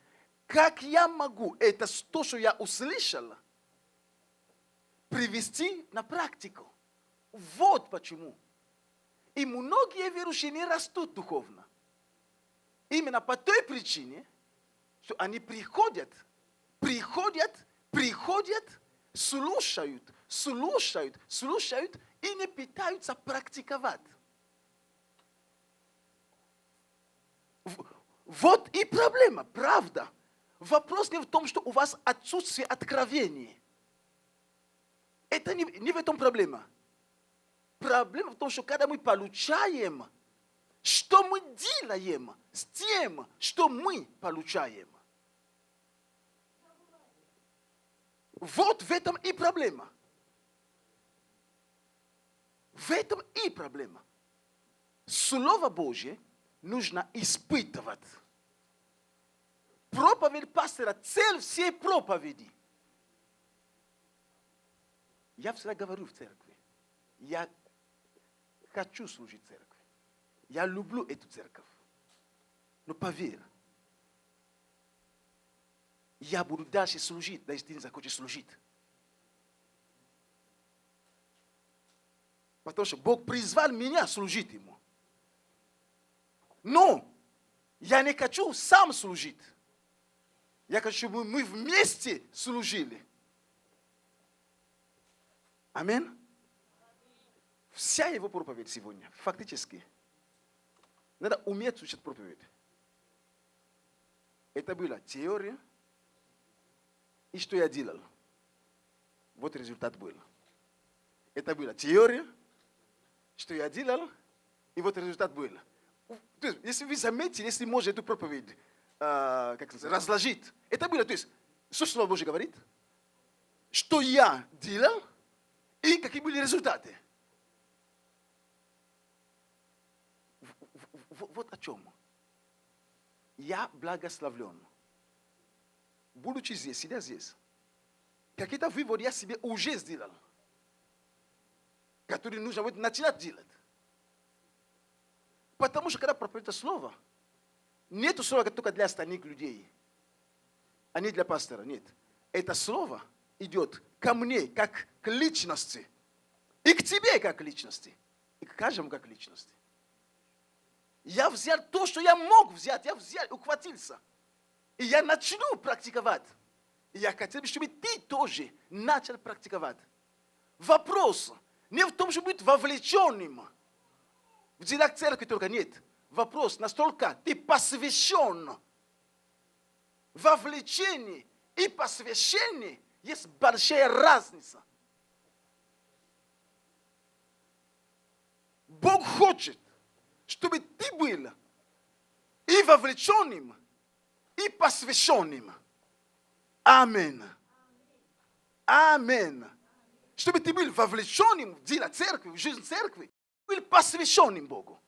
как я могу это, то, что я услышал, привести на практику. Вот почему. И многие верующие не растут духовно. Именно по той причине, что они приходят, слушают и не пытаются практиковать. Вот и проблема, правда. Вопрос не в том, что у вас отсутствие откровения. Это не в этом проблема. Проблема в том, что когда мы получаем, что мы делаем с тем, что мы получаем. Вот в этом и проблема. В этом и проблема. Слово Божье нужно испытывать. Проповедь пастора, цель всей проповеди. Я всегда говорю в церкви, я хочу служить церкви. Я люблю эту церковь. Но поверь, я буду дальше служить, если ты не захочешь служить. Потому что Бог призвал меня служить Ему. Но я не хочу сам служить. Я хочу, чтобы мы вместе служили. Аминь. Вся его проповедь сегодня, фактически, надо уметь слушать проповедь. Это была теория, и что я делал. Вот результат был. Это была теория, что я делал, и вот результат был. То есть, если вы заметили, если можно эту проповедь разложить, это было, то есть, что Слово Божье говорит, что я делал, И какие были результаты? Вот о чем. Я благословлен. Будучи здесь, сидя здесь, какие-то выводы я себе уже сделал, которые нужно будет начинать делать. Потому что когда проповедует слово, нет слова только для остальных людей, а не для пастора, нет. Это слово идет ко мне, как к личности, и к тебе, как к личности, и к каждому, как к личности. Я взял то, что я мог взять, я взял, ухватился. И я начну практиковать. И я хотел бы, чтобы ты тоже начал практиковать. Вопрос не в том, чтобы быть вовлеченным в дела церкви, только нет. Вопрос настолько ты посвящен. Вовлечение и посвящение есть большая разница. Бог хочет, чтобы ты был и вовлеченным, и посвященным. Аминь. Аминь. Чтобы ты был вовлеченным в дело церкви, в жизнь церкви, был посвященным Богу.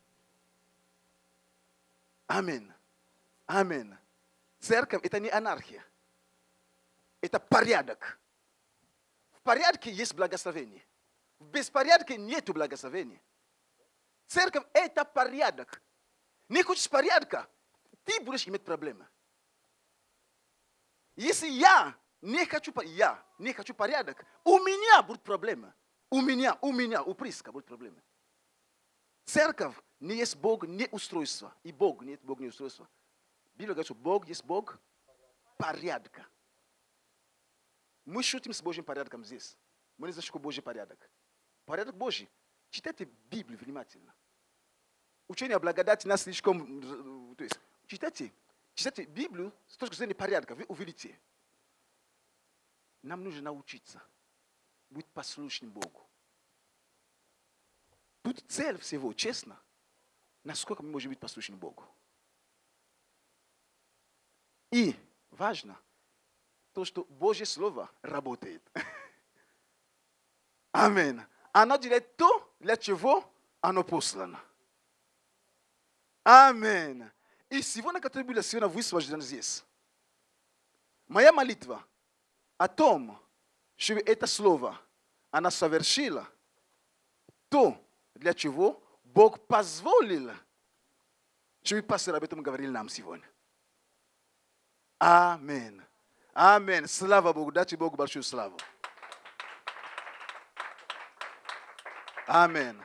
Аминь. Аминь. Церковь – это не анархия. Это порядок. В порядке есть благословение. В беспорядке нет благословения. Церковь – это порядок. Не хочешь порядка, ты будешь иметь проблемы. Если я не хочу порядок, у меня будут проблемы. У Приска будут проблемы. Церковь не есть Бог, не устройство. И Бог нет, Бог не устройство. Библия говорит, что Бог есть Бог порядка. Мы шутим с Божьим порядком здесь. Мы не знаем, что Божий порядок. Порядок Божий. Читайте Библию внимательно. Учение о благодати нас слишком... То есть, читайте Библию с точки зрения порядка. Вы увидите. Нам нужно научиться быть послушным Богу. Тут цель всего, честно, насколько мы можем быть послушным Богу. И важно то, что Божье Слово работает. Аминь. Оно делает то, для чего оно послано. Аминь. И сегодня, который был сегодня высвобожден здесь, моя молитва о том, чтобы это слово, она совершила то, для чего Бог позволил, чтобы пастор об этом говорил нам сегодня. Аминь. Аминь. Слава Богу. Дайте Богу большую славу. Аминь.